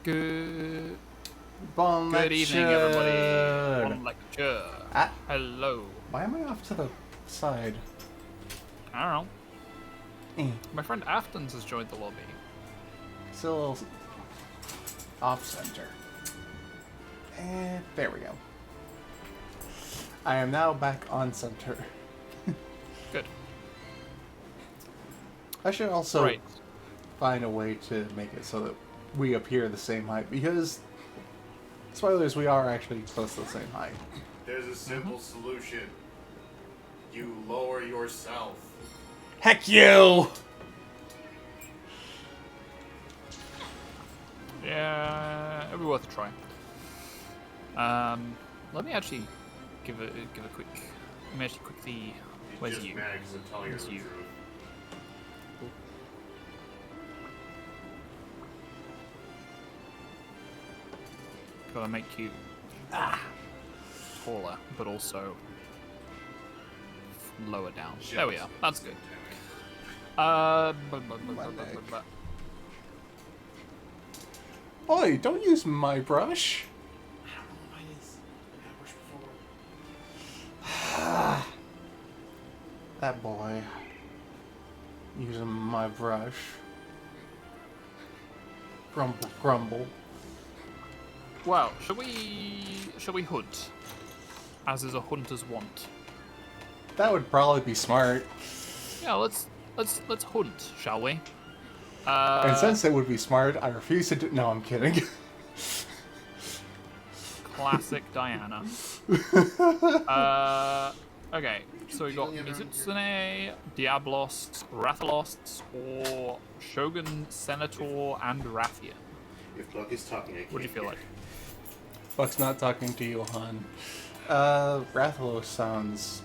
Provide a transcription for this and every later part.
Good. Bon Good evening, everybody. lecture. On lecture. Ah, Hello. why am I off to the side? I don't know. Eh, My friend Aftons has joined the lobby. still a little off center. And there we go. I am now back on center. Good. I should also Right. find a way to make it so that we appear the same height, because spoilers, we are actually close to the same height. There's a simple solution. You lower yourself. Heck you! Yeah, it'd be worth a try. Let me actually give a quick. Let me actually quickly. Where's just you? mad 'cause I'm telling you Where's the you? truth. Gotta make you taller, but also lower down. There we are. That's good. Oi, don't use my brush. I don't know why it is. I got pushed before. That boy. Using my brush. Grumble, grumble. Well, shall we hunt? As is a hunter's wont. That would probably be smart. Yeah, let's hunt, shall we? And since it would be smart, I refuse to do. No, I'm kidding. Classic Diana. Okay, so we got Mizutsune, Diablos, Rathalos, or Shogun, Senator, and Rathia. If Buck is talking, I can't What do you feel hear. like? Buck's not talking to you, Han. Rathalos sounds,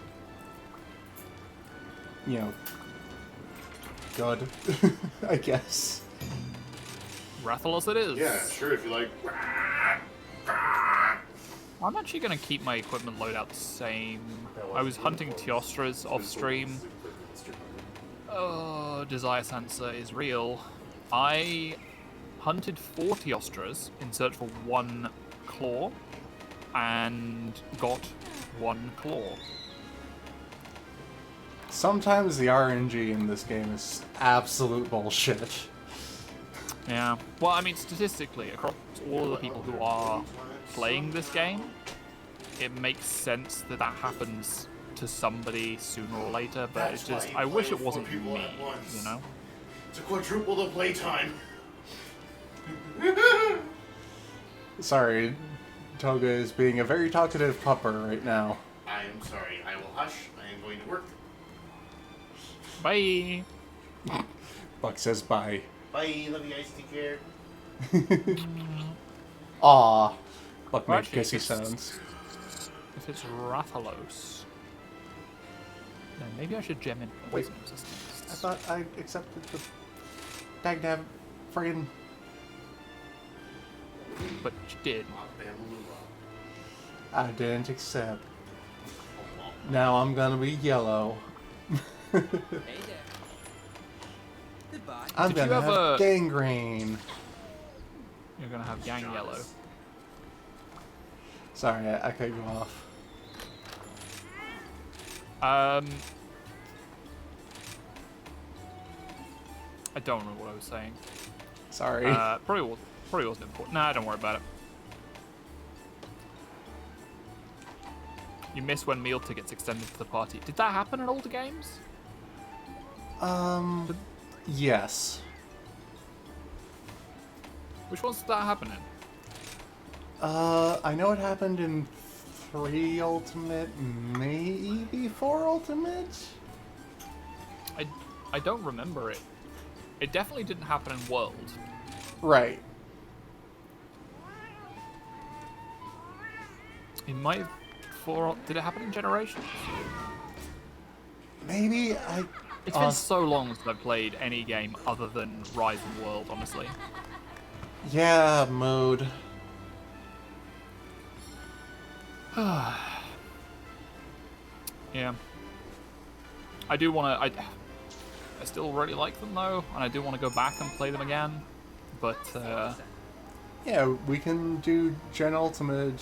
good, I guess. Rathalos it is. Yeah, sure, if you like. I'm actually going to keep my equipment loadout the same. I was hunting Teostras off stream. Oh, Desire Sensor is real. I hunted 4 Teostras in search for 1 claw and got 1 claw. Sometimes the RNG in this game is absolute bullshit. Yeah. Well, I mean, statistically, across all of the people who are playing this game, it makes sense that that happens to somebody sooner or later, but it's just, I wish it wasn't me, you know? To quadruple the playtime. Sorry, Toga is being a very talkative pupper right now. I am sorry. I will hush. I am going to work. Bye! Buck says bye. Bye. Love you guys. Take care. Aw. Buck made Actually, kissy sounds. If it's Rathalos, then maybe I should gem in poison resistance. I thought I accepted the Dagnav friggin'. But you did. I didn't accept. Now I'm gonna be yellow. Hey there. Goodbye. I'm Did you gonna have ever- gangrene. You're gonna have gang yellow. Sorry, I cut you off. I don't remember what I was saying. Sorry. Probably wasn't important. Nah, don't worry about it. You miss when meal tickets extended to the party. Did that happen in older games? Yes. Which ones did that happen in? I know it happened in 3 Ultimate, maybe 4 Ultimate? I don't remember it. It definitely didn't happen in World. Right. It might have... Did it happen in Generations? Maybe It's been so long since I've played any game other than Rise and World, honestly. Yeah, mode. Yeah. I do want to... I still really like them, though, and I do want to go back and play them again. But, Yeah, we can do Gen Ultimate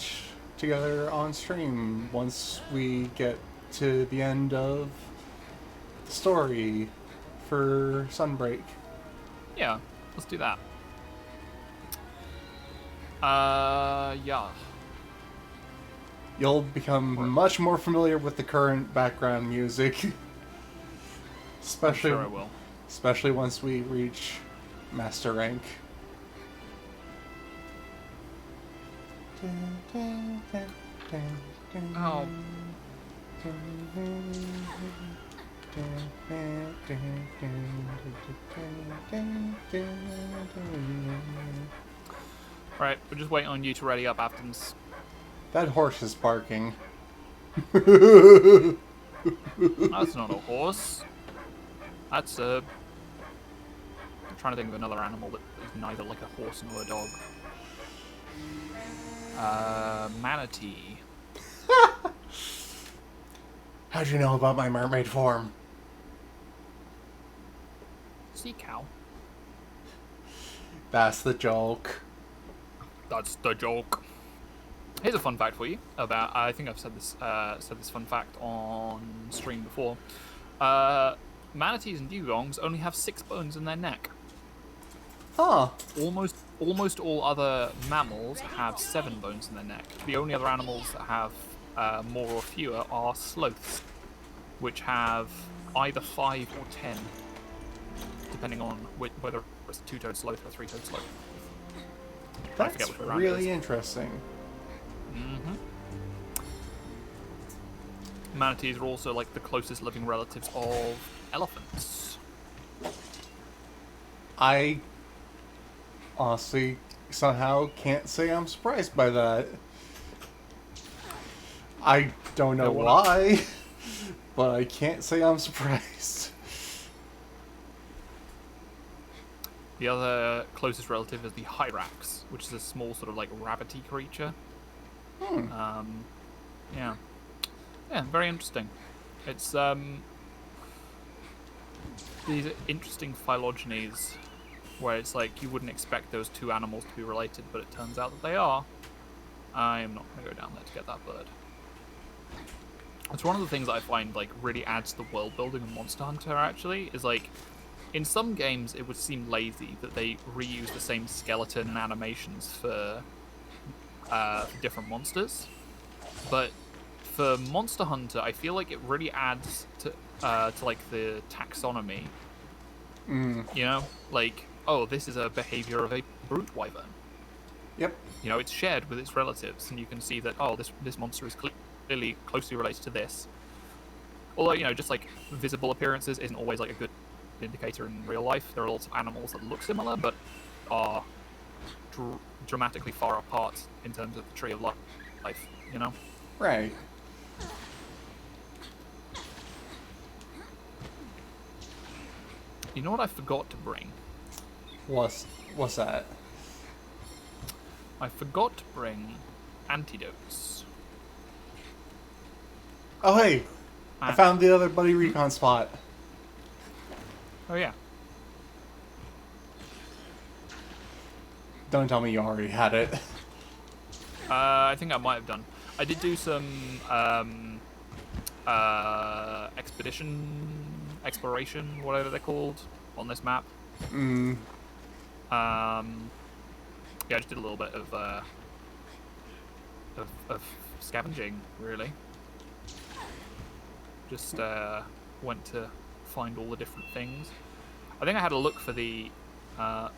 together on stream once we get to the end of the story for Sunbreak. Yeah, let's do that. Yeah. You'll become much more familiar with the current background music. Especially, I'm sure I will. especially once we reach Master Rank. Oh. Right, we're just waiting on you to ready up, Athens. That horse is barking. That's not a horse. That's a... I'm trying to think of another animal that is neither like a horse nor a dog. Manatee. How'd you know about my mermaid form? Sea cow. That's the joke. That's the joke. Here's a fun fact for you about. I think I've said this fun fact on stream before. Manatees and dugongs only have 6 bones in their neck. Huh. Almost all other mammals have 7 bones in their neck. The only other animals that have more or fewer are sloths, which have either 5 or 10, depending on whether it's a 2-toed sloth or a 3-toed sloth. That's really interesting. Mm-hmm. Manatees are also like the closest living relatives of elephants. I honestly somehow can't say I'm surprised by that. I don't know why, but I can't say I'm surprised. The other closest relative is the hyrax, which is a small sort of like rabbity creature. Yeah, very interesting. It's these interesting phylogenies where it's like you wouldn't expect those two animals to be related, but it turns out that they are. I am not going to go down there to get that bird. It's one of the things that I find like really adds to the world building of Monster Hunter. Actually, is like in some games it would seem lazy that they reuse the same skeleton and animations for different monsters, but for Monster Hunter, I feel like it really adds to like the taxonomy. You know, like, oh, this is a behavior of a brute wyvern. Yep. You know, it's shared with its relatives, and you can see that, oh, this monster is clearly closely related to this. Although, you know, just like visible appearances isn't always like a good indicator in real life. There are lots of animals that look similar, but are dramatically far apart in terms of the tree of life, you know? Right. You know what I forgot to bring? What's that? I forgot to bring antidotes. Oh, hey! I found the other buddy recon spot. Oh, yeah. Don't tell me you already had it. I think I might have done. I did do some exploration, whatever they're called, on this map. Yeah, I just did a little bit of scavenging, really. Just went to find all the different things. I think I had a look for the...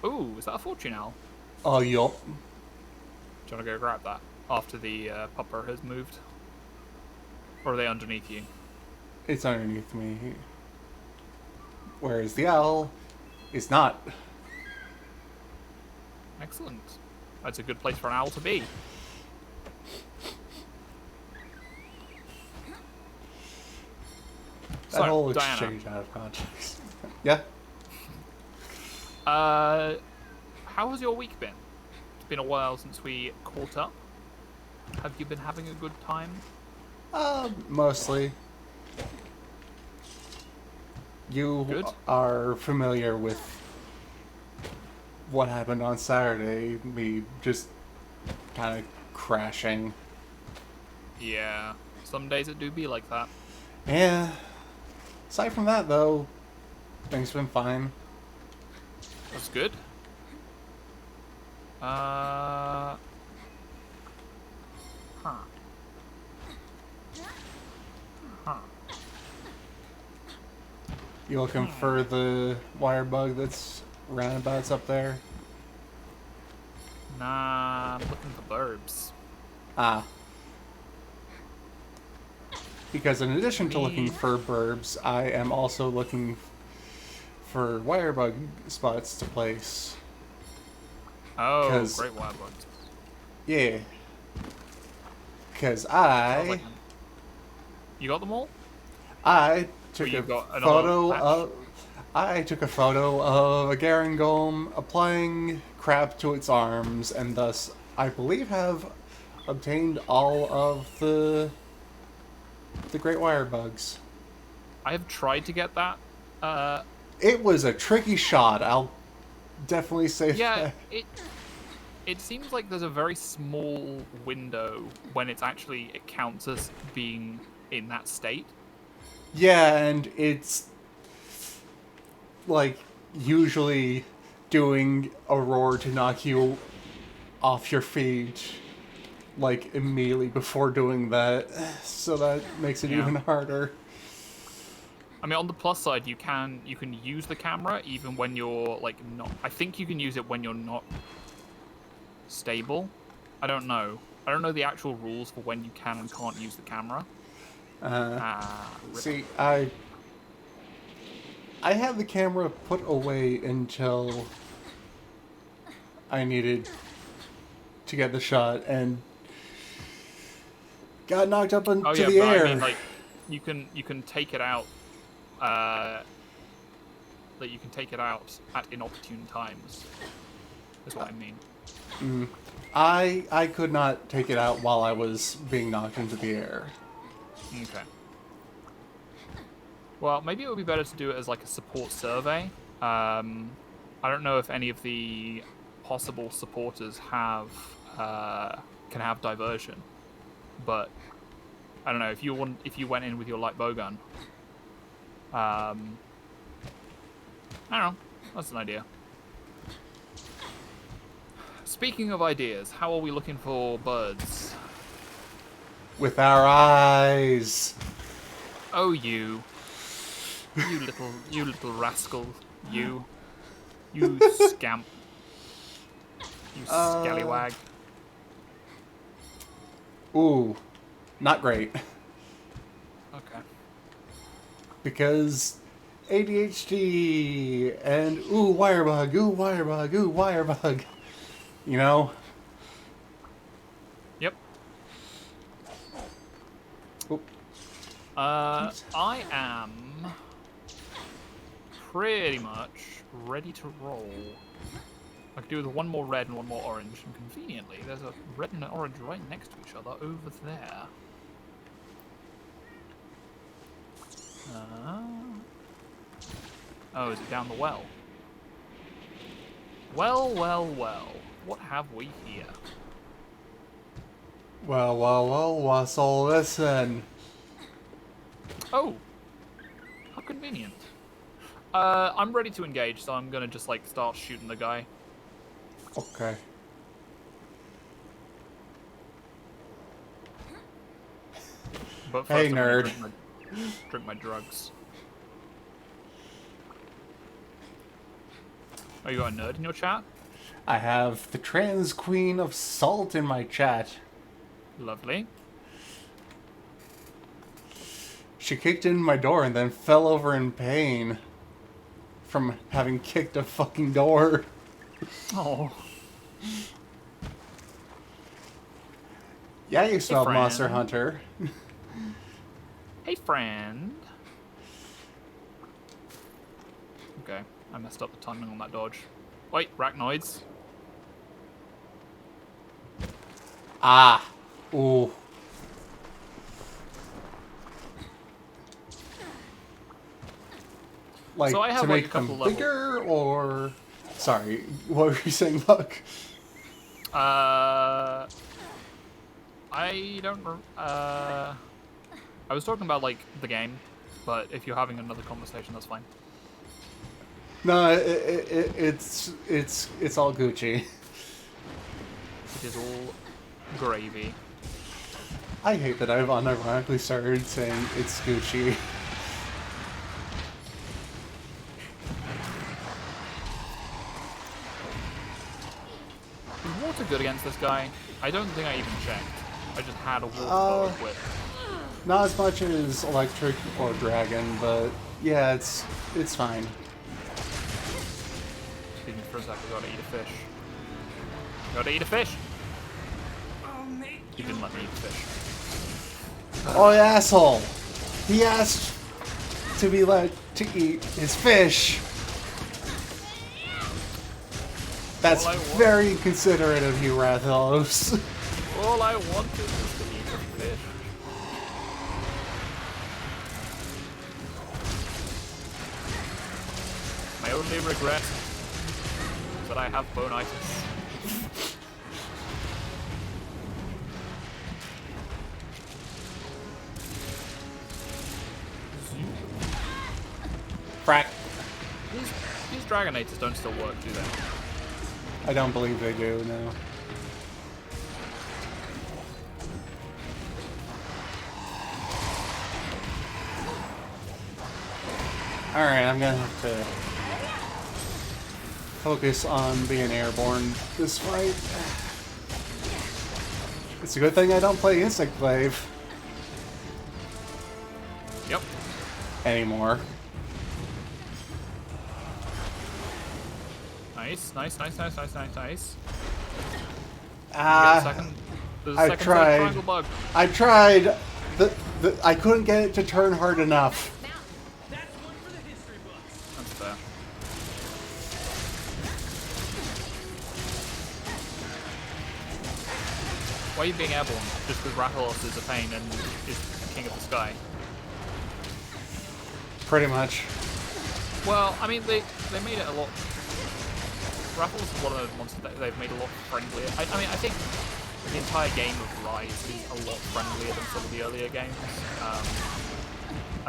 ooh, is that a fortune owl? Oh, yup. Do you want to go grab that after the pupper has moved? Or are they underneath you? It's underneath me. Whereas the owl is not. Excellent. That's a good place for an owl to be. That So, whole Diana. exchange out of context. Yeah? How has your week been? It's been a while since we caught up. Have you been having a good time? Mostly. You Good. are familiar with what happened on Saturday, me just kind of crashing. Yeah. Some days it do be like that. Yeah. Aside from that, though, things have been fine. That's good. Huh. Huh. You looking for the wire bug that's roundabouts up there? Nah, I'm looking for burbs. Ah. Because in addition to looking Me. for burbs, I am also looking for wire bug spots to place. Oh, 'Cause- great wire bugs. Yeah. Because Sounds like you got them all? I took you a got another photo patch? of a Garangolm applying crab to its arms, and thus I believe have obtained all of the great wire bugs. I have tried to get that. It was a tricky shot. I'll definitely say Yeah, that. it seems like there's a very small window when it counts as being in that state. Yeah, and it's like usually doing a roar to knock you off your feet like immediately before doing that, so that makes it Yeah. even harder. I mean, on the plus side, you can use the camera even when you're like not. I think you can use it when you're not stable. I don't know. I don't know the actual rules for when you can and can't use the camera. Rip. See, I had the camera put away until I needed to get the shot and got knocked up into Oh yeah, the but air. I mean, like, you can take it out. That you can take it out at inopportune times. Is what I mean. I could not take it out while I was being knocked into the air. Okay. Well, maybe it would be better to do it as like a support survey. I don't know if any of the possible supporters have can have diversion, but I don't know if you went in with your light bowgun. I don't know. That's an idea. Speaking of ideas, how are we looking for birds? With our eyes. Oh, you little rascal, you scamp, you scallywag. Ooh, not great. Okay. Because ADHD and ooh wirebug, ooh wirebug, ooh wirebug. You know? Yep. Oop. I am pretty much ready to roll. I could do with one more red and one more orange, and conveniently, there's a red and an orange right next to each other over there. Oh, is it down the well? Well, well, well. What have we here? Well, what's all this then? Oh! How convenient. I'm ready to engage, so I'm gonna just, like, start shooting the guy. Okay. But first Hey, I'm gonna nerd. drink my drugs. Oh, you got a nerd in your chat? I have the trans queen of salt in my chat. Lovely. She kicked in my door and then fell over in pain from having kicked a fucking door. Oh. Yeah, you smell friend. Monster Hunter. Hey, friend. Okay, I messed up the timing on that dodge. Wait, arachnoids. Ah. Ooh. Like, So I have, to like, make a couple them levels. bigger, or Sorry, what were you saying, Buck? I don't. I was talking about like the game, but if you're having another conversation, that's fine. No, it's all Gucci. It is all gravy. I hate that I've unironically started saying it's Gucci. Is water good against this guy? I don't think I even checked. I just had a water equipped. Not as much as electric or dragon, but yeah, it's fine. Excuse me for a sec, I gotta eat a fish. Gotta eat a fish! He didn't let me eat the fish. Oh, you asshole! He asked to be let to eat his fish. That's very considerate of you, Rathalos. All I wanted was to eat a fish. My only regret is that I have bonitis. Frack. These Dragonators don't still work, do they? I don't believe they do, no. Alright, I'm gonna have to focus on being airborne this fight. It's a good thing I don't play Insect Glaive Yep. anymore. Nice. Ah, There's a I've second tried. triangle bug. I tried. I couldn't get it to turn hard enough. That's fair. Why are you being airborne? Just because Rathalos is a pain and is king of the sky? Pretty much. Well, I mean, they made it a lot... Rathalos is one of those monsters that they've made a lot friendlier. I mean, I think the entire game of Rise is a lot friendlier than some of the earlier games.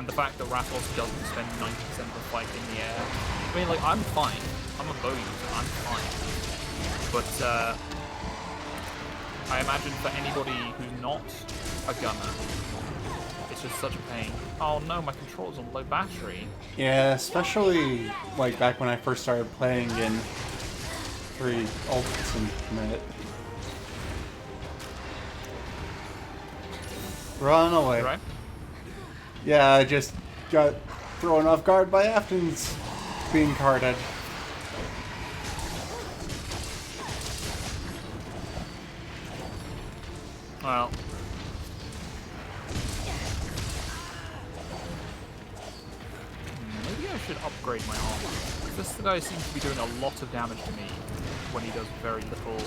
And the fact that Rathalos doesn't spend 90% of the fight in the air... I mean, like, I'm fine. I'm a bow user, I'm fine. But, I imagine for anybody who's not a gunner, it's just such a pain. Oh no, my controller's on low battery. Yeah, especially like back when I first started playing in 3 Ultimate. Run away. Right? Yeah, I just got thrown off guard by Afton's being carded. Well. Maybe I should upgrade my armor. This guy seems to be doing a lot of damage to me when he does very little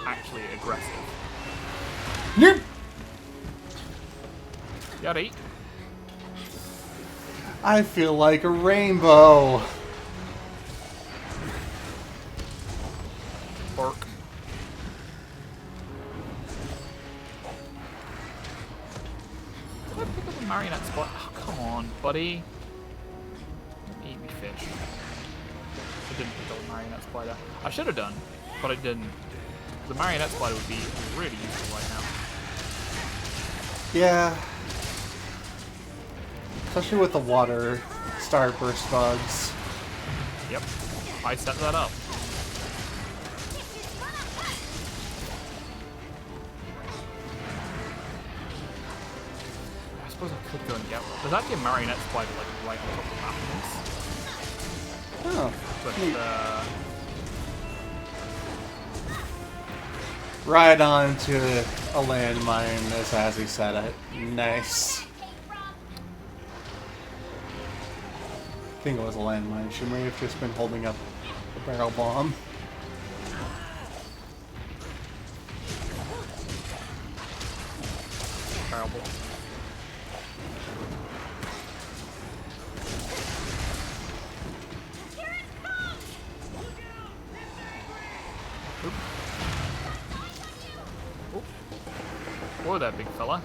actually aggressive. Nope. Yari. I feel like a rainbow. Orc. Did I pick up a marionette spot? Oh, come on, buddy. Eat me fish. I didn't pick up a marionette spider. I should have done, but I didn't. The marionette spider would be really useful right now. Yeah. Especially with the water starburst bugs. Yep. I set that up. I suppose I could go and get one. There's actually a marionette spider like right on top of the Oh. but neat. Right onto a landmine, as Azzy said it. Nice. I think it was a landmine. She may have just been holding up a barrel bomb. terrible. Oh. Whoa there, big fella.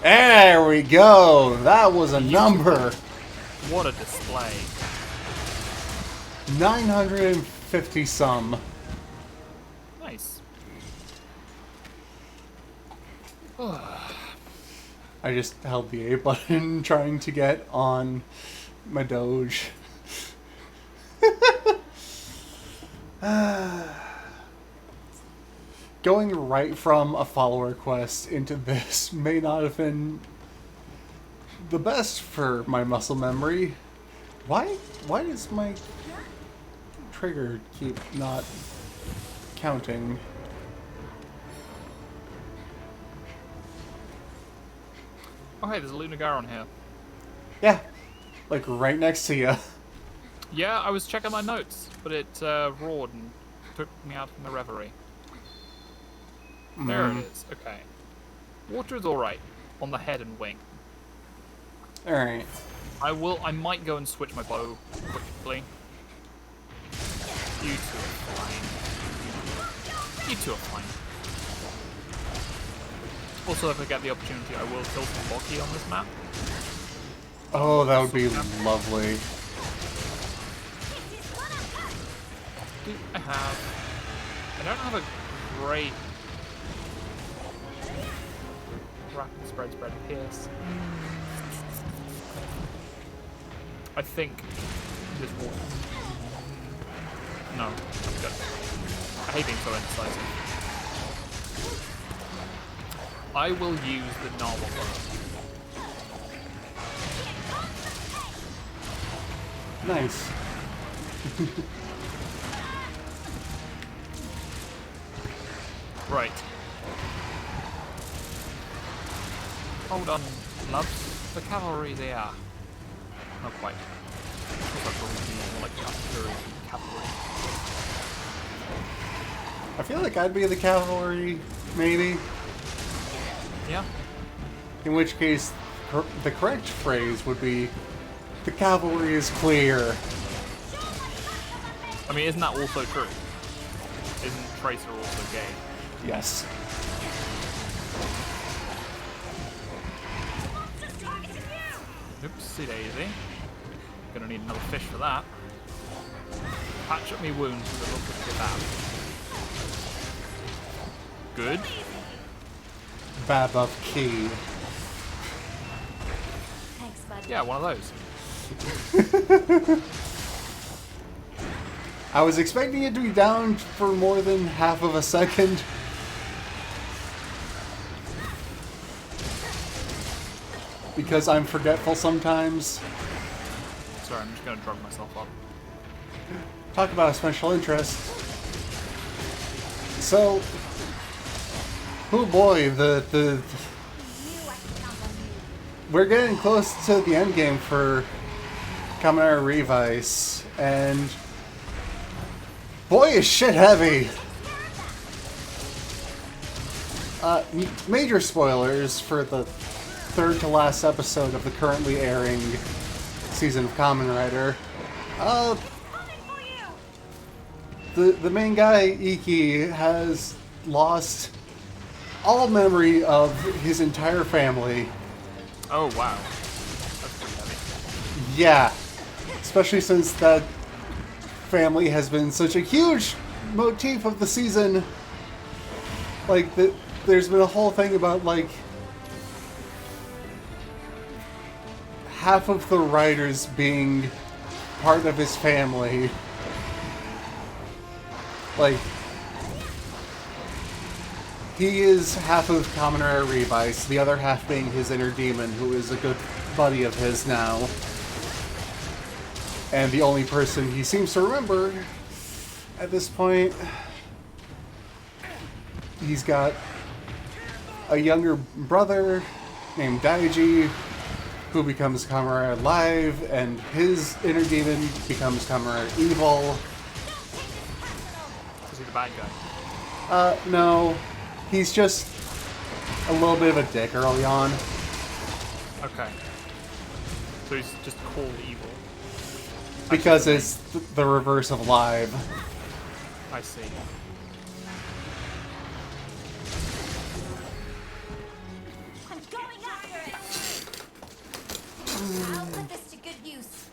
There we go. That was a number. What a display. 950 some. Nice. I just held the A button trying to get on my Doge. Going right from a follower quest into this may not have been the best for my muscle memory. Why does my trigger keep not counting? Oh hey, there's a Lunagar on here. Yeah, like right next to you. Yeah, I was checking my notes, but it roared and took me out from the reverie. There it is. Okay. Water is alright. On the head and wing. Alright. I might go and switch my bow quickly. You two are fine. You two are fine. Also, if I get the opportunity, I will kill some Loki on this map. Oh, that would be lovely. Do I don't have a great rapid spread pierce. I think this water. No, I'm good. I hate being so indecisive. I will use the normal bow. Nice. Right. Hold on, loves. The cavalry they are. Not quite. That's probably more like cavalry. I feel like I'd be the cavalry, maybe. Yeah. In which case, the correct phrase would be, the cavalry is clear. I mean, isn't that also true? Isn't Tracer also gay? Yes. Oopsie daisy. Gonna need another fish for that. Patch up me wounds with a look of kebab. Good. Bab of key. Thanks, bud. Yeah, one of those. I was expecting it to be down for more than half of a second. Because I'm forgetful sometimes. Sorry, I'm just gonna drug myself up. Talk about a special interest. So, oh boy, we're getting close to the end game for Kamen Rider Revice, and boy is shit heavy. Major spoilers for the third to last episode of the currently airing season of Kamen Rider. The main guy, Iki, has lost all memory of his entire family. Oh wow. That's pretty heavy. Yeah. Especially since that family has been such a huge motif of the season. Like, there's been a whole thing about, like, half of the writers being part of his family. Like, he is half of Kamen Rider Revice, the other half being his inner demon, who is a good buddy of his now. And the only person he seems to remember at this point. He's got a younger brother named Daiji, who becomes Kamen Rider Live, and his inner demon becomes Kamen Rider Evil. Is he the bad guy? No. He's just a little bit of a dick early on. Okay. So he's just called evil. Because it's the reverse of Live. I see. I'm going after it. I'll put this to good use.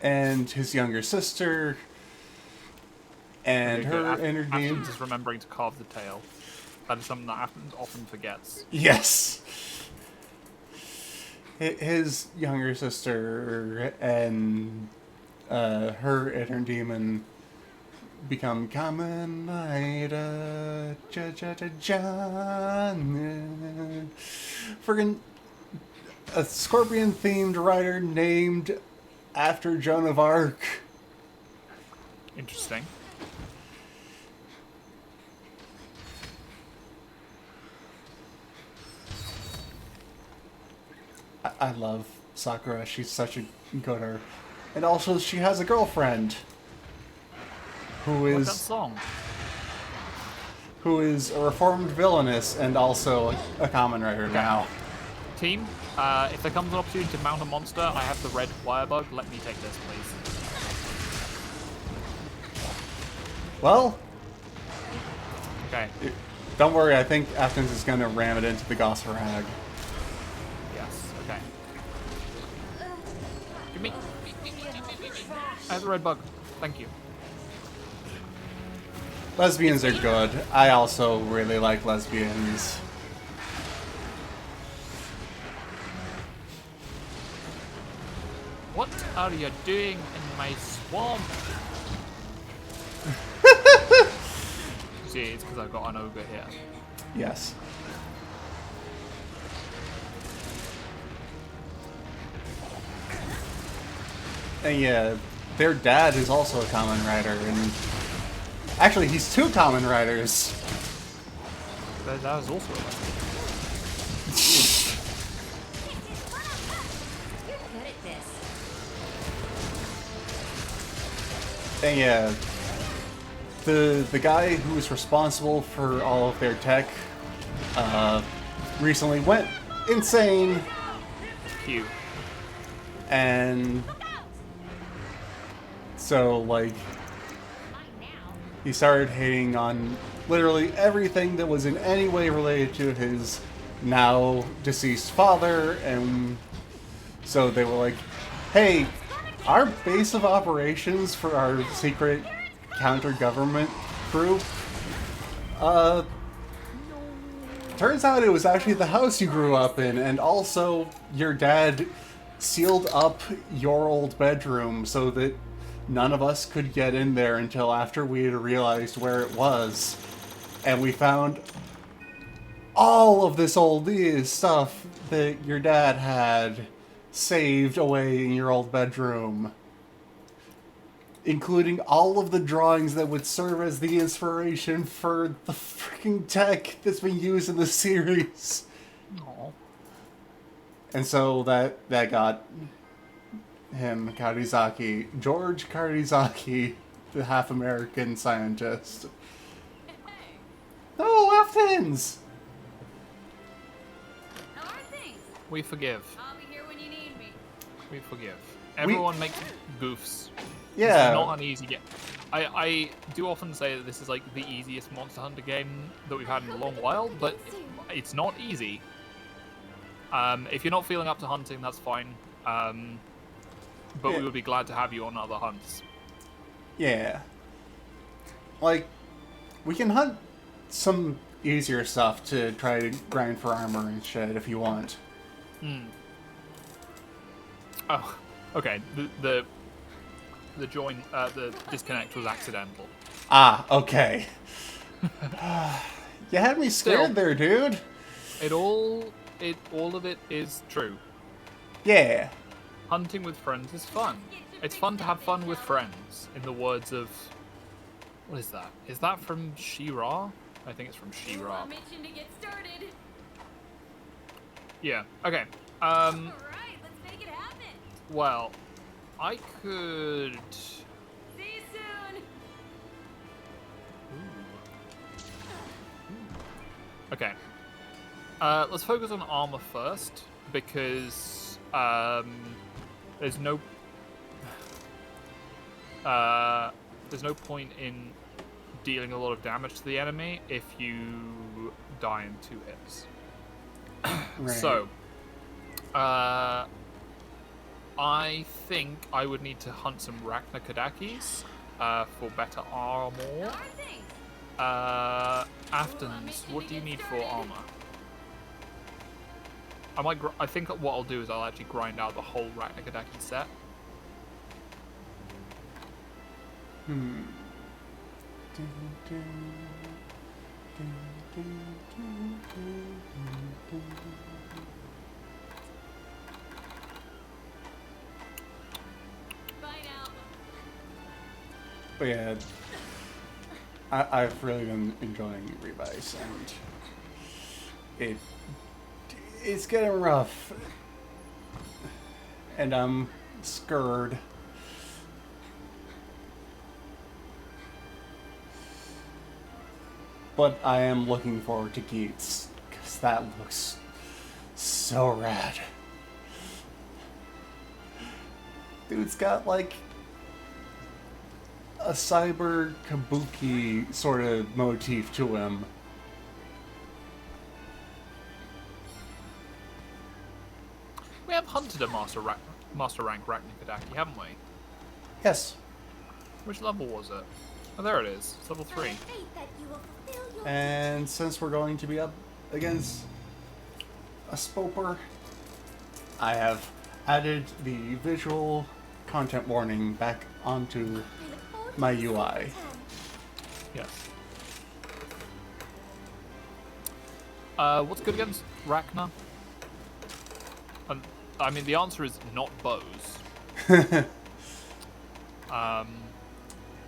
And his younger sister. And her inner demon. Athens is remembering to carve the tail. That is something that Athens often forgets. Yes. His younger sister and her inner demon become Kamen Rider John. Friggin' a scorpion-themed rider named after Joan of Arc. Interesting. I love Sakura. She's such a gooder. And also, she has a girlfriend who What's is that song? a reformed villainess and also a Kamen Rider now. Team, if there comes an opportunity to mount a monster, I have the red wire bug. Let me take this, please. Well, Okay. don't worry. I think Athens is going to ram it into the Gosserag. Yes. Okay. Give me. I have the red bug. Thank you. Lesbians are good. I also really like lesbians. What are you doing in my swamp? See, it's because I've got an ogre here. Yes. And yeah, their dad is also a Kamen Rider, and actually, he's two Kamen Riders. That was also a lesbian. You're good at this. And yeah, the guy who is responsible for all of their tech recently went insane, Cute. and so like he started hating on literally everything that was in any way related to his now deceased father, and so they were like, hey, our base of operations for our secret counter-government group, turns out it was actually the house you grew up in, and also your dad sealed up your old bedroom so that none of us could get in there until after we had realized where it was. And we found all of this old stuff that your dad had saved away in your old bedroom, including all of the drawings that would serve as the inspiration for the freaking tech that's been used in the series. Aw. And so that got him George Karizaki, the half-American scientist. Oh, Athens! How are things? We forgive. I'll be here when you need me. We forgive. Everyone makes goofs. Yeah. It's not an easy game. I do often say that this is like the easiest Monster Hunter game that we've had in a long while, but it's not easy. If you're not feeling up to hunting, that's fine. But Yeah. we would be glad to have you on other hunts. Yeah. Like, we can hunt some easier stuff to try to grind for armor and shit if you want. Oh, okay. The disconnect was accidental. Ah, okay. You had me scared Still. there, dude. All of it is true. Yeah. Hunting with friends is fun. It's fun to have fun with friends, in the words of... What is that? Is that from She-Ra? I think it's from She-Ra. I'm itching to get started. Yeah, okay. Alright, let's make it happen. Well, I could. See you soon. Okay. Let's focus on armor first, because there's no point in dealing a lot of damage to the enemy if you die in 2 hits. Right. So, I think I would need to hunt some Rathalos for better armor. How are things? Aftons, what do you need for armor? I think what I'll do is I'll actually grind out the whole Rathalos set. Bye now. But yeah, I've really been enjoying Revice, and it's getting rough, and I'm scared. But I am looking forward to Geats, because that looks so rad. Dude's got like a cyber kabuki sort of motif to him. We have hunted a master rank Rathalos, haven't we? Yes. Which level was it? Oh, there it is. It's level 3. I have faith that you will fulfill your And since we're going to be up against a Spoper, I have added the visual content warning back onto I look forward to my the UI. second time. Yes. What's good against Rachna? I mean, the answer is not bows.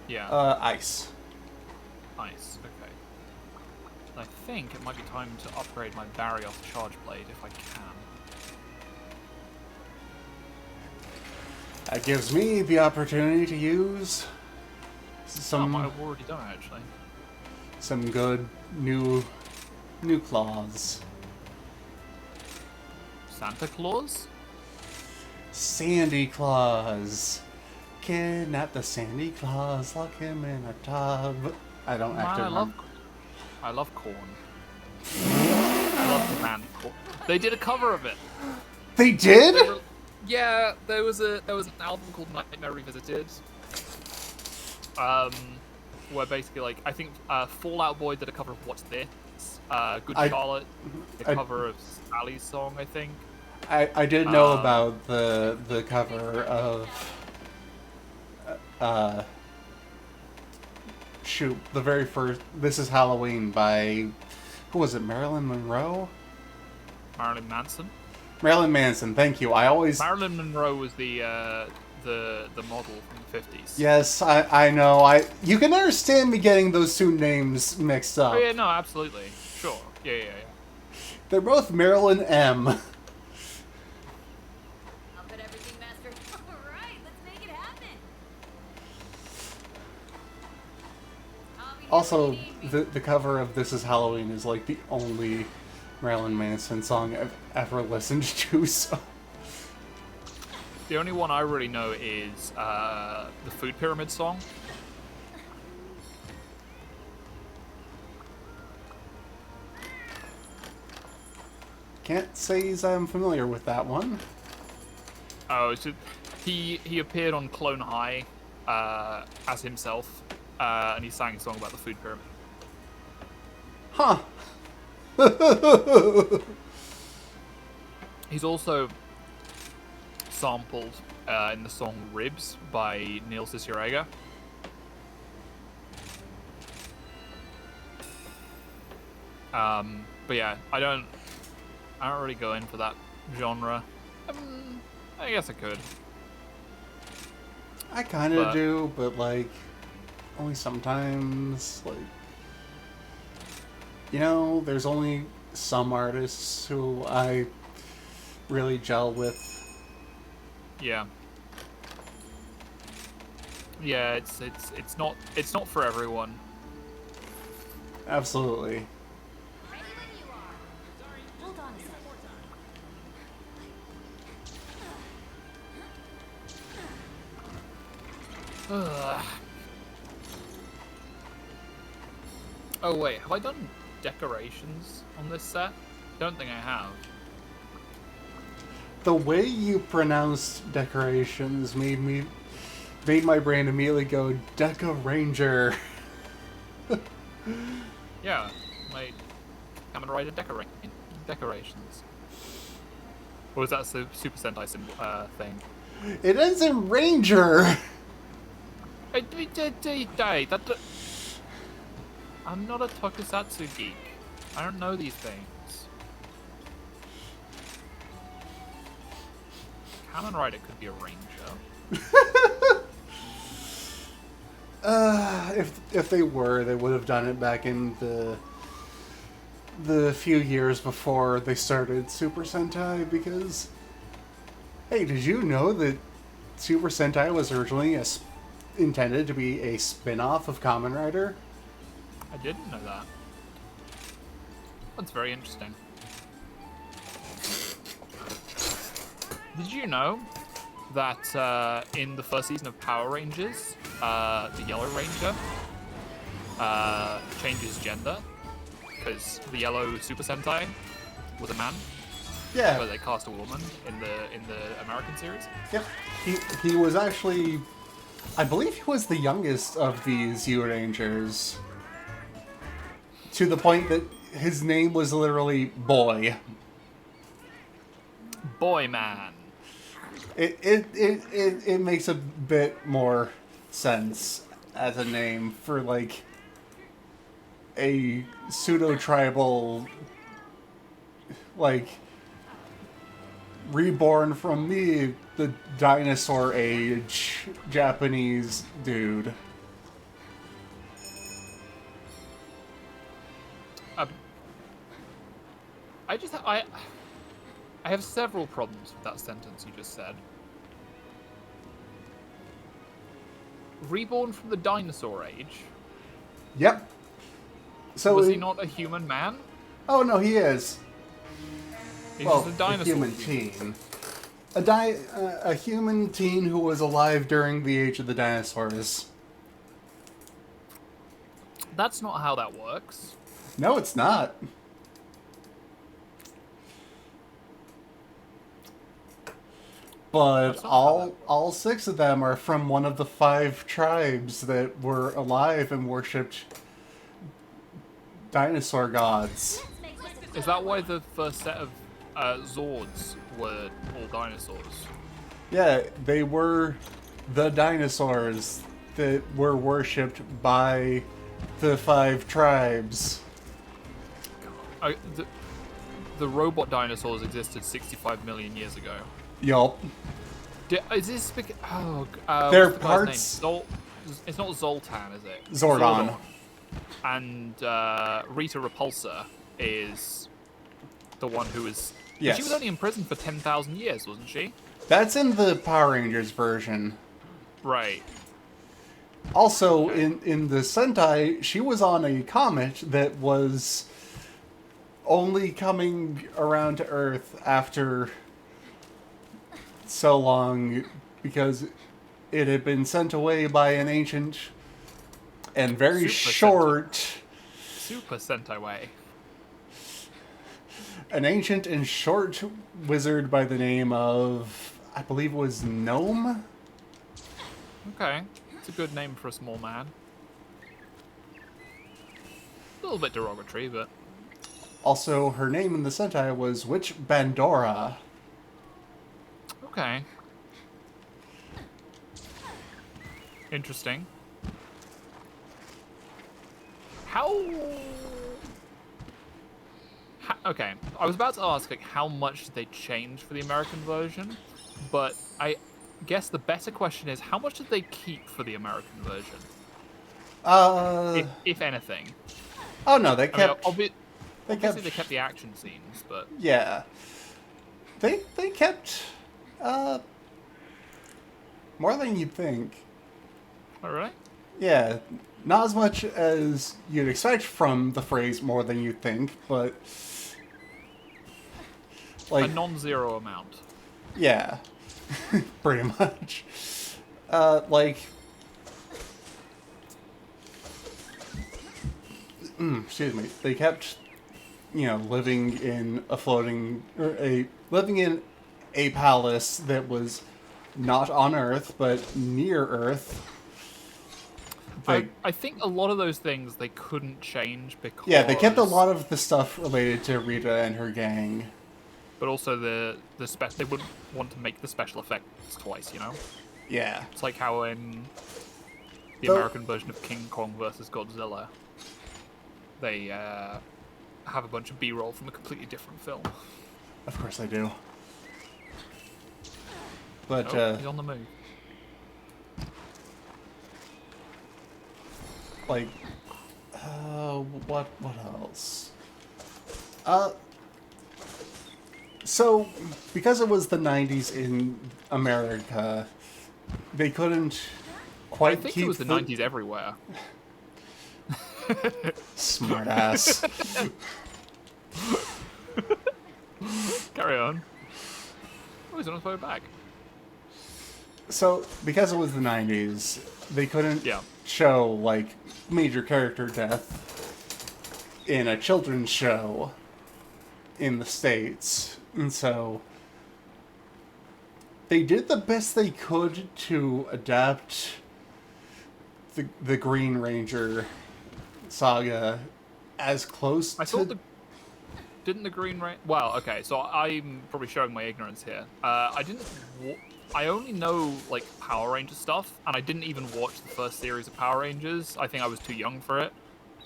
Yeah. Ice. Nice. Okay. I think it might be time to upgrade my Barrios Charge Blade if I can. That gives me the opportunity to use I might have already done it, actually. some good new claws. Santa Claus? Sandy Claus. Kidnap the Sandy Claus, lock him in a tub. I don't Man, actually remember. I love corn. I love canned corn. They did a cover of it. They did? Yeah, there was an album called Nightmare Revisited. Where basically, like, I think Fallout Boy did a cover of What's This? Good Charlotte did a cover of Sally's song, I think. I did know about the cover of shoot, the very first This Is Halloween by who was it, Marilyn Monroe? Marilyn Manson. Marilyn Manson, thank you. I always Marilyn Monroe was the model from the 50s. Yes, I know. You can understand me getting those two names mixed up. Oh, yeah, no, absolutely. Sure. Yeah. They're both Marilyn M. I'll put everything, Master. Alright, let's make it happen. I'll be here Also, when you need me. the cover of This Is Halloween is like the only Marilyn Manson song I've ever listened to, so... The only one I really know is the Food Pyramid song. Can't say I'm familiar with that one. Oh, it's just, he appeared on Clone High as himself, and he sang a song about the Food Pyramid. Huh. He's also sampled in the song Ribs by Neil Cicierega. But yeah, I don't really go in for that genre. I guess I could. I kind of But- do, but like, only sometimes. Like, you know, there's only some artists who I really gel with. Yeah. Yeah, it's not for everyone. Absolutely. Ready when you are. Hold on a second. Ugh. Oh wait, have I done decorations on this set? Don't think I have. The way you pronounced decorations made my brain immediately go Deca Ranger. Yeah, my Kamen Rider decorations. Or was that a Super Sentai thing? It ends in Ranger. I'm not a tokusatsu geek. I don't know these things. Kamen Rider could be a ranger. If they were, they would have done it back in the few years before they started Super Sentai, because hey, did you know that Super Sentai was originally intended to be a spin-off of Kamen Rider? I didn't know that. That's very interesting. Did you know that in the first season of Power Rangers, the Yellow Ranger changes gender because the Yellow Super Sentai was a man, Yeah. but they cast a woman in the American series? Yep. He was actually, I believe he was the youngest of these U-Rangers. To the point that his name was literally Boy. Boy man. It makes a bit more sense as a name for like a pseudo-tribal, like, reborn from the dinosaur age Japanese dude. I have several problems with that sentence you just said. Reborn from the dinosaur age? Yep. So Was he not a human man? Oh no, he is. He's Well, just a dinosaur. a human teen. A human teen who was alive during the age of the dinosaurs. That's not how that works. No, it's not. But That's not how that all 6 of them are from one of the 5 tribes that were alive and worshipped dinosaur gods. Is that why the first set of Zords were all dinosaurs? Yeah, they were the dinosaurs that were worshipped by the 5 tribes. The robot dinosaurs existed 65 million years ago. Yup. Is this because... Oh, They're what's the guy's parts... name? It's not Zoltan, is it? Zordon. And Rita Repulsa is the one who is... Yes. She was only in prison for 10,000 years, wasn't she? That's in the Power Rangers version. Right. Also, in the Sentai, she was on a comet that was only coming around to Earth after so long because it had been sent away by an ancient and very short... Super Sentai way. An ancient and short wizard by the name of, I believe it was Gnome? Okay. It's a good name for a small man. A little bit derogatory, but... Also, her name in the Sentai was Witch Bandora. Okay. Interesting. Okay, I was about to ask, like, how much did they change for the American version? But I guess the better question is, how much did they keep for the American version? If anything. Oh no, they kept... I mean, they obviously kept... they kept the action scenes, but... Yeah. They kept more than you'd think. All right. Yeah, not as much as you'd expect from the phrase "more than you'd think," but like A non-zero amount. yeah, pretty much. Like, excuse me. They kept, living in living in a palace that was not on Earth but near Earth. I think a lot of those things they couldn't change because Yeah, they kept a lot of the stuff related to Rita and her gang. but also they wouldn't want to make the special effects twice. Yeah. It's like how in the Though- American version of King Kong versus Godzilla, they have a bunch of B-roll from a completely different film. Of course I do. But, Oh, he's on the move. like, what else? So, because it was the 90s in America, they couldn't I quite think keep it was the 90s everywhere. Smart ass. Carry on. Oh, he's on his way back. So, because it was the 90s, they couldn't Yeah. show, like, major character death in a children's show in the States. And so, they did the best they could to adapt the Green Ranger saga as close I to... thought didn't the Green Ranger... Well, okay, so I'm probably showing my ignorance here. I only know, like, Power Ranger stuff, and I didn't even watch the first series of Power Rangers. I think I was too young for it.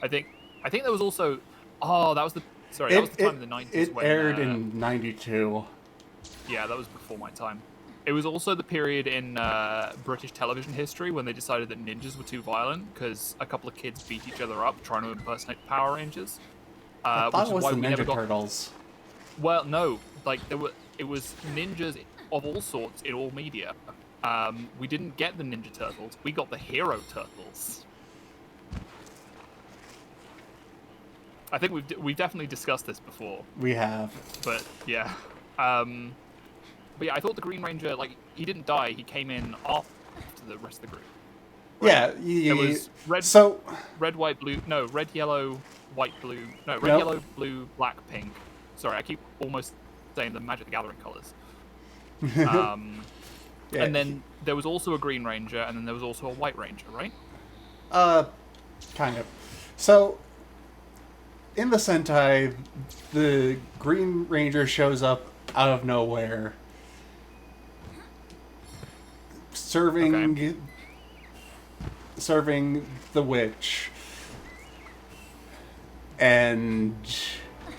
I think there was also... Oh, that was the... Sorry, that was the time in the 90s It when... aired in 92. Yeah, that was before my time. It was also the period in British television history when they decided that ninjas were too violent because a couple of kids beat each other up trying to impersonate Power Rangers. I thought which it is was why the we never Ninja got... Turtles. Well, no, like it was ninjas of all sorts in all media. We didn't get the Ninja Turtles. We got the Hero Turtles. I think we've definitely discussed this before. We have. But yeah, but yeah, I thought the Green Ranger, like, he didn't die. He came in after the rest of the group. Yeah, It was red, So, red, white, blue. No, red, yellow, white, blue. No, red, Nope. yellow, blue, black, pink. Sorry, I keep almost saying the Magic the Gathering colors. yeah, And then there was also a Green Ranger, and then there was also a White Ranger, right? kind of. So, in the Sentai, the Green Ranger shows up out of nowhere, serving the witch, and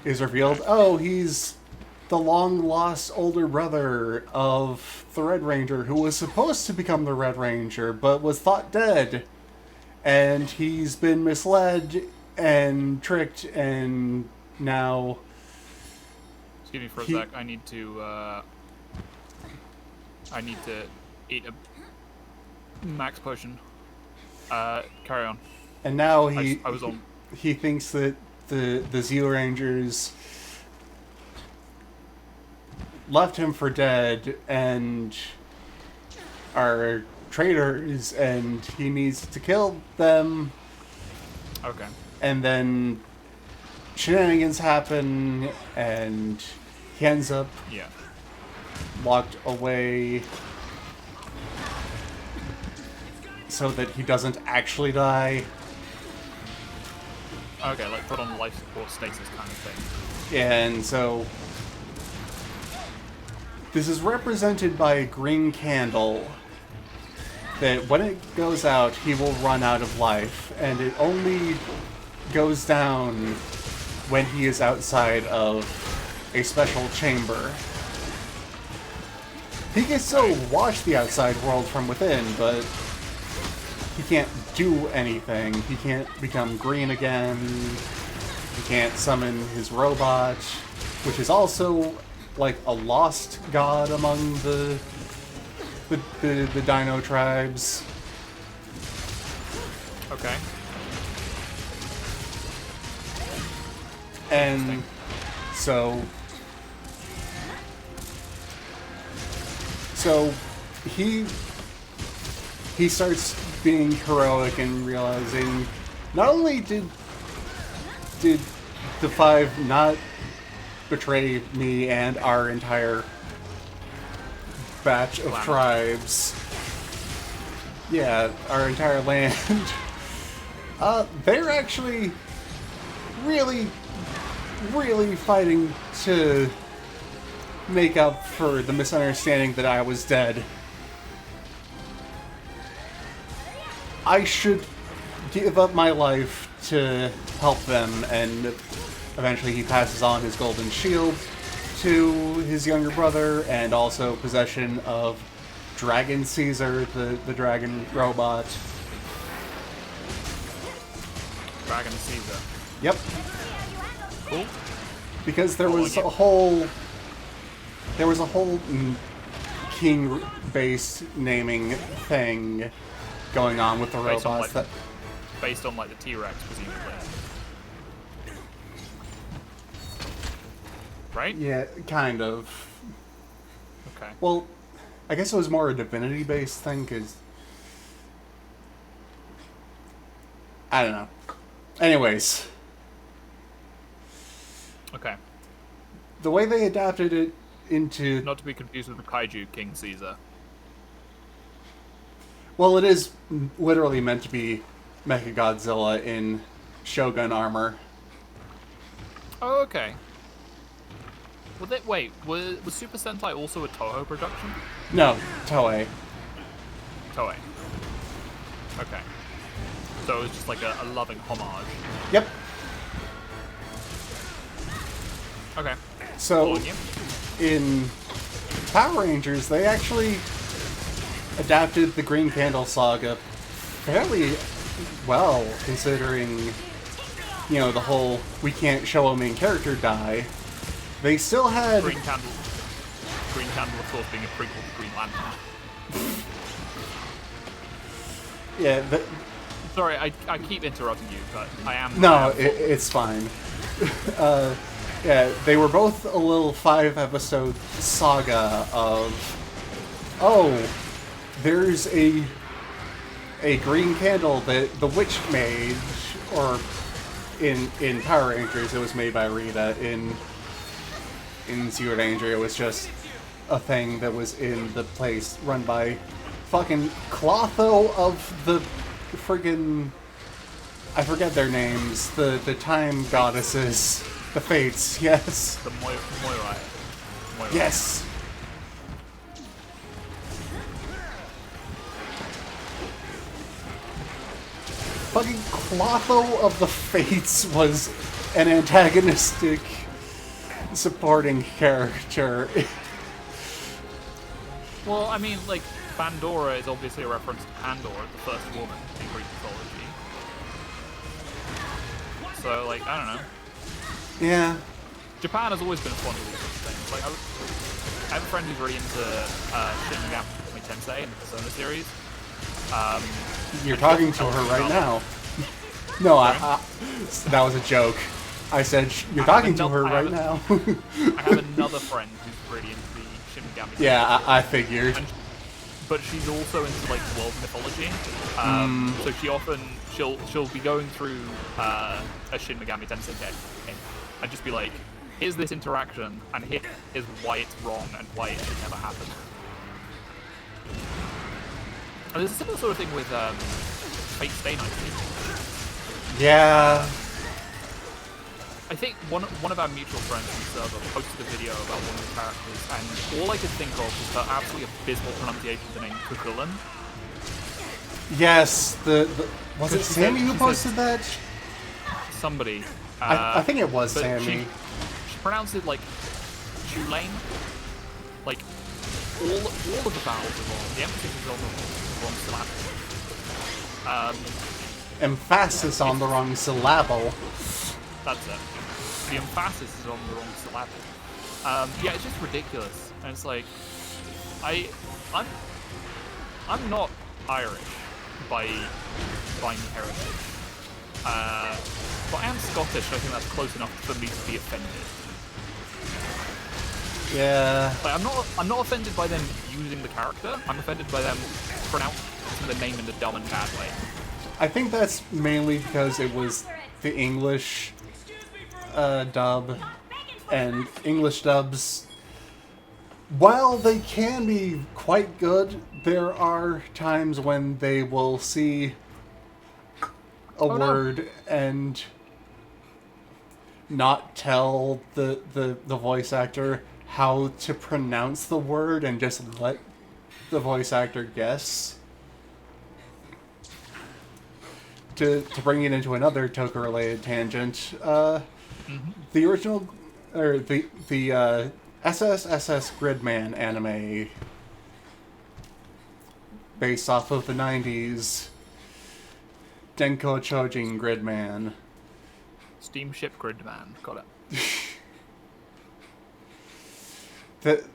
is revealed, oh, he's the long-lost older brother of the Red Ranger, who was supposed to become the Red Ranger, but was thought dead. And he's been misled and tricked, and now... Excuse me for a He- sec. I need to eat a max potion. Carry on. And now I was on. he thinks that the Zeo Rangers left him for dead and are traitors, and he needs to kill them. Okay. And then shenanigans happen, and he ends up Yeah. locked away so that he doesn't actually die. Okay, like put on life support stasis kind of thing. And so this is represented by a green candle that when it goes out, he will run out of life, and it only goes down when he is outside of a special chamber. He can still watch the outside world from within, but he can't do anything. He can't become green again. He can't summon his robot, which is also like a lost god among the dino tribes. Okay. And so he starts being heroic and realizing not only did the five not betray me and our entire batch of tribes, yeah, our entire land, they're actually really fighting to make up for the misunderstanding that I was dead. I should give up my life to help them, and eventually he passes on his golden shield to his younger brother, and also possession of Dragon Caesar, the dragon robot. Dragon Caesar. Yep. Cool. Because there was a whole king-based naming thing going on with the robots based on like the T-Rex, presumably. Right? Yeah, kind of. Okay. Well, I guess it was more a divinity-based thing, because I don't know. Anyways. Okay. The way they adapted it into... Not to be confused with the Kaiju King Caesar. Well, it is literally meant to be Mechagodzilla in Shogun armor. Oh, okay. Well, wait, was Super Sentai also a Toho production? No, Toei. Toei. Okay. So it was just like a loving homage. Yep. Okay. So, in Power Rangers, they actually adapted the Green Candle saga fairly well, considering, you know, the whole we can't show a main character die. They still had... Green Candle, of course, being a prequel to Green Lantern. Yeah, Sorry, I keep interrupting you, but I am... No, it's fine. Yeah, they were both a little 5-episode saga of, oh, there's a green candle that the witch made, or in Power Rangers it was made by Rita. In Zero Danger it was just a thing that was in the place run by fucking Clotho of the friggin', I forget their names, the time goddesses. The Fates, yes. The Moirai. Yes. Fucking Clotho of the Fates was an antagonistic supporting character. Well, I mean, like, Pandora is obviously a reference to Pandora, the first woman in Greek mythology. So, like, I don't know. Yeah. Japan has always been fond of these sorts of things. Like, I have a friend who's really into Shin Megami Tensei and the Persona series. You're talking to her right now. No, that was a joke. I said, you're talking to her right now. I have another friend who's really into the Shin Megami Tensei. Yeah, I figured. But she's also into, like, world mythology. So she'll be going through a Shin Megami Tensei game and just be like, here's this interaction, and here is why it's wrong and why it should never happen. And there's a similar sort of thing with Fate Stay Night. Yeah. I think one of our mutual friends on the server posted a video about one of the characters, and all I could think of was her absolutely abysmal pronunciation of the name Kukulin. Yes, was it Sammy who posted that? Somebody. I think it was Sammy. She pronounced it like Tulane. Like all of the vowels are wrong. The emphasis is on the wrong syllable. Emphasis on the wrong syllable. That's it. The emphasis is on the wrong syllable. Yeah, it's just ridiculous, and it's like, I'm not Irish by heritage, but I am Scottish. And I think that's close enough for me to be offended. Yeah. Like, I'm not offended by them using the character. I'm offended by them pronouncing the name in a dumb and bad way. I think that's mainly because it was the English dub, and English dubs, while they can be quite good, there are times when they will see a word and not tell the voice actor how to pronounce the word and just let the voice actor guess. To bring it into another Toka-related tangent, the original, or the SSSS Gridman anime, based off of the 90s, Denko Chojin Gridman. Steamship Gridman, got it.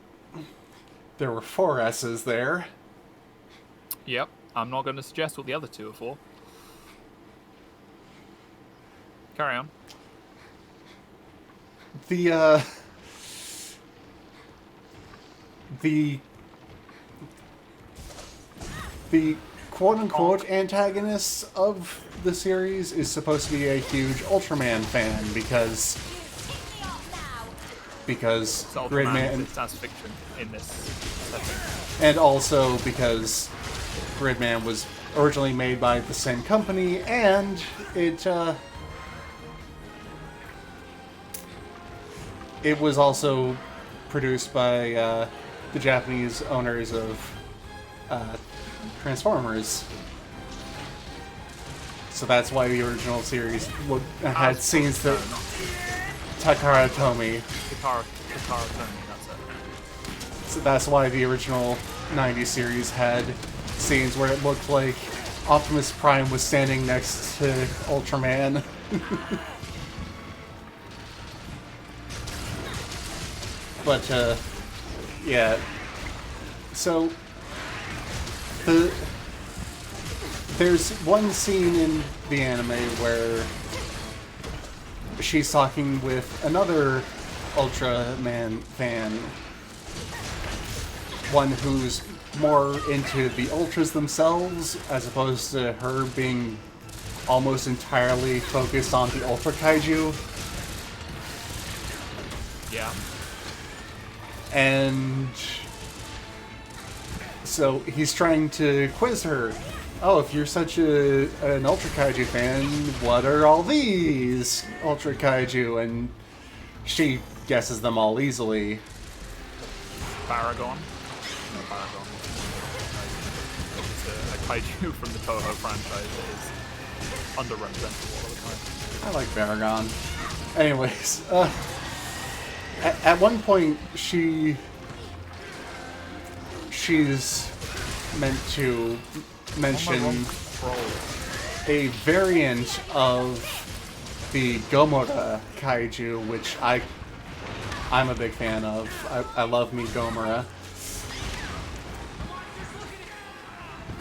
There were 4 S's there. Yep, I'm not going to suggest what the other 2 are for. Carry on. The quote-unquote antagonist of the series is supposed to be a huge Ultraman fan because Gridman is science fiction in this setting. And also because Gridman was originally made by the same company, and it was also produced by the Japanese owners of Transformers. So that's why the original series had scenes that... Takara Tomy. Takara Tomy, that's it. So that's why the original 90s series had scenes where it looked like Optimus Prime was standing next to Ultraman. But, yeah. So, there's one scene in the anime where she's talking with another Ultraman fan. One who's more into the Ultras themselves, as opposed to her being almost entirely focused on the Ultra Kaiju. Yeah. And so he's trying to quiz her. Oh, if you're such an Ultra Kaiju fan, what are all these Ultra Kaiju? And she guesses them all easily. Baragon? No, Baragon. It's a kaiju from the Toho franchise that is underrepresented all the time. I like Baragon. Anyways, at one point she's meant to mention a variant of the Gomora kaiju, which I'm a big fan of. I love me Gomora.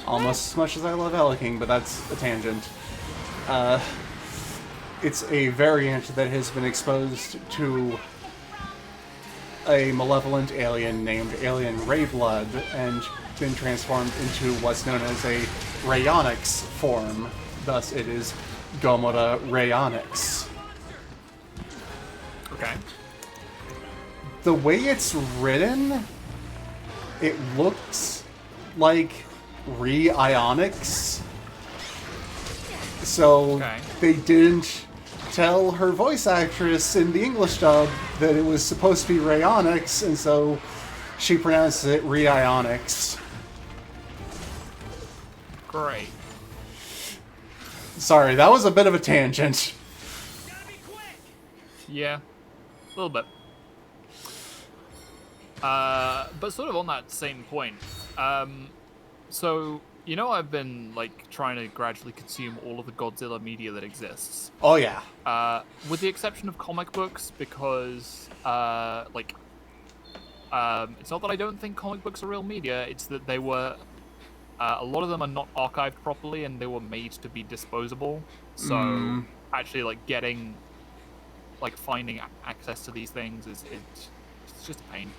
Almost as much as I love Eleking, but that's a tangent. It's a variant that has been exposed to a malevolent alien named Alien Rayblood and been transformed into what's known as a Rayonyx form. Thus, it is Gomora Rayonyx. Okay. The way it's written, it looks like Re-Ionics. So, they didn't tell her voice actress in the English dub that it was supposed to be Rayonyx, and so she pronounced it Re-Ionics. Great. Sorry, that was a bit of a tangent. Yeah, a little bit. But sort of on that same point, so, you know, I've been, like, trying to gradually consume all of the Godzilla media that exists. Oh, yeah. With the exception of comic books, because, like, It's not that I don't think comic books are real media. It's that they were a lot of them are not archived properly, and they were made to be disposable. So actually, like finding access to these things it's just a pain.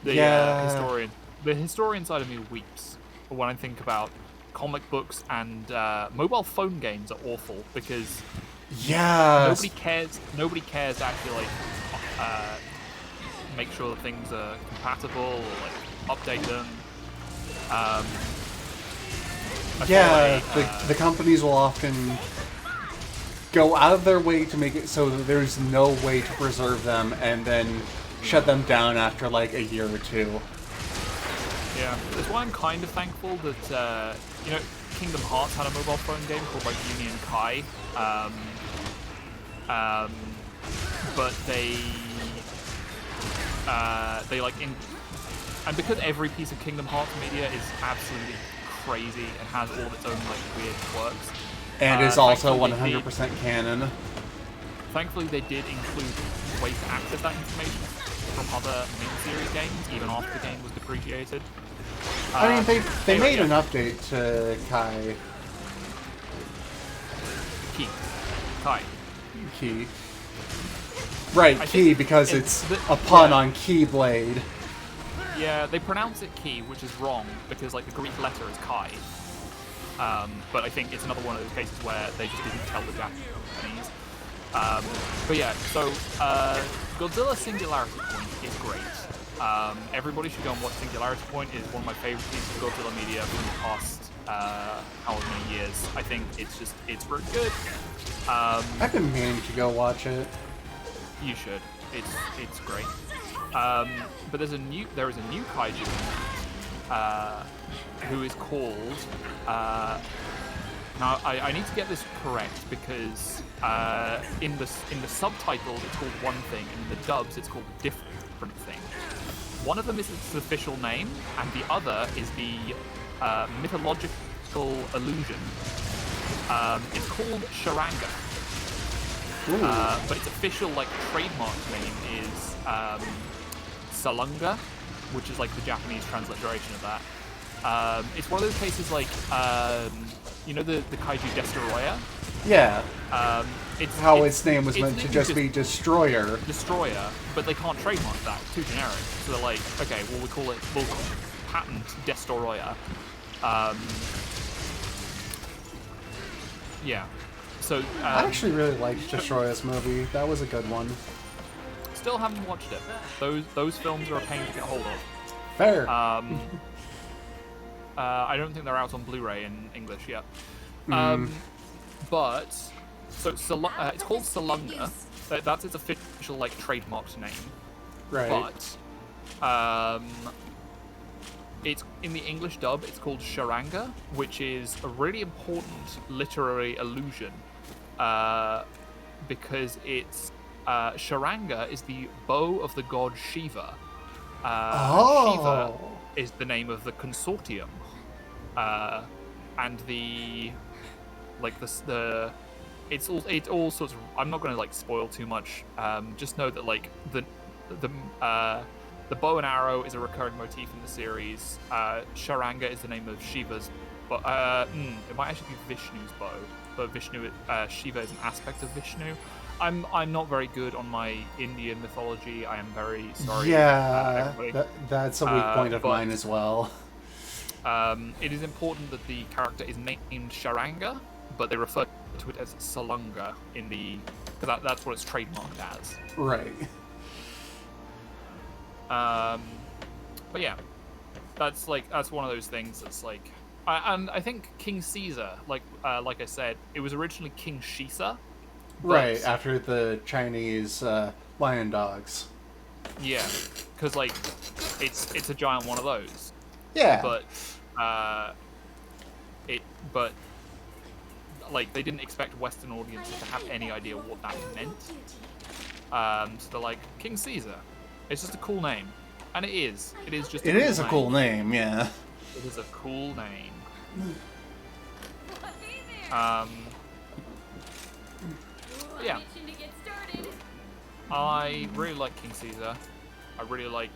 The historian side of me weeps when I think about comic books, and mobile phone games are awful because nobody cares to actually like make sure that things are compatible or like update them. The companies will often go out of their way to make it so that there's no way to preserve them, and then shut them down after like a year or two. Yeah, that's why I'm kind of thankful that Kingdom Hearts had a mobile phone game called like Union Kai, but and because every piece of Kingdom Hearts media is absolutely crazy and has all of its own like weird quirks, and is also 100% canon. Thankfully, they did include ways to access that information from other miniseries games, even after the game was depreciated. I mean, they made an update to Kai. Key. Right, Key, because it's a pun on Keyblade. Yeah, they pronounce it Key, which is wrong, because like the Greek letter is Kai. But I think it's another one of those cases where they just didn't tell the Japanese. But yeah, so Godzilla Singularity Point is great. Everybody should go and watch Singularity Point. It is one of my favorite pieces of Godzilla media from the past however many years. I think it's very good. I've been meaning to go watch it. You should. It's great. But there is a new kaiju who is called. Now I need to get this correct because in the subtitles it's called one thing, and in the dubs it's called a different thing. One of them is its official name, and the other is the mythological illusion. It's called Sharanga. But its official like trademark name is Salunga, which is like the Japanese transliteration of that. It's one of those cases like the kaiju Destroyer. Yeah. Its name was it's meant to just be Destroyer. Destroyer, but they can't trademark that. It's too generic. So they're like, okay, well we'll patent Destroyer. Yeah. So I actually really liked Destroyer's movie. That was a good one. Still haven't watched it. Those films are a pain to get hold of. Fair. I don't think they're out on Blu-ray in English yet. But so it's called Salunga. That's its official like trademarked name. Right. But it's in the English dub. It's called Sharanga, which is a really important literary allusion, because it's Sharanga is the bow of the god Shiva. Shiva is the name of the consortium, and it's all sorts of. I'm not going to like spoil too much. Just know that like the bow and arrow is a recurring motif in the series. Sharanga is the name of Shiva's, but it might actually be Vishnu's bow. But Shiva is an aspect of Vishnu. I'm not very good on my Indian mythology. I am very sorry. Yeah, that's a weak point of mine as well. It is important that the character is named Sharanga, but they refer to it as Salunga because that's what it's trademarked as. Right. But yeah, that's one of those things that's like, and I think King Caesar, like I said, it was originally King Shisa. Right, after the Chinese lion dogs. Yeah, because like it's a giant one of those. Yeah. But like they didn't expect Western audiences to have any idea what that meant. So they're like, King Caesar. It's just a cool name, and it is. It is just. It is a cool name. Yeah. It is a cool name. Yeah. I really like King Caesar. I really like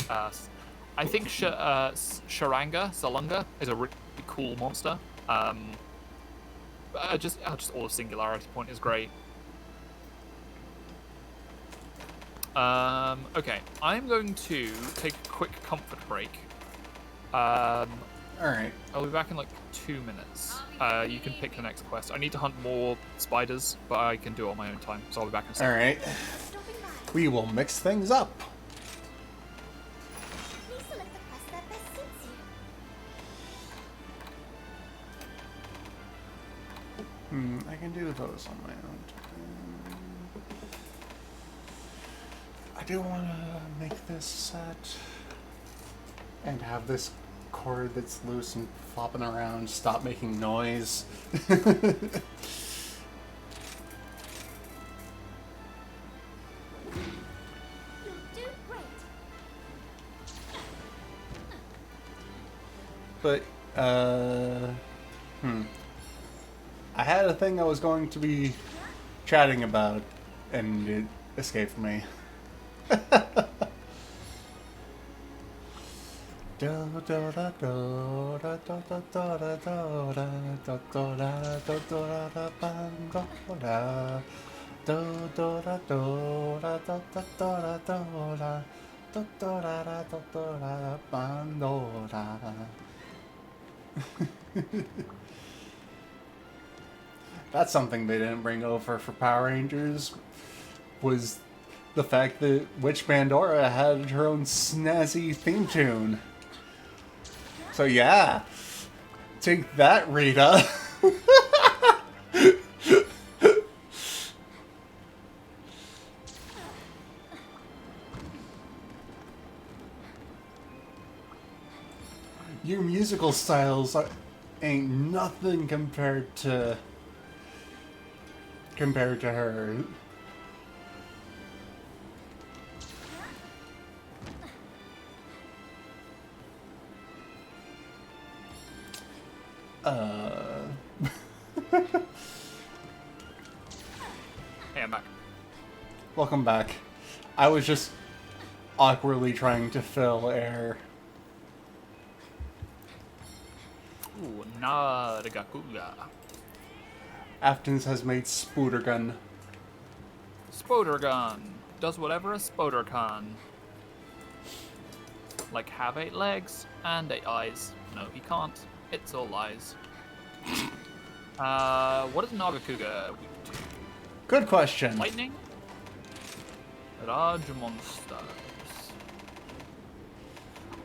I think Salunga is a really cool monster. Just all of Singularity Point is great. Okay, I'm going to take a quick comfort break. Alright. I'll be back in like 2 minutes. You can pick the next quest. I need to hunt more spiders, but I can do it on my own time, so I'll be back in a second. Alright. We will mix things up. Please select the quest that best suits you. I can do those on my own time. I do want to make this set and have this cord that's loose and flopping around stop making noise. You do great. But, I had a thing I was going to be chatting about, and it escaped me. That's something they didn't bring over for Power Rangers, was the fact that Witch Pandora had her own snazzy theme tune. So yeah, take that, Rita. Your musical styles ain't nothing compared to her. Hey, I'm back. Welcome back. I was just awkwardly trying to fill air. Ooh, Nargacuga. Aftons has made Spoodergun. Spoder gun. Does whatever a spoder can. Like have 8 legs and 8 eyes. No, he can't. It's all lies. What is Nagakuga weak to? Good question. Lightning? Large monsters.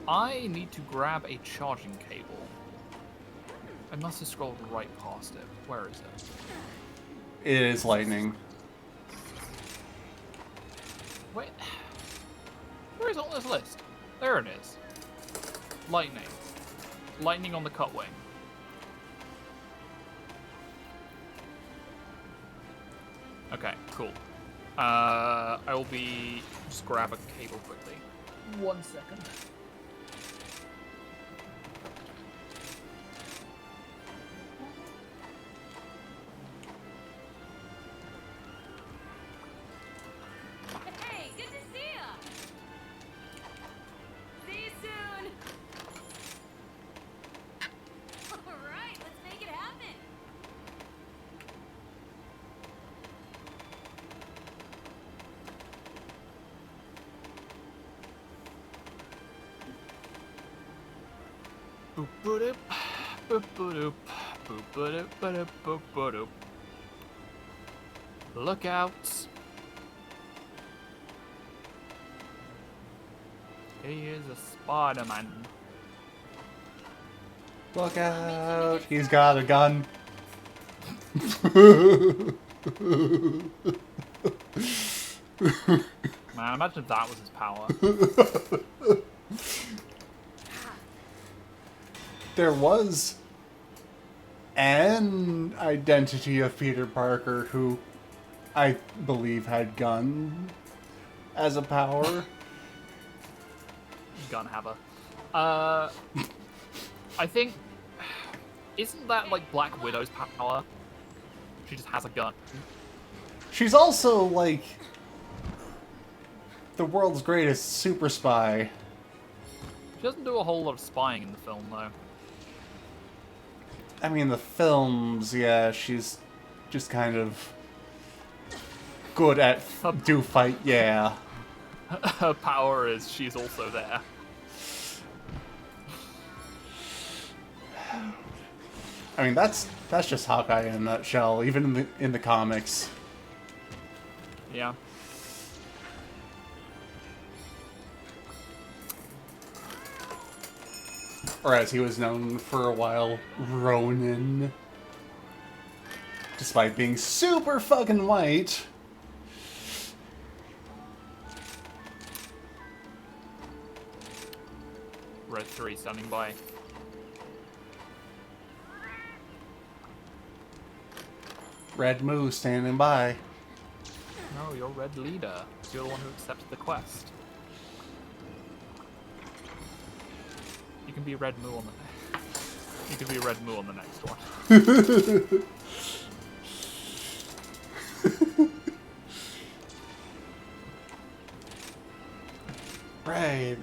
I need to grab a charging cable. I must have scrolled right past it. Where is it? It is lightning. Wait. Where is it on this list? There it is. Lightning. Lightning on the cutwing. Okay, cool. I will be... just grab a cable quickly. 1 second. Hey, good to see ya. See you soon. All right, let's make it happen. Boop-a-doop, boop-a-doop, boop-a-doop, ba-doop, boop-a-doop. Look out. He is a Spider-Man. Look out! He's got a gun. Man, imagine if that was his power. There was an identity of Peter Parker who I believe had gun as a power. Gun haver. I think... Isn't that like Black Widow's power? She just has a gun. She's also like the world's greatest super spy. She doesn't do a whole lot of spying in the film, though. I mean, the films, yeah, she's just kind of good at do fight, yeah. Her power is she's also there. I mean, that's just Hawkeye in a nutshell, even in the comics. Yeah. Or as he was known for a while, Ronin. Despite being super fucking white. Red 3 standing by. Red Moo standing by. No, you're Red Leader. You're the one who accepted the quest. You can be Red Moo on the You can be Red Moo on the next one. Right.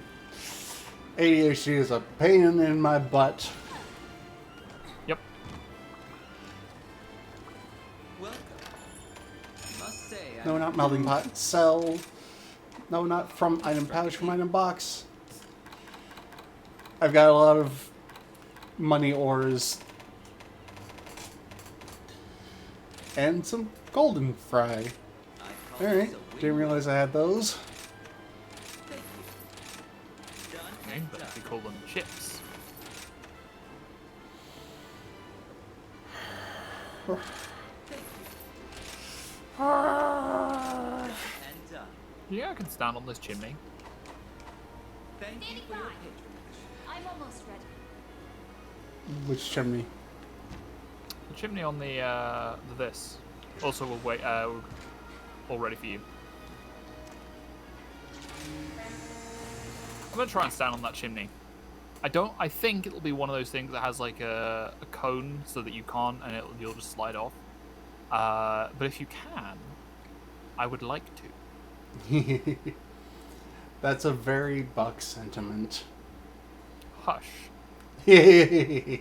ADHD is a pain in my butt. Yep. Welcome. Must say, No, not melting pot. Sell. No, not from item pouch, from item box. I've got a lot of money ores. And some golden fry. Alright, didn't realize I had those. Okay, but they call them chips. And done. Yeah, I can stand on this chimney. Thank you for your patronage. I'm almost ready. Which chimney? The chimney on the this. Also, we'll wait. All ready for you. I'm gonna try and stand on that chimney. I think it'll be one of those things that has like a cone so that you can't, and you'll just slide off. But if you can, I would like to. That's a very Buck sentiment. Hush. I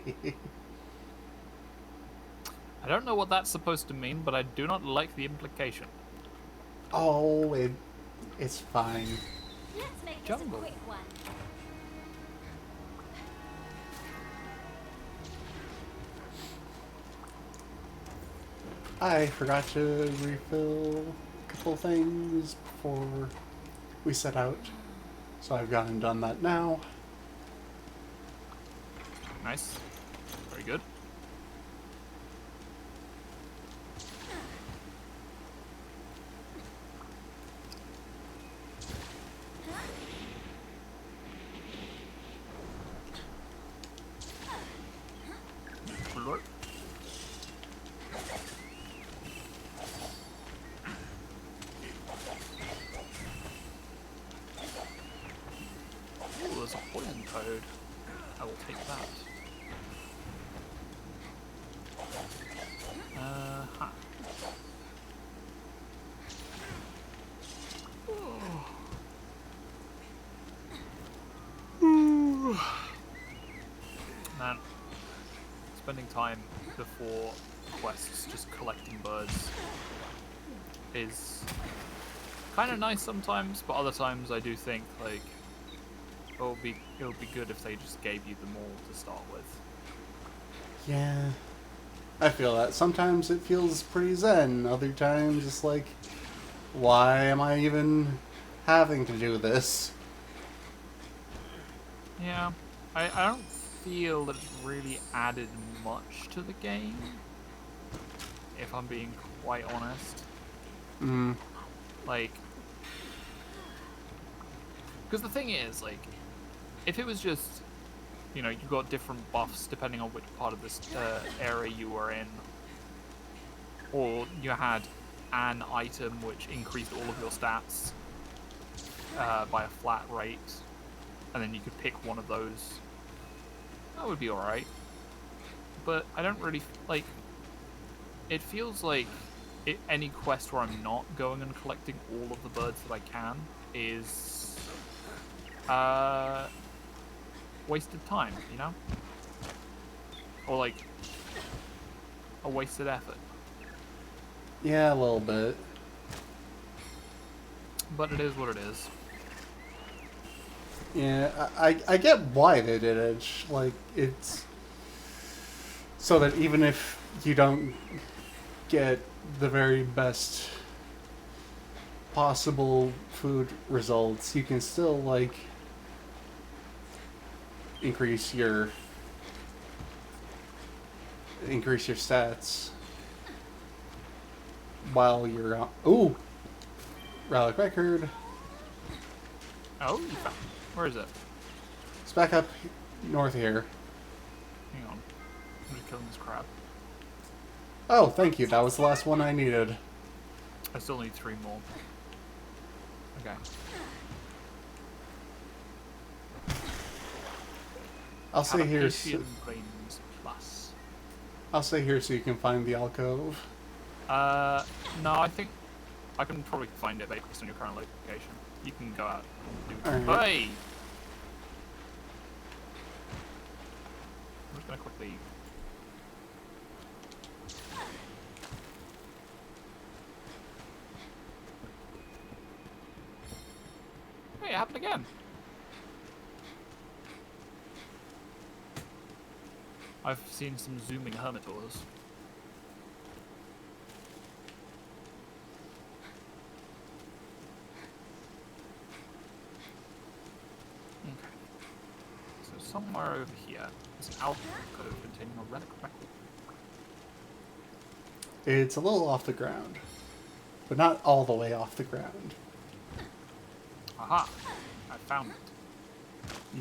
I don't know what that's supposed to mean, but I do not like the implication. Oh, it's fine. Let's make this Jungle. a quick one. I forgot to refill a couple things before we set out. So I've gone and done that now. Nice. Very good. Alert. Ooh, there's a poison code. I will take that. Huh. Man, spending time before quests just collecting birds is kind of nice sometimes, but other times I do think like it would be good if they just gave you them all to start with. Yeah. I feel that. Sometimes it feels pretty zen. Other times it's like, why am I even having to do this? Yeah, I don't feel that it's really added much to the game, if I'm being quite honest. Like, because the thing is, like, if it was just, you know, you got different buffs depending on which part of this area you were in, or you had an item which increased all of your stats by a flat rate, and then you could pick one of those, that would be alright. But I don't really, like, it feels like any quest where I'm not going and collecting all of the birds that I can is wasted time, you know? Or like a wasted effort. Yeah, a little bit. But it is what it is. Yeah, I get why they did it. Like, it's so that even if you don't get the very best possible food results, you can still, like, increase your stats while you're on. Ooh! Relic record. Oh, you found. Where is it? It's back up north here. Hang on. I'm just killing this crab. Oh, thank you. That was the last one I needed. I still need 3 more. Okay. I'll stay here. Adaptation brains plus. I'll stay here so you can find the alcove. No, I think I can probably find it based on your current location. You can go out and do. Alright. Hey! I'm just gonna quickly. Hey, it happened again. I've seen some zooming hermitors. Okay. So somewhere over here is an alcove containing a relic record. It's a little off the ground, but not all the way off the ground. Aha! I found it.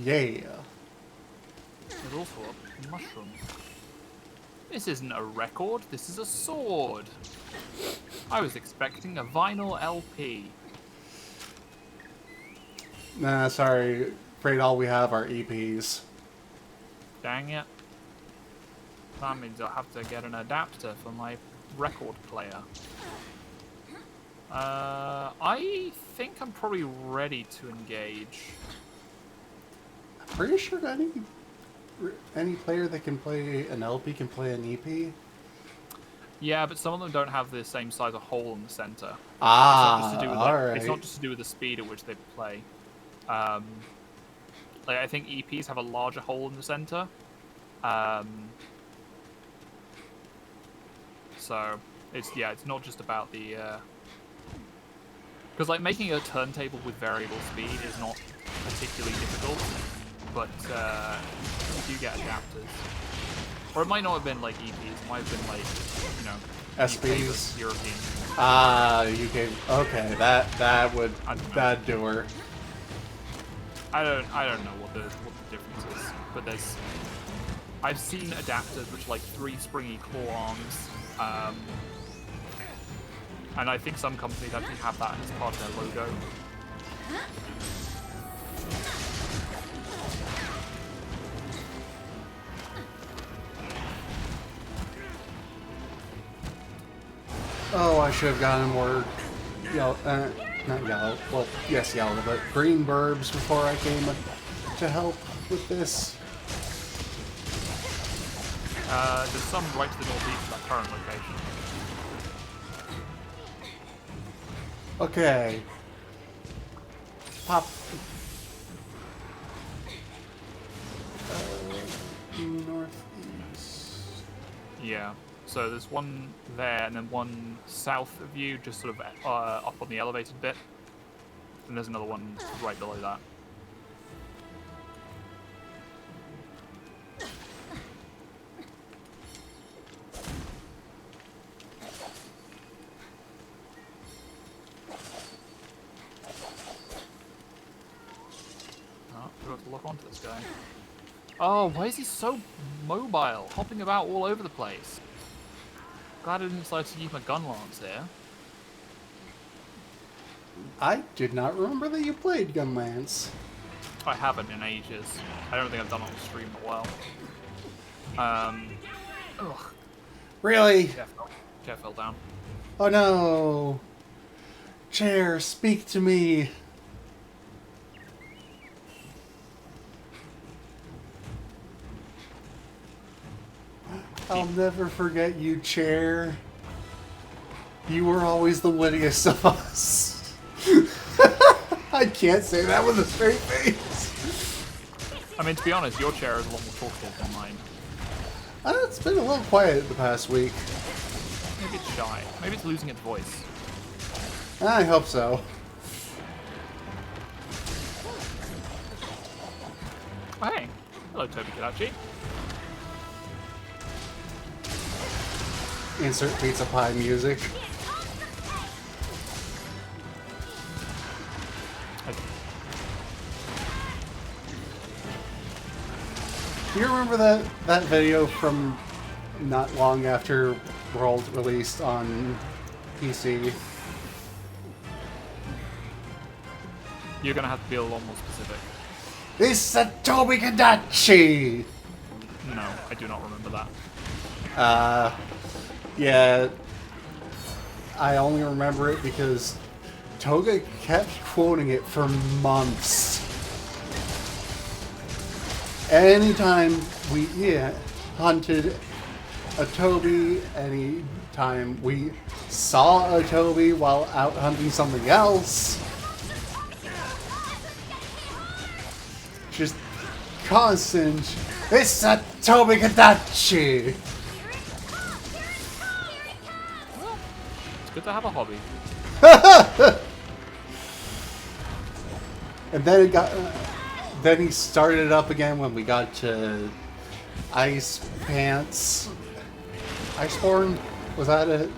Yeah. There's also a mushroom. This isn't a record, this is a sword. I was expecting a vinyl LP. Nah, sorry. Afraid all we have are EPs. Dang it. That means I'll have to get an adapter for my record player. I think I'm probably ready to engage. Pretty sure any player that can play an LP can play an EP. Yeah, but some of them don't have the same size of hole in the center. Alright. It's not just to do with the speed at which they play. Like I think EPs have a larger hole in the center. So it's not just about the. Because like making a turntable with variable speed is not particularly difficult, but you do get adapters. Or it might not have been like EPs, it might have been like, you know, SPs. European. UK. Okay, that'd do her. I don't know what the difference is, but I've seen adapters which are like 3 springy claw arms, and I think some companies actually have that as part of their logo. Oh, I should have gotten more yellow, not yellow, well, yes, yellow, but green burbs before I came to help with this. There's some right to the northeast of that current location. Okay. Pop. Northeast. Yeah. So there's one there, and then one south of you, just sort of up on the elevated bit. And there's another one right below that. Oh, we have to lock onto this guy. Oh, why is he so mobile, hopping about all over the place? Glad I didn't decide to use my gun lance here. I did not remember that you played Gunlance. I haven't in ages. I don't think I've done it on stream in a while. Ugh. Really? Chair fell down. Oh no! Chair, speak to me! I'll never forget you, Chair. You were always the wittiest of us. I can't say that with a straight face. I mean, to be honest, your chair is a lot more talkative than mine. It's been a little quiet the past week. Maybe it's shy. Maybe it's losing its voice. I hope so. Oh, hey. Hello, Toby Kadachi. Insert pizza pie music. Do you remember that video from not long after World released on PC? You're gonna have to be a lot more specific. It's a Toby Kadachi! No, I do not remember that. Yeah. I only remember it because Toga kept quoting it for months. Anytime we hunted a Toby, anytime we saw a Toby while out hunting something else, just constant, it's a Toby Kadachi! It's good to have a hobby. And then it got... then he started it up again when we got to Ice Pants. Iceborne? Was that it?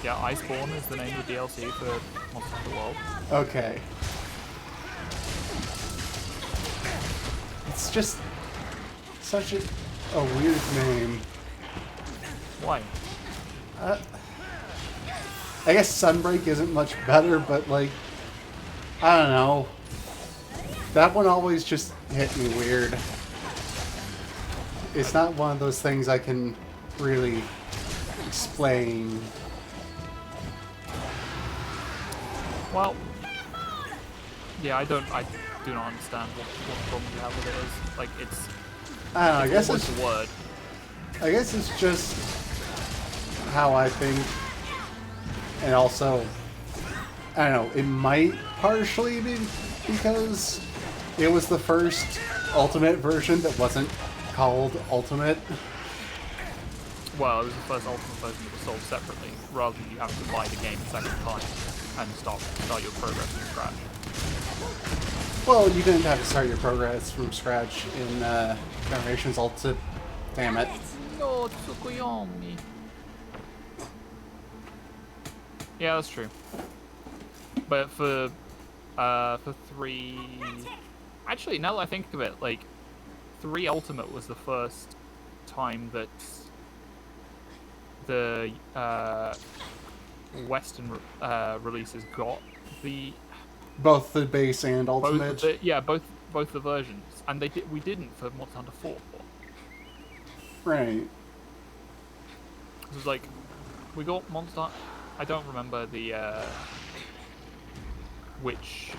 Yeah, Iceborne is the name of the DLC for Monster Hunter World. Okay. It's just such a weird name. Why? I guess Sunbreak isn't much better, but like, I don't know. That one always just hit me weird. It's not one of those things I can really explain. Well, yeah, I do not understand what problem you have with it is. Like, it's... I don't know, I guess almost it's... a word. I guess it's just how I think, and also, I don't know, it might partially be because it was the first Ultimate version that wasn't called Ultimate. Well, it was the first Ultimate version that was sold separately, rather than you having to buy the game a second time and start your progress from scratch. Well, you didn't have to start your progress from scratch in Generations Ultimate. Damn it. No, Tsukuyomi. Yeah, that's true. But for 3... Actually, now that I think of it, like, 3 Ultimate was the first time that the Western releases got the... Both the base and Ultimate? Both the versions. And we didn't for Monster Hunter 4. Right. It was like, we got Monster... I don't remember the, which...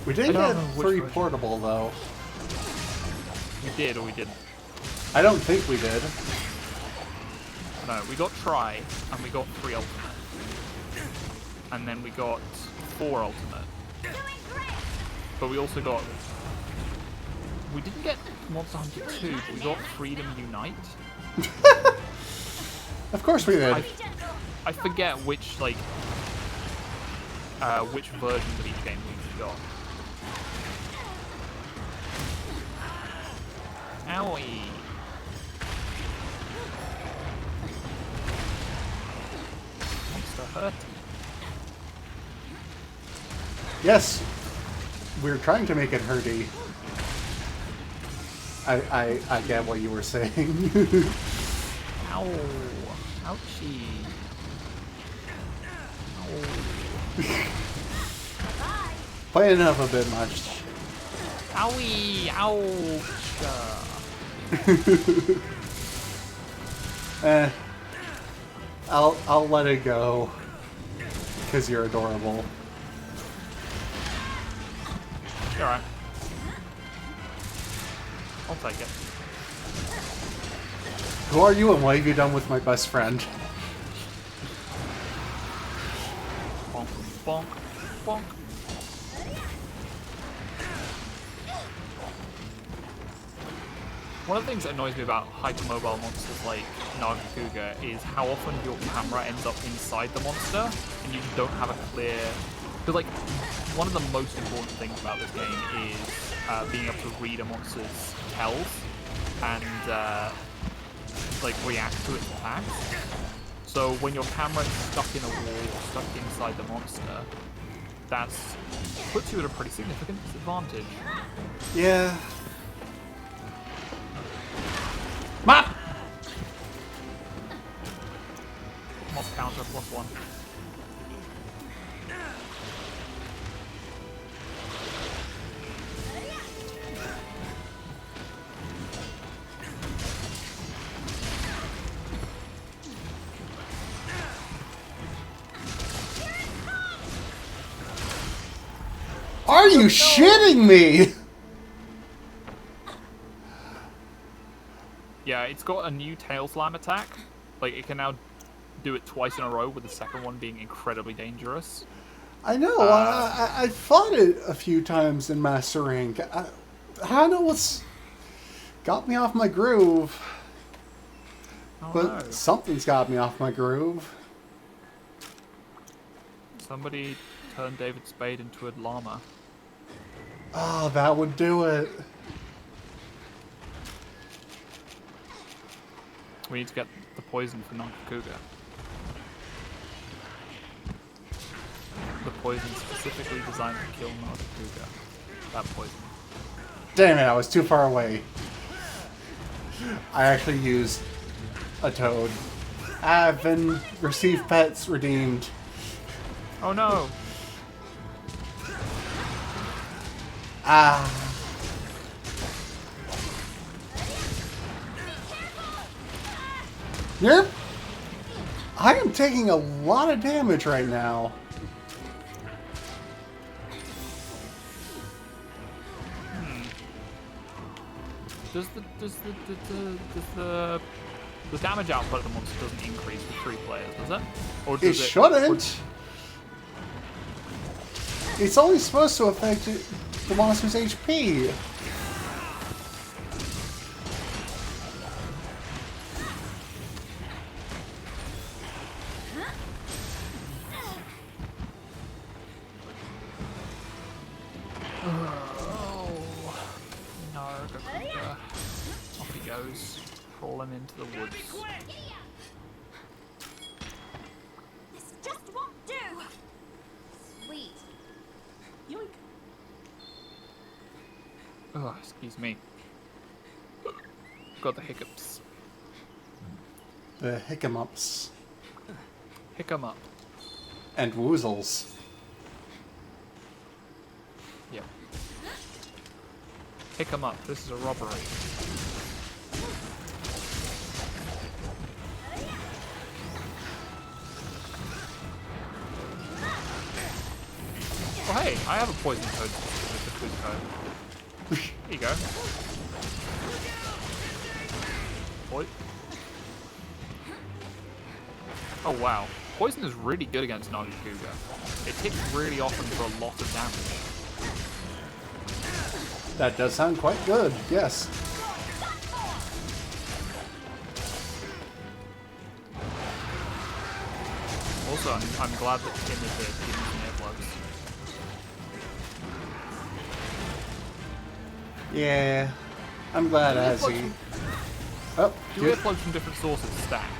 We did I don't get know which 3 version. portable, though. We did or we didn't. I don't think we did. No, we got Tri, and we got 3 Ultimate. And then we got 4 Ultimate. But we also got... We didn't get Monster Hunter 2, but we got Freedom Unite. Of course we did. I forget which, like... which versions of each game we got. Owie! Monster hurt. Yes, we're trying to make it hurty. I get what you were saying. Ow! Ouchie! Ow! Playing up a bit much. Owie! Ouch! I'll let it go. Because you're adorable. You're alright. I'll take it. Who are you and what have you done with my best friend? Bonk, bonk, bonk. One of the things that annoys me about hypermobile monsters like Nagakuga is how often your camera ends up inside the monster and you don't have a clear... Because, like, one of the most important things about this game is being able to read a monster's tells and, like, react to its attacks. So when your camera is stuck in a wall or stuck inside the monster, that's puts you at a pretty significant disadvantage. Yeah. Mop! Mob counter +1. Are you shitting me? Yeah, it's got a new tail slam attack. Like, it can now do it twice in a row, with the second one being incredibly dangerous. I know. I fought it a few times in Master Rank. I don't know what's got me off my groove. Oh, But no. something's got me off my groove. Somebody turned David Spade into a llama. Oh, that would do it. We need to get the poison for Nagakuga. The poison specifically designed to kill Nagakuga. That poison. Damn it, I was too far away. I actually used a toad. I've been received pets redeemed. Oh no! Ah. Yep. I am taking a lot of damage right now. Does the damage output of the monster doesn't increase with 3 players, does it? Or It does shouldn't. It's only supposed to affect the monster's HP. Oh, Nagakuga. Off he goes, crawling into the woods. This just won't do. Sweet. Yoink. Oh, excuse me. Got the hiccups. The hiccups Hiccum up. and woozles. Yep. Hiccum up. This is a robbery. Oh hey, I have a poison toad with the quiz code. Here you go. Oi. Oh wow. Poison is really good against Nagakuga. It hits really often for a lot of damage. That does sound quite good, yes. Also, I'm glad that Kim is here to give me some earplugs. Yeah, I'm glad Azzy. Oh, Do good. earplugs from different sources stack?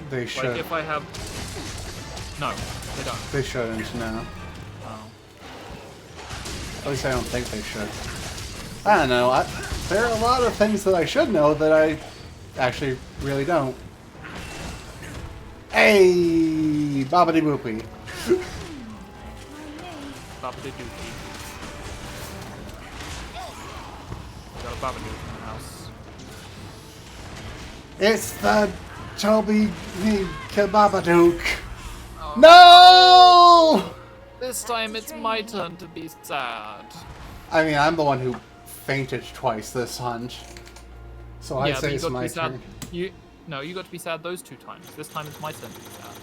They Like should. if I have... No, they don't. They shouldn't now. Oh. At least I don't think they should. I don't know. There are a lot of things that I should know that I actually really don't. Hey, bobbity boopy. Babidi dookie. Got a Babadook in the house. It's the Toby Kebabadook. Oh. No! This time it's my turn to be sad. I mean, I'm the one who fainted twice this hunt. So I yeah, but say you it's got to my be sad. turn. No, you got to be sad those 2 times. This time it's my turn to be sad.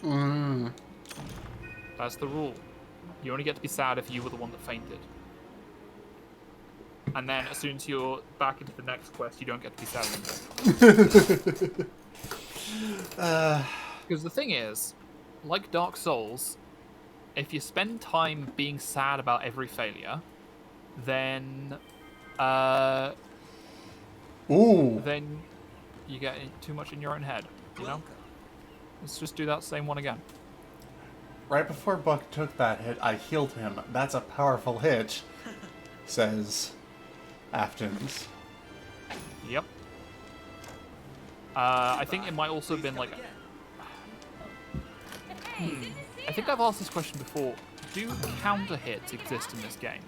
Mm. That's the rule. You only get to be sad if you were the one that fainted. And then as soon as you're back into the next quest, you don't get to be sad anymore. Because the thing is, like Dark Souls, if you spend time being sad about every failure, then Ooh. then you get too much in your own head, you know? Welcome. Let's just do that same one again. Right before Buck took that hit, I healed him. That's a powerful hit, says Aftons. Yep. I think it might also have Please been come like... again. Hey, good to see I think ya. I've asked this question before. Do counter hits exist in this game?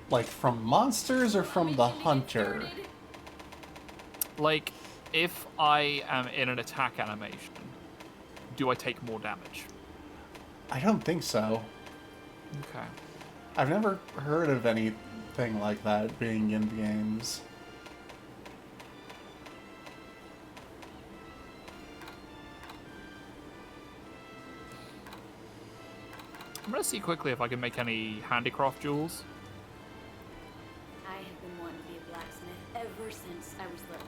Like from monsters or from the Mission to get hunter? started. Like, if I am in an attack animation, do I take more damage? I don't think so. Okay. I've never heard of anything like that being in the games. I'm gonna see quickly if I can make any handicraft jewels. I have been wanting to be a blacksmith ever since I was little.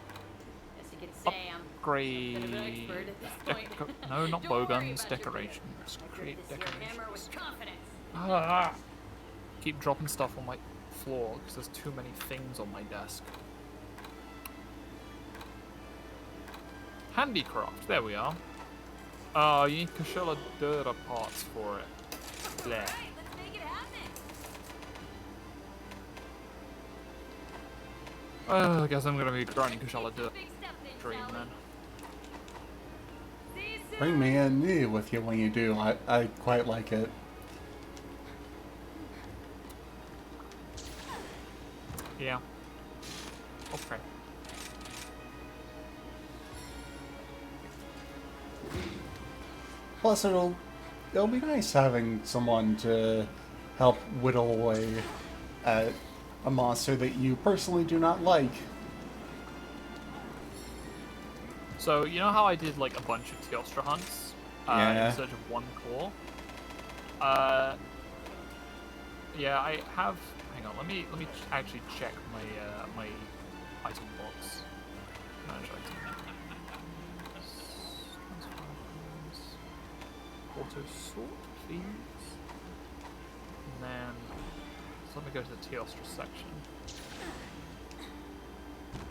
As you could say, I'm Upgrade... a bit of an expert at this point. No, not Don't worry bowguns, about your decorations. gift. I Create grip this here hammer with decorations. confidence. Ah, keep dropping stuff on my floor because there's too many things on my desk. Handicraft, there we are. You need Kashala Dura parts for it. Bleh. Alright, let's make it happen. I guess I'm gonna be grinding Kashala Dura Big step then, dream Sally. then. See you soon. Bring me in with you when you do. I quite like it. Yeah. Okay. Plus, it'll be nice having someone to help whittle away at a monster that you personally do not like. So, you know how I did like a bunch of Teostra hunts? Yeah. In search of one claw? Yeah, I have... Hang on, let me actually check my, my item box. Manage item. Auto sort, please. And then... So let me go to the Teostra section.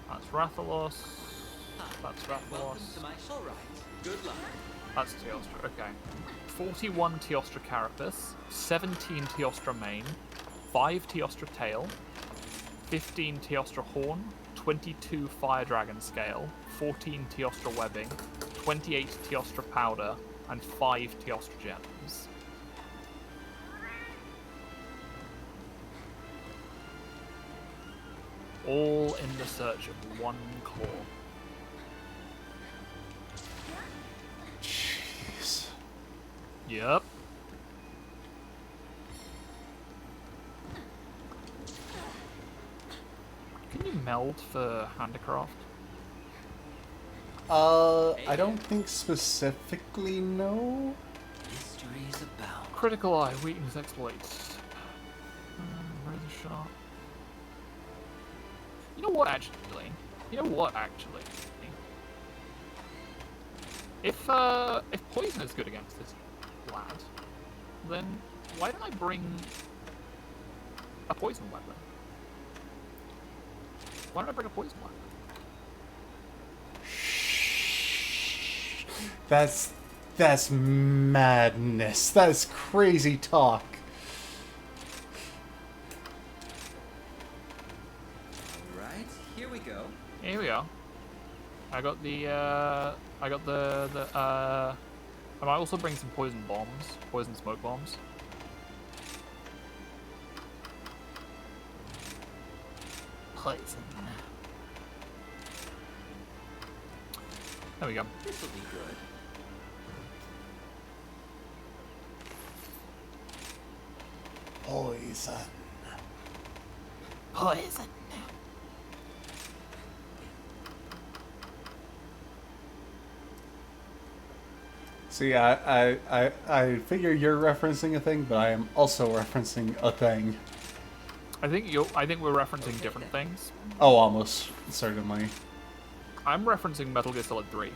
That's Rathalos. That's Welcome Rathalos. to my show ride. Good luck. That's Teostra, okay. 41 Teostra Carapace, 17 Teostra Mane, 5 Teostra Tail, 15 Teostra Horn, 22 Fire Dragon Scale, 14 Teostra Webbing, 28 Teostra Powder, and 5 Teostra Gems. All in the search of one claw. Jeez. Yep. Can you meld for handicraft? I don't think specifically, no. Mysteries abound. Critical Eye, Wheaton's exploits. Razor Sharp. You know what, actually? If poison is good against this lad, then why don't I bring a poison weapon? Why don't I bring a poison weapon? That's madness. That's crazy talk. Alright, here we go. Here we are. I got I might also bring some poison bombs, poison smoke bombs. Poison. There we go. This'll be good. Poison. Poison. See, I figure you're referencing a thing, but I am also referencing a thing. I think we're referencing different things. Oh, almost certainly. I'm referencing Metal Gear Solid 3.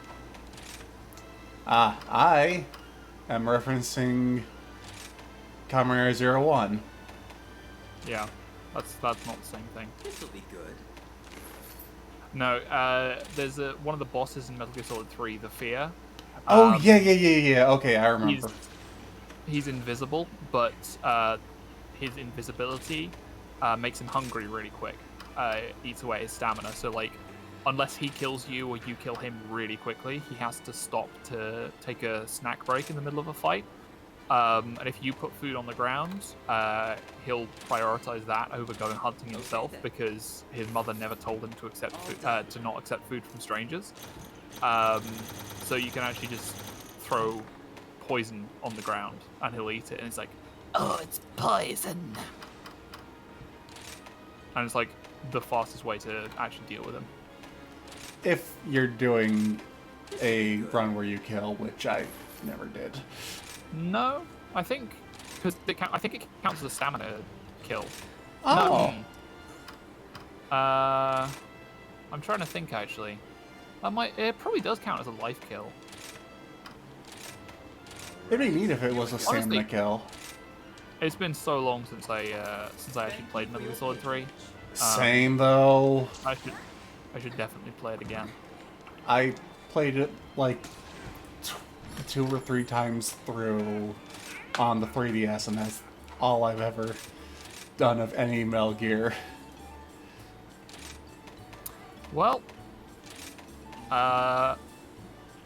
I am referencing Kamen Rider 01. Yeah, that's not the same thing. This'll be good. No, there's one of the bosses in Metal Gear Solid 3, the Fear. Oh, yeah. Okay, I remember. He's invisible, but his invisibility makes him hungry really quick. Eats away his stamina. So, like, unless he kills you or you kill him really quickly, he has to stop to take a snack break in the middle of a fight. And if you put food on the ground, he'll prioritize that over going hunting himself because his mother never told him to accept to not accept food from strangers. So you can actually just throw poison on the ground and he'll eat it, and it's like, oh, it's poison. And it's like the fastest way to actually deal with him. If you're doing a run where you kill, which I never did. No, I think because I think it counts as a stamina kill. Oh. No. I'm trying to think actually. It probably does count as a life kill. It'd be neat if it was a stamina kill. It's been so long since I actually played Metal Gear Solid 3. Same though. I should definitely play it again. I played it like 2 or 3 times through on the 3DS, and that's all I've ever done of any Metal Gear. Well,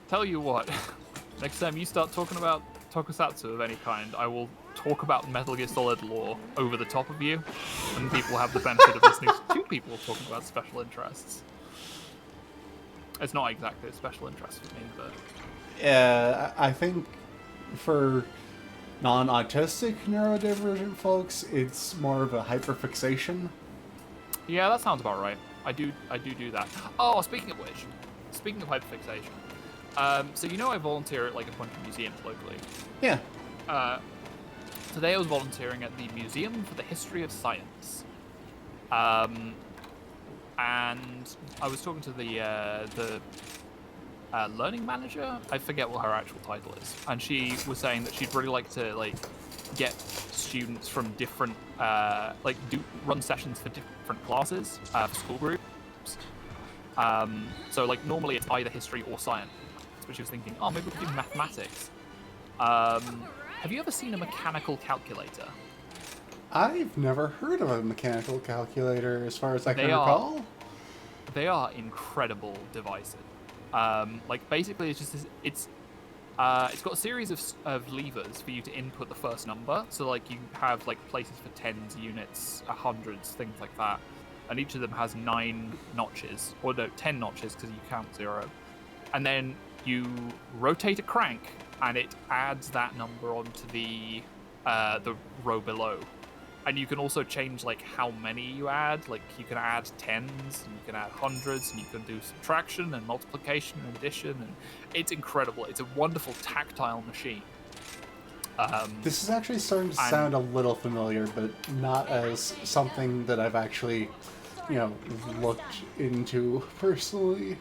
tell you what, next time you start talking about tokusatsu of any kind, I will talk about Metal Gear Solid lore over the top of you, and people have the benefit of listening to 2 people talking about special interests. It's not exactly a special interest for me, but... Yeah, I think for non-autistic neurodivergent folks, it's more of a hyperfixation. Yeah, that sounds about right. I do that. Oh, speaking of which, speaking of hyperfixation, so you know I volunteer at like a bunch of museums locally. Yeah. Today I was volunteering at the Museum for the History of Science. And I was talking to the learning manager. I forget what her actual title is, and she was saying that she'd really like to like get students from different run sessions for different classes for school groups. So like normally it's either history or science, but she was thinking, oh, maybe we could do mathematics. Have you ever seen a mechanical calculator? I've never heard of a mechanical calculator, as far as I can recall. They are incredible devices. Like basically, it's just it's got a series of levers for you to input the first number. So like you have like places for tens, units, hundreds, things like that, and each of them has 9 notches, or no, 10 notches because you count 0. And then you rotate a crank, and it adds that number onto the row below. And you can also change like how many you add. Like you can add tens, and you can add hundreds, and you can do subtraction and multiplication and addition, and it's incredible. It's a wonderful tactile machine. This is actually starting to sound a little familiar, but not as something that I've actually, looked into personally.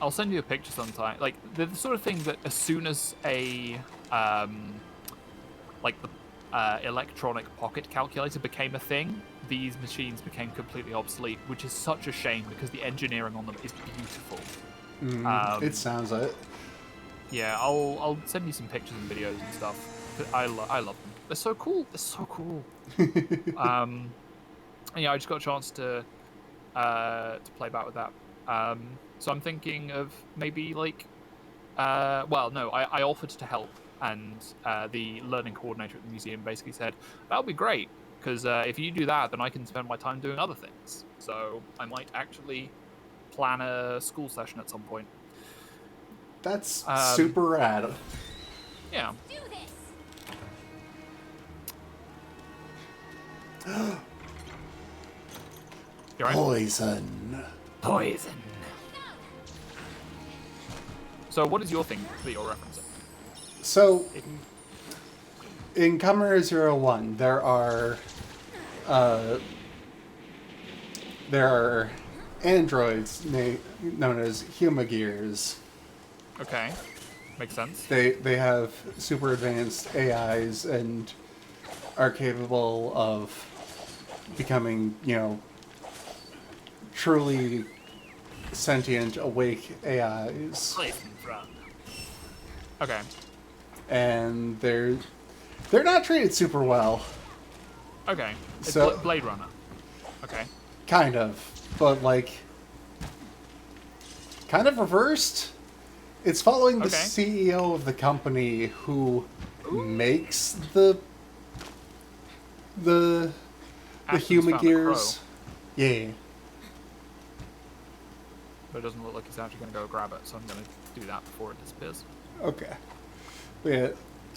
I'll send you a picture sometime. Like they're the sort of thing that as soon as a electronic pocket calculator became a thing, these machines became completely obsolete, which is such a shame because the engineering on them is beautiful. It sounds like it. Yeah, I'll send you some pictures and videos and stuff. I love them. They're so cool. They're so cool. Yeah, I just got a chance to play about with that. So I'm thinking of maybe like, I offered to help. And the learning coordinator at the museum basically said, that would be great, because if you do that, then I can spend my time doing other things. So I might actually plan a school session at some point. That's super rad. Yeah. Do this. You're right. Poison. Poison. So what is your thing that you're referencing? So, in Chimera 01, there are androids known as Humagears. Okay. Makes sense. They have super advanced AIs and are capable of becoming, truly sentient, awake AIs. Place in front. Okay. And they're not treated super well. Okay. It's So- Blade Runner. Okay. Kind of. But, kind of reversed. It's following the Okay. CEO of the company who makes the Athens Human found a crow, Gears. Yeah. but it doesn't look like he's actually going to go grab it, so I'm going to do that before it disappears. Okay. Yeah.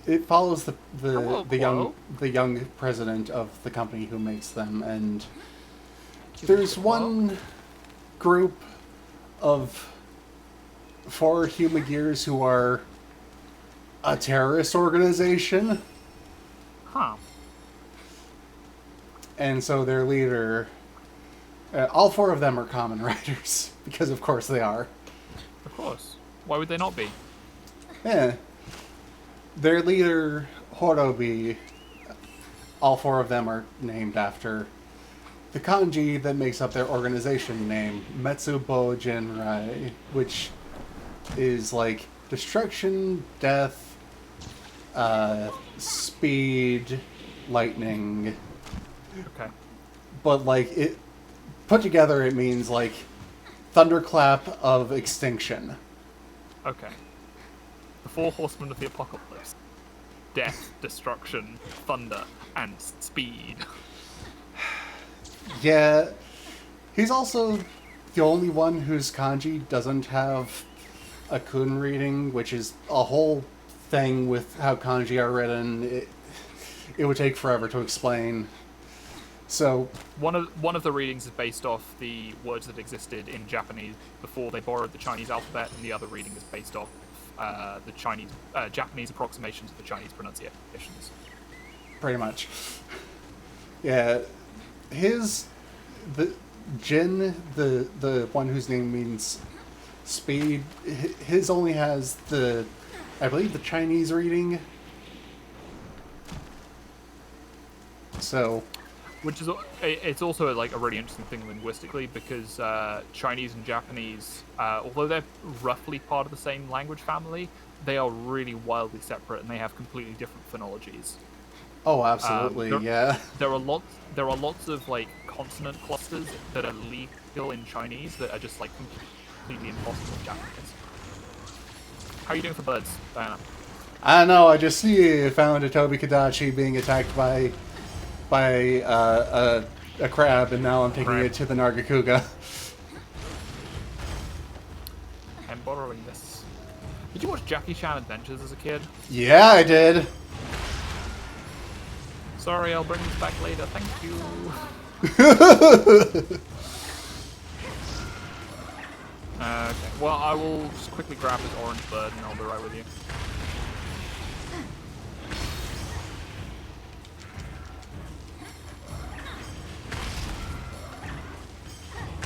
It follows Hello, Quo. the young president of the company who makes them, and Cute there's Quo. one group of 4 Humagears who are a terrorist organization, Huh. and so their leader, all 4 of them are common riders, because of course they are. Of course. Why would they not be? Yeah. Their leader, Horobi, all 4 of them are named after the kanji that makes up their organization name, Metsubo Jinrai, which is like destruction, death, speed, lightning. Okay. But it put together, it means thunderclap of extinction. Okay. The 4 horsemen of the apocalypse. Death, destruction, thunder, and speed. Yeah, he's also the only one whose kanji doesn't have a kun reading, which is a whole thing with how kanji are written. It would take forever to explain. So, One of the readings is based off the words that existed in Japanese before they borrowed the Chinese alphabet, and the other reading is based off the Japanese approximations of the Chinese pronunciations. pretty much. Yeah, the Jin, the one whose name means speed, his only has I believe the Chinese reading. So, Which is it's also a really interesting thing linguistically, because Chinese and Japanese, although they're roughly part of the same language family, they are really wildly separate, and they have completely different phonologies. oh, absolutely, yeah. There are lots of consonant clusters that are legal in Chinese that are just completely impossible in Japanese. How are you doing for birds, Diana? I don't know, I just found a Tobi Kadachi being attacked by a crab, and now I'm taking Crab. it to the Nargacuga. I'm borrowing this. Did you watch Jackie Chan Adventures as a kid? Yeah, I did. Sorry, I'll bring this back later. Thank you. Okay. Well, I will just quickly grab this orange bird, and I'll be right with you.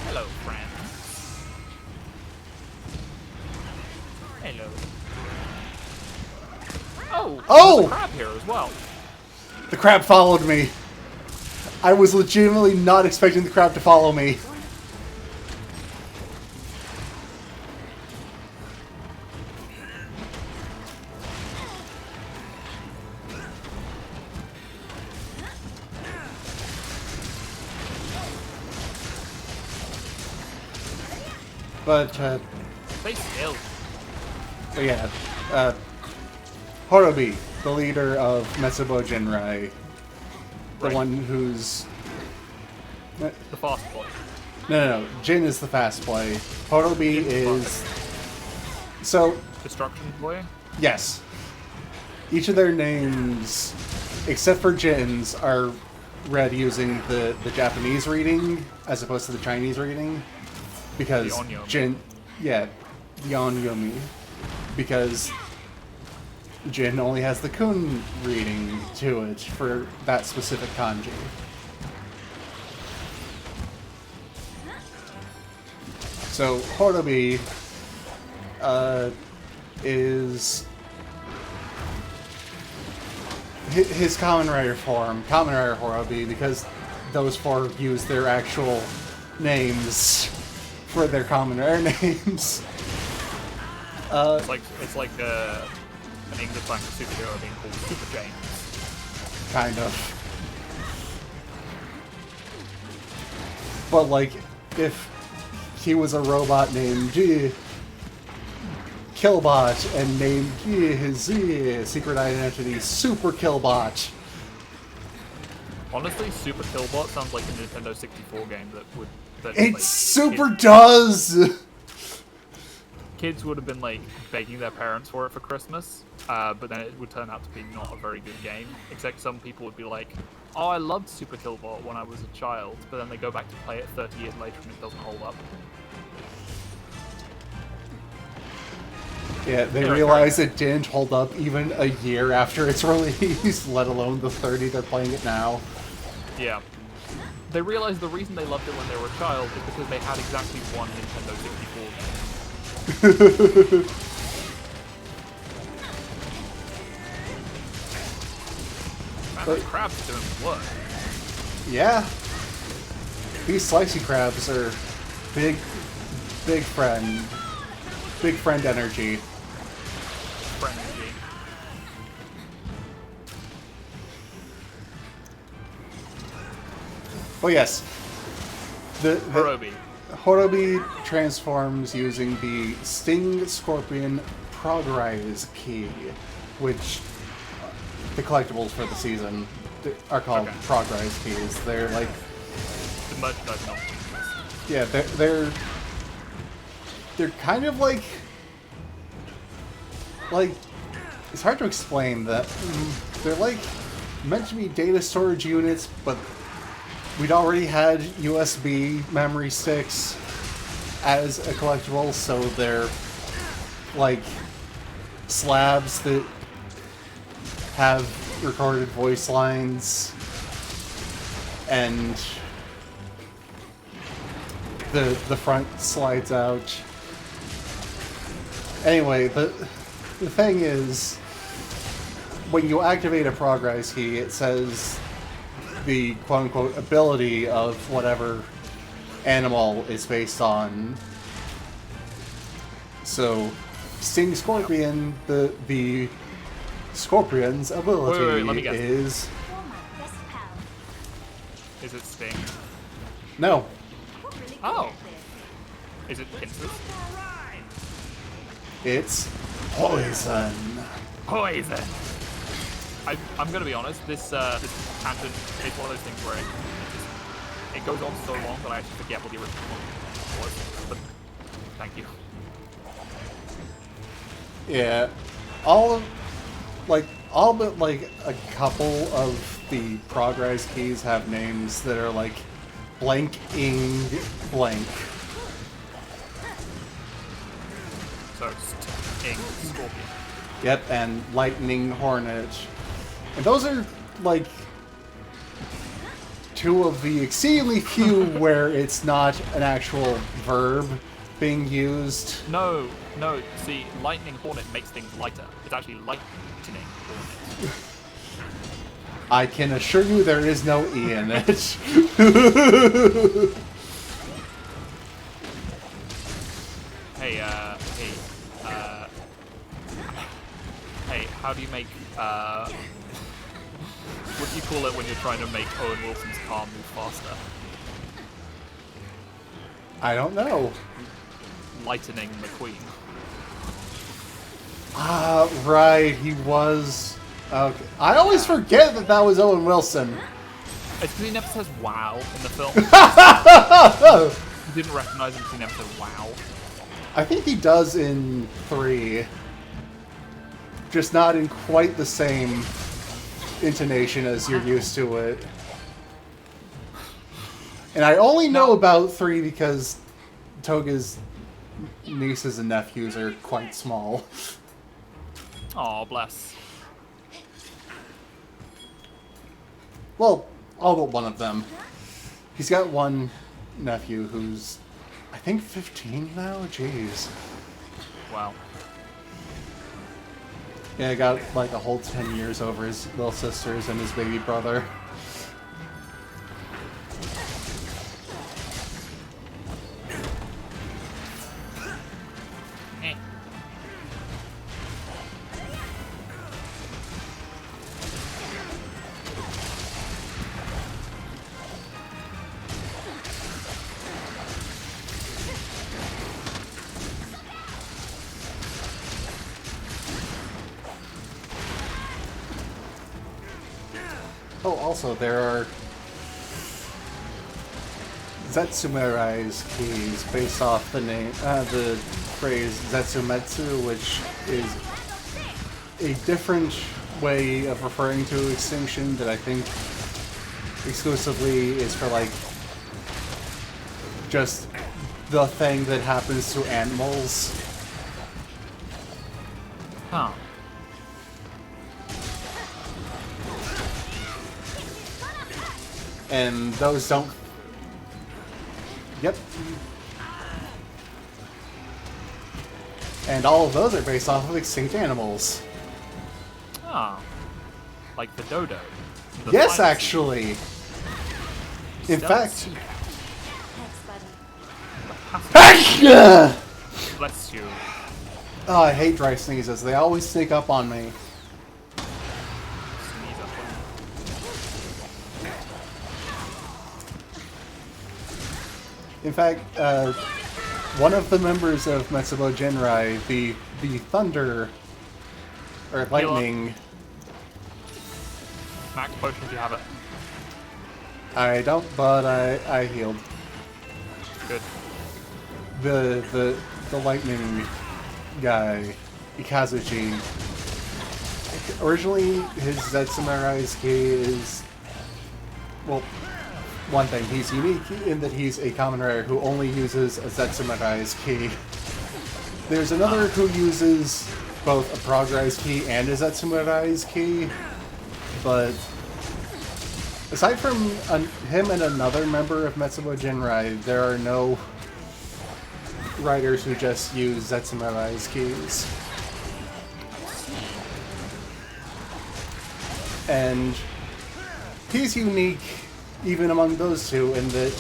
Hello, friends. Hello. Oh! Oh! There's a crab here as well. The crab followed me. I was legitimately not expecting the crab to follow me. But, Stay still. so yeah, Horobi, the leader of Metsubo Jinrai, the Right. one who's... The fast boy. No, Jin is the fast play. Horobi Jin's the is... So, Destruction boy. yes. Each of their names, except for Jin's, are read using the Japanese reading as opposed to the Chinese reading. Because The Onyomi. Jin... Yeah, the Onyomi. Because Jin only has the kun reading to it for that specific kanji. So Horobi is his Kamen Rider form, Kamen Rider Horobi, because those four use their actual names for their Kamen Rider names. It's like an English language superhero being called Super James. Kind of. But like, if he was a robot named Killbot and named his secret identity Super Killbot. Honestly, Super Killbot sounds like a Nintendo 64 game It like, super does! kids would have been like begging their parents for it for Christmas, but then it would turn out to be not a very good game. Except some people would be like, "Oh, I loved Super Killbot when I was a child," but then they go back to play it 30 years later and it doesn't hold up. Yeah, they realize it didn't hold up even a year after its release, let alone the 30 they're playing it now. Yeah. They realized the reason they loved it when they were a child is because they had exactly one Nintendo 64 game. Man, those crabs are doing work. Yeah. These slicey crabs are big friend energy. Frenzy. Oh yes. The Horobi. transforms using the Sting Scorpion Progrise key, which the collectibles for the season are called Progrise keys. They're like The merchandise not. yeah, they're kind of like it's hard to explain that. They're like meant to be data storage units, but we'd already had USB memory sticks as a collectible, so they're like slabs that have recorded voice lines, and the front slides out. Anyway, the thing is, when you activate a Progrise key, it says the quote-unquote ability of whatever animal is based on. So, Sting Scorpion, the Scorpion's ability wait, let me guess. is... You're my best pal. Is it Sting? No. You're really good Oh. at this. Is it Pincers? It's Poison. Poison! I'm gonna be honest, this tangent is one of those things where it goes on so long that I actually forget what the original one was. But thank you. Yeah. All but like a couple of the Progrise keys have names that are like blank-ing blank. So, Sting, Scorpion. Yep, and Lightning Hornet. And those are, like, two of the exceedingly few where it's not an actual verb being used. No, see, Lightning Hornet makes things lighter. It's actually lightning Hornet. I can assure you there is no E in it. Hey, how do you make, what do you call it when you're trying to make Owen Wilson's car move faster? I don't know. Lightening McQueen. Ah, right, he was... Okay. I always forget that that was Owen Wilson. It's because he never says wow in the film. You didn't recognize him because he never said wow. I think he does in 3. Just not in quite the same intonation as you're used to it. And I only know about 3 because Toga's nieces and nephews are quite small. Oh, bless. Well, all but one of them. He's got one nephew who's, I think, 15 now? Jeez. Wow. Yeah, got like a whole 10 years over his little sisters and his baby brother. Eh. Oh, also, there are Zetsumerai's keys based off the name, the phrase Zetsumetsu, which is a different way of referring to extinction that I think exclusively is for, like, just the thing that happens to animals. Huh. And those don't... Yep. And all of those are based off of extinct animals. Ah. Like the dodo. The Yes, flying actually. In Stealth fact... sea. Thanks, buddy. Bless you. Oh, I hate dry sneezes. They always sneak up on me. Sneeze up on In fact, one of the members of Metsubo Genrai, the Thunder... or Lightning... Max potion if you have it. I don't, but I healed. Good. The Lightning guy, Ikazuchi. Originally, his Zetsumerai's key is... well, one thing, he's unique in that he's a common rare who only uses a Zetsumerai's key. There's another who uses both a Progress key and a Zetsumerai's key, but aside from him and another member of Metsubo Genrai, there are no writers who just use Zetsumerai's keys. And he's unique even among those two in that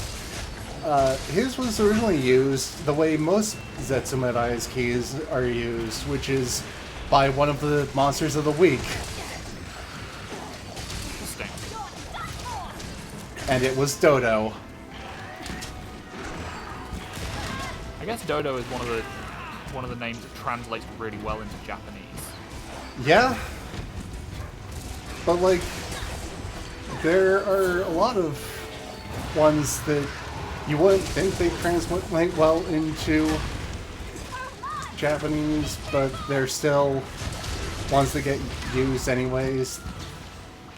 his was originally used the way most Zetsumerai's keys are used, which is by one of the monsters of the week. Interesting. And it was Dodo. I guess dodo is one of the names that translates really well into Japanese. Yeah. But like, there are a lot of ones that you wouldn't think they translate well into Japanese, but they're still ones that get used anyways.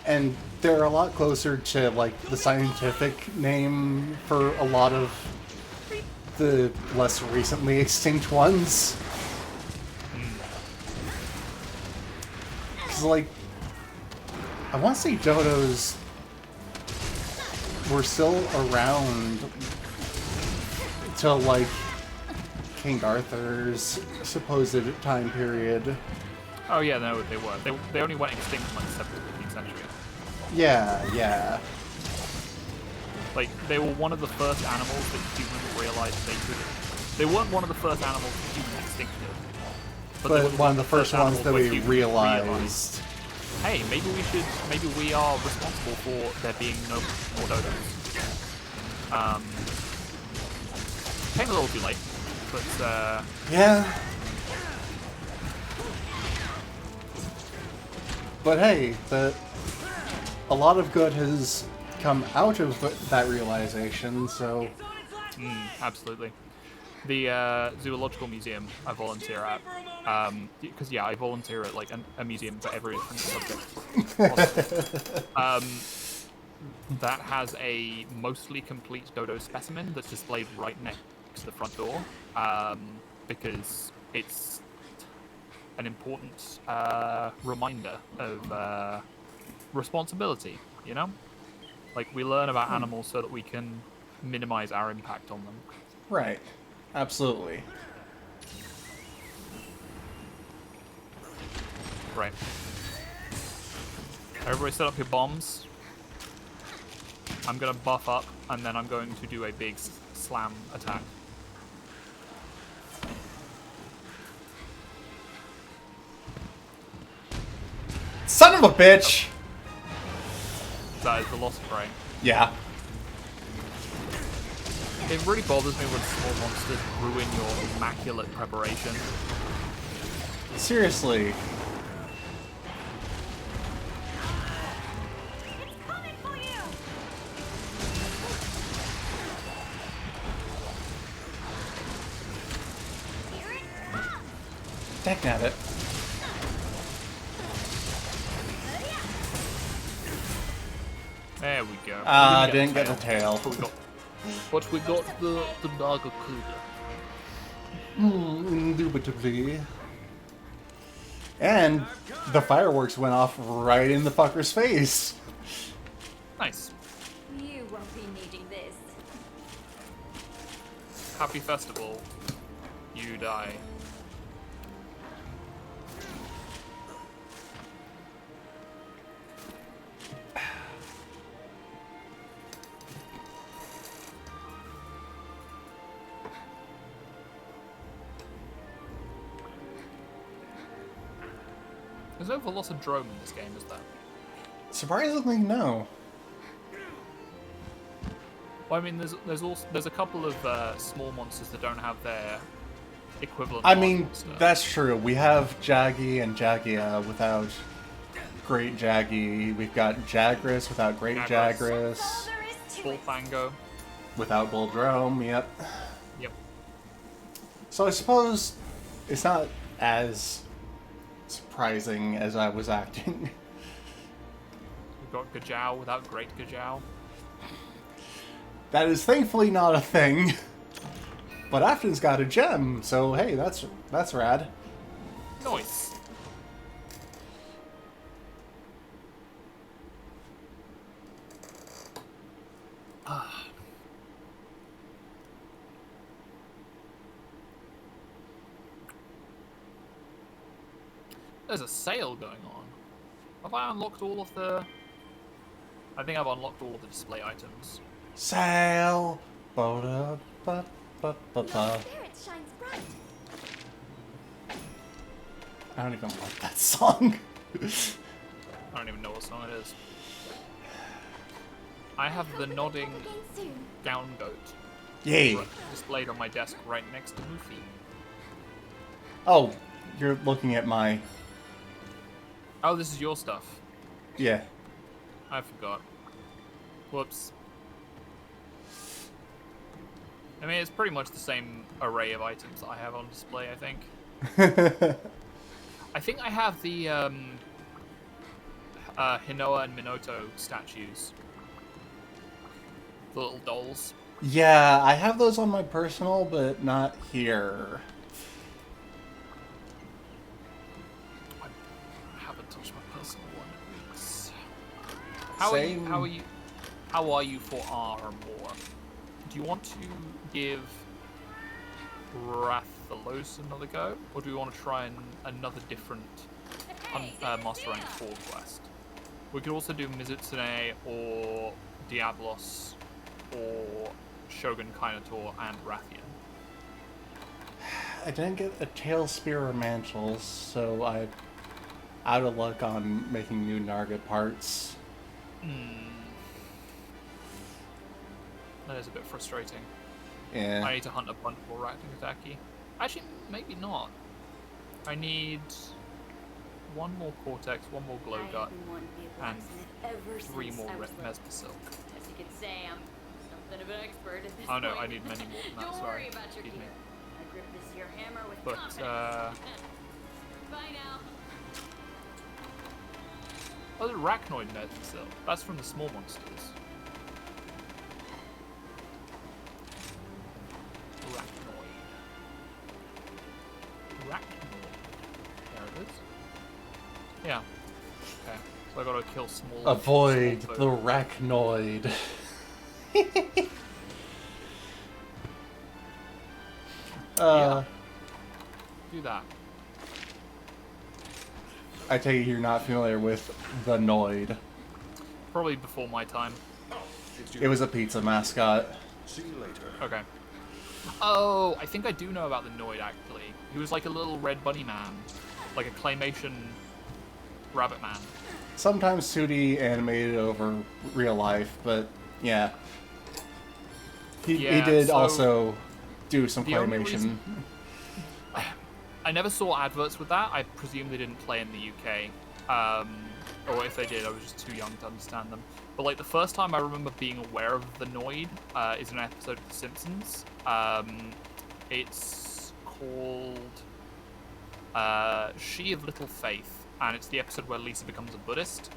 And they're a lot closer to like the scientific name for a lot of the less recently extinct ones. Because like, I want to say dodos were still around till like King Arthur's supposed time period. Oh yeah, no, they were. They only went extinct in like the 17th, 15th century. Yeah. Like, they were one of the first animals that humans realized they could. They weren't one of the first animals that humans extincted. But they were one of the first ones animals that where we humans realized. Hey, maybe we are responsible for there being no more dodos. Came a little too late, but Yeah. But hey, a lot of good has come out of that realization, so... absolutely. The Zoological Museum I volunteer at, because yeah, I volunteer at like a museum for every different subject. That has a mostly complete dodo specimen that's displayed right next to the front door, because it's an important reminder of responsibility, you know? Like, we learn about animals so that we can minimize our impact on them. Right. Absolutely. Right. Everybody set up your bombs. I'm going to buff up, and then I'm going to do a big slam attack. Son of a bitch! That is the loss of prey. Yeah. It really bothers me when small monsters ruin your immaculate preparation. Seriously. It's coming for you! Here it comes! Dagnabbit. There we go. Ah, didn't get the tail. But we got the Nagakuda. Indubitably. And the fireworks went off right in the fucker's face. Nice. You won't be needing this. Happy festival. You die. There's no Velocidrome in this game, is there? Surprisingly, no. Well, I mean, there's a couple of small monsters that don't have their equivalent. I large mean, monster. that's true. We have Jaggy and Jagia without Great Jaggy. We've got Jagras without Great Jagras. Jagras. All there is to it. Bullfango. Without Buldrome, yep. Yep. So I suppose it's not as surprising as I was acting. We've got Gajau without Great Gajau. That is thankfully not a thing. But Afton's got a gem, so hey, that's rad. Nice. There's a sale going on. Have I unlocked all of the... I think I've unlocked all of the display items. Sail. Ba-da-ba-ba-ba-ba. There it shines bright. I don't even like that song. I don't even know what song it is. I have the nodding Again soon. gown goat Yay. displayed on my desk right next to Luffy. Oh, you're looking at my... Oh, this is your stuff. Yeah. I forgot. Whoops. I mean, it's pretty much the same array of items that I have on display, I think. I think I have the Hinoa and Minoto statues. The little dolls. Yeah, I have those on my personal, but not here. I haven't touched my personal one in weeks. How Same. are you for armor? Do you want to give Rathalos another go, or do we want to try another different Master Rank 4 quest? We could also do Mizutsune or Diablos or Shogun Kainator and Rathian. I didn't get a tail spear or mantles, so I'm out of luck on making new Narga parts. That is a bit frustrating. Yeah. I need to hunt a bunch more Raknataki. Actually, maybe not. I need one more Cortex, one more Glow I Gut, have been wanting to be a and blacksmith ever 3 since more I was little. Mespa Silk. As you can say, I'm something of an expert at this Oh no, point. I need many more than that, Don't sorry. worry about your Excuse me. gear. I grip this here hammer with But, confidence. Bye now. Oh, the Arachnoid Mespa Silk. That's from the small monsters. Arachnoid. Arachnoid. There it it is. Yeah. Okay. So I gotta kill small. Avoid small the food. Arachnoid. Yeah. Do that. I take it you're not familiar with the Noid. Probably before my time. It was a pizza mascot. See you later. Okay. Oh, I think I do know about the Noid, actually. He was like a little red bunny man. Like a claymation rabbit man. Sometimes 2D animated over real life, but yeah. He Yeah, did so also do some the only claymation. reason- I never saw adverts with that. I presume they didn't play in the UK. Or if they did, I was just too young to understand them. But like the first time I remember being aware of the Noid is an episode of The Simpsons. It's called She of Little Faith, and it's the episode where Lisa becomes a Buddhist,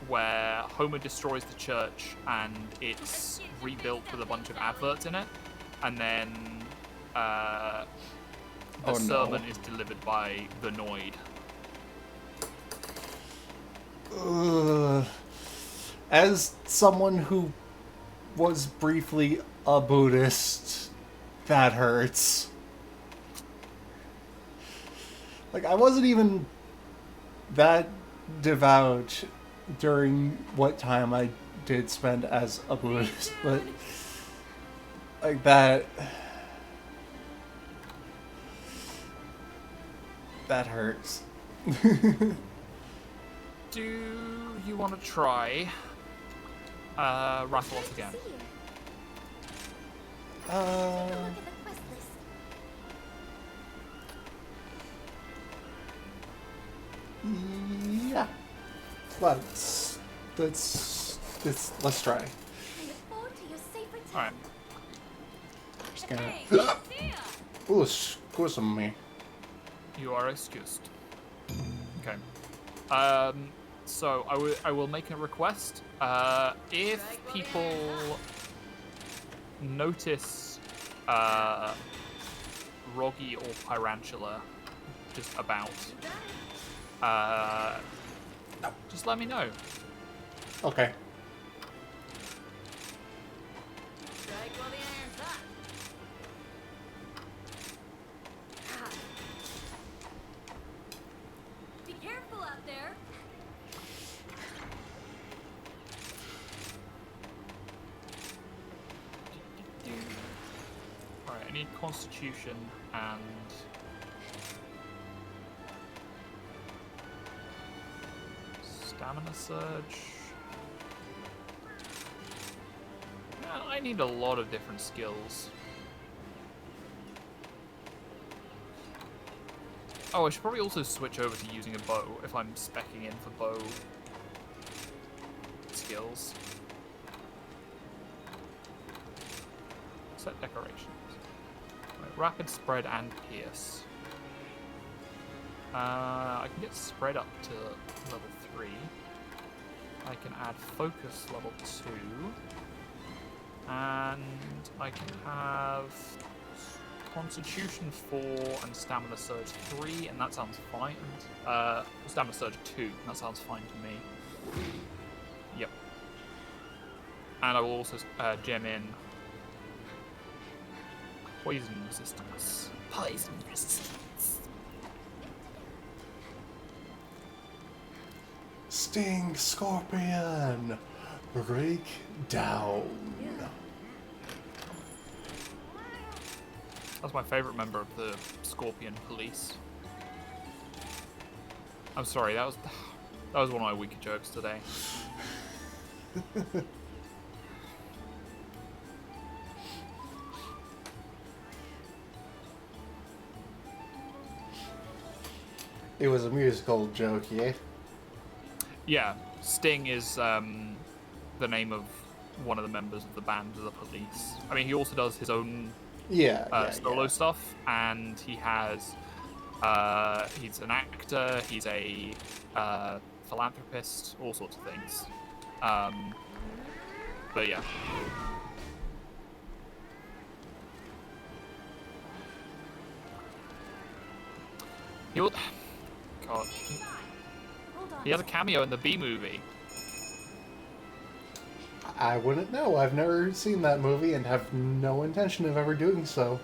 where Homer destroys the church and it's rebuilt with a bunch of adverts in it, and then the Oh, no. sermon is delivered by the Noid. As someone who was briefly a Buddhist, that hurts. Like, I wasn't even that devout during what time I did spend as a Buddhist, but like that hurts. Do you want to try Rathalos again? See you. Uh, Look at the quest list. yeah. Let's try. I look forward to your safe return. Alright. Just gonna. Hey, see ya. Oh, excuse me. You are excused. Okay. So I will make a request. If people notice Roggy or Pyrantula just about, just let me know. Okay. Strike while the iron's hot. Be careful out there. Alright, I need Constitution and Stamina Surge. Yeah, I need a lot of different skills. Oh, I should probably also switch over to using a bow if I'm speccing in for bow skills. Set decorations. Right, rapid spread and pierce. I can get spread up to level 3. I can add focus level 2. And I can have Constitution 4 and Stamina Surge 3, and that sounds fine. Stamina Surge 2, that sounds fine to me. Yep. And I will also gem in Poison Resistance. Poison Resistance. Sting Scorpion. Break down. That's my favorite member of the Scorpion Police. I'm sorry, that was one of my weaker jokes today. It was a musical joke, yeah? Yeah, Sting is the name of one of the members of the band of the Police. I mean, he also does his own solo stuff, and he has he's an actor, he's a philanthropist, all sorts of things. But yeah. He'll... God. He has a cameo in the B movie. I wouldn't know. I've never seen that movie and have no intention of ever doing so.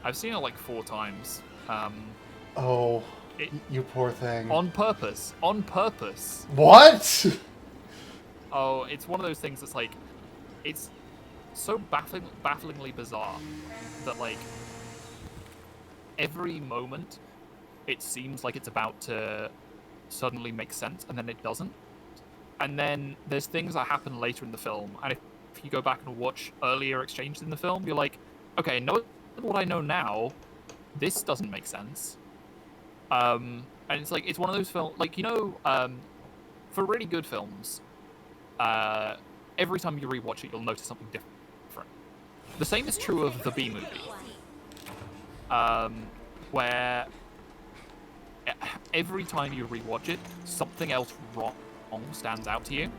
I've seen it like 4 times. Oh, It- you poor thing. On purpose. On purpose. What? Oh, it's one of those things that's like... It's so bafflingly bizarre that, like, every moment it seems like it's about to suddenly make sense, and then it doesn't. And then there's things that happen later in the film, and if you go back and watch earlier exchanges in the film, you're like, okay, know what I know now, this doesn't make sense. And it's like, it's one of those films, like, you know, for really good films, every time you rewatch it, you'll notice something different. The same is true of the B movie, where every time you rewatch it, something else wrong stands out to you.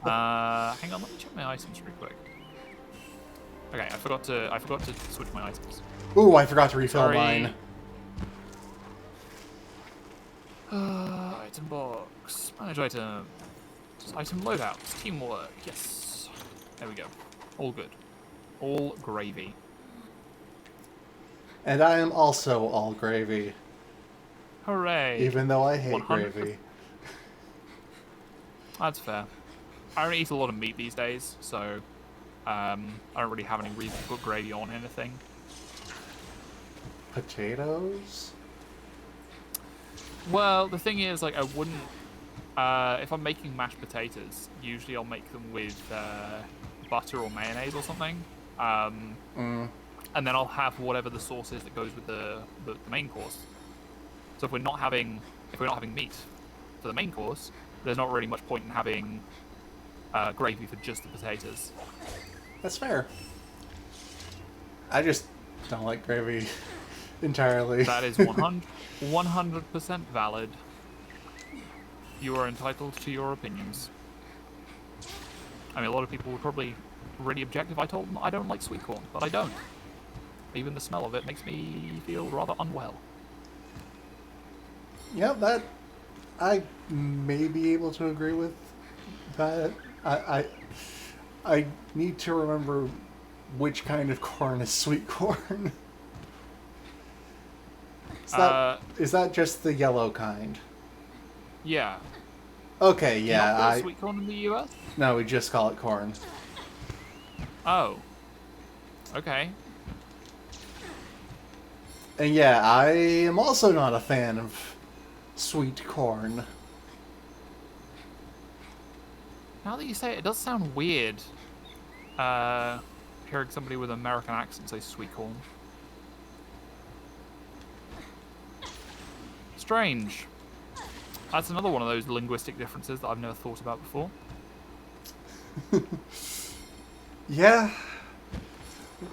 Hang on, let me check my items real quick. Okay, I forgot to switch my items. Ooh, I forgot to refill Sorry. mine. Item box, manage items, item loadouts, teamwork. Yes, there we go. All good, all gravy. And I am also all gravy, Hooray! even though I hate 100%. gravy. That's fair. I don't eat a lot of meat these days, so I don't really have any reason to put gravy on anything. Potatoes? Well, the thing is, like, I wouldn't... if I'm making mashed potatoes, usually I'll make them with butter or mayonnaise or something. And then I'll have whatever the sauce is that goes with the main course. So if we're not having meat for the main course, there's not really much point in having gravy for just the potatoes. That's fair. I just don't like gravy entirely. That is 100% valid. You are entitled to your opinions. I mean, a lot of people would probably really object if I told them I don't like sweet corn, but I don't. Even the smell of it makes me feel rather unwell. Yeah, that I may be able to agree with that. I need to remember which kind of corn is sweet corn. Is that just the yellow kind? Yeah. Okay, Do you yeah. not call it sweet corn in the US? No, we just call it corn. Oh. Okay. And yeah, I am also not a fan of sweet corn. Now that you say it, it does sound weird. Hearing somebody with an American accent say sweet corn. Strange. That's another one of those linguistic differences that I've never thought about before. Yeah.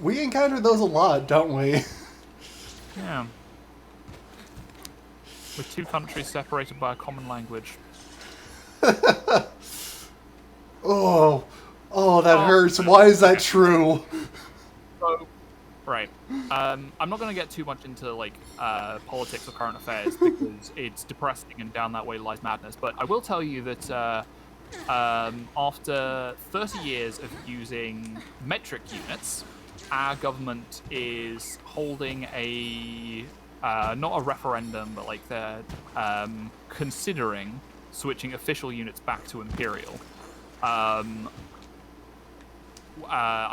We encounter those a lot, don't we? Yeah. With 2 countries separated by a common language. Oh, that hurts. Why is that true? So, right. I'm not going to get too much into like politics or current affairs because it's depressing and down that way lies madness. But I will tell you that after 30 years of using metric units, our government is holding a not a referendum, but like they're considering switching official units back to imperial. I'm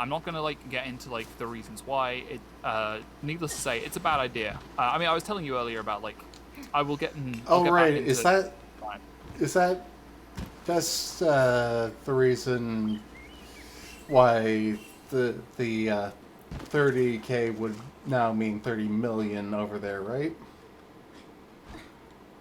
not gonna like get into like the reasons why. It needless to say, it's a bad idea. I mean, I was telling you earlier about like I will get. I'll get right. back into, That's the reason why the 30K would now mean 30 million over there, right?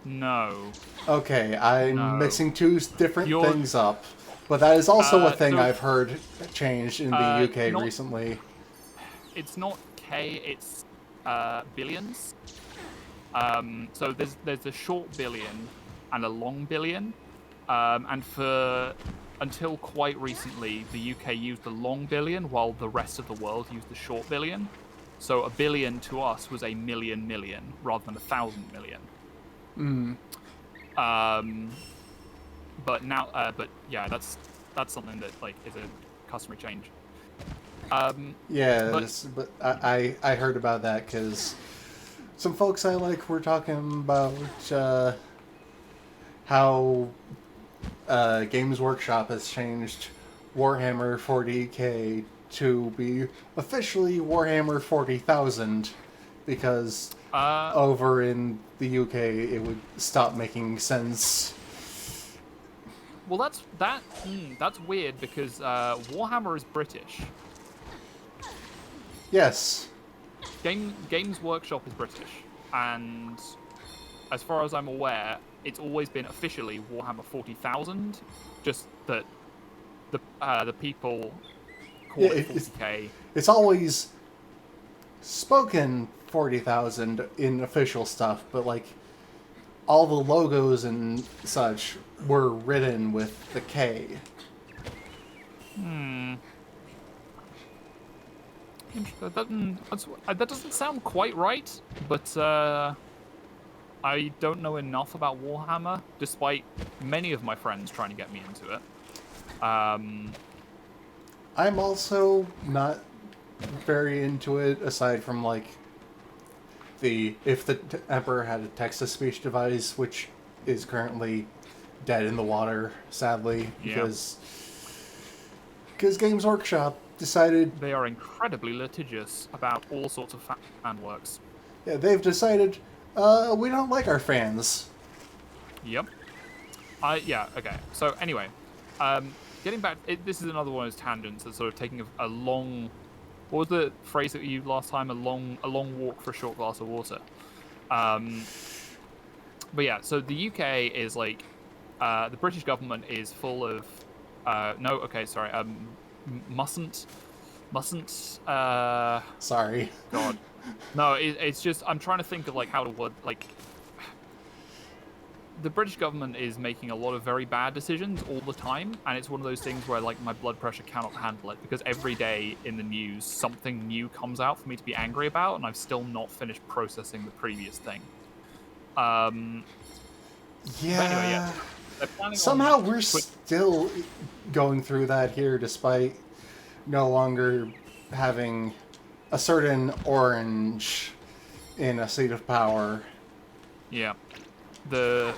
No. Okay, I'm mixing 2 different You're- things up. But that is also a thing so- I've heard changed in the UK not- recently. It's not K. It's billions. So there's a short billion and a long billion. And until quite recently, the UK used the long billion while the rest of the world used the short billion. So a billion to us was a million million rather than 1,000 million. But now, but yeah, that's something that like is a customary change. But I heard about that because some folks I like were talking about how Games Workshop has changed Warhammer 40K to be officially Warhammer 40,000 because over in the UK it would stop making sense. Well, that's weird because Warhammer is British. Yes. Games Workshop is British, and as far as I'm aware, it's always been officially Warhammer 40,000. Just that the people call it 40K. It's always spoken 40,000 in official stuff, but like all the logos and such were written with the K. That doesn't sound quite right, but I don't know enough about Warhammer, despite many of my friends trying to get me into it. I'm also not very into it, aside from like if the Emperor had a text-to-speech device, which is currently dead in the water, sadly, because Games Workshop decided they are incredibly litigious about all sorts of fan works. Yeah, they've decided we don't like our fans. Yep. Yeah. Okay. So anyway, getting back, this is another one of those tangents that's sort of taking a long. What was the phrase that you used last time? A long walk for a short glass of water. But yeah, so the UK is like, the British government is full of, mustn't. Sorry. God. No, it's just I'm trying to think of like how to word like. The British government is making a lot of very bad decisions all the time, and it's one of those things where like my blood pressure cannot handle it because every day in the news something new comes out for me to be angry about, and I've still not finished processing the previous thing. Yeah. Anyway, yeah. Somehow we're still going through that here, despite no longer having a certain orange in a seat of power. Yeah. The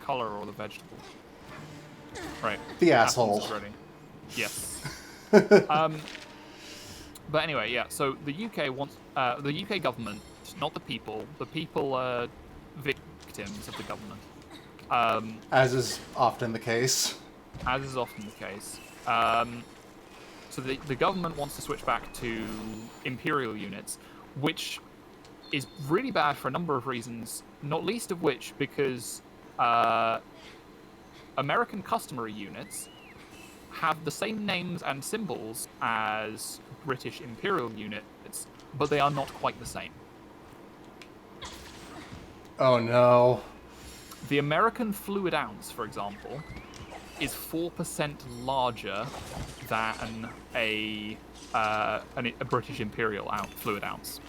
color or the vegetable. Right. The asshole. Yes. But anyway, yeah. So the UK wants the UK government, not the people. The people are victims of the government. As is often the case. As is often the case. So the government wants to switch back to Imperial units, which is really bad for a number of reasons, not least of which because American customary units have the same names and symbols as British Imperial units, but they are not quite the same. Oh no. The American fluid ounce, for example, is 4% larger than a British Imperial fluid ounce.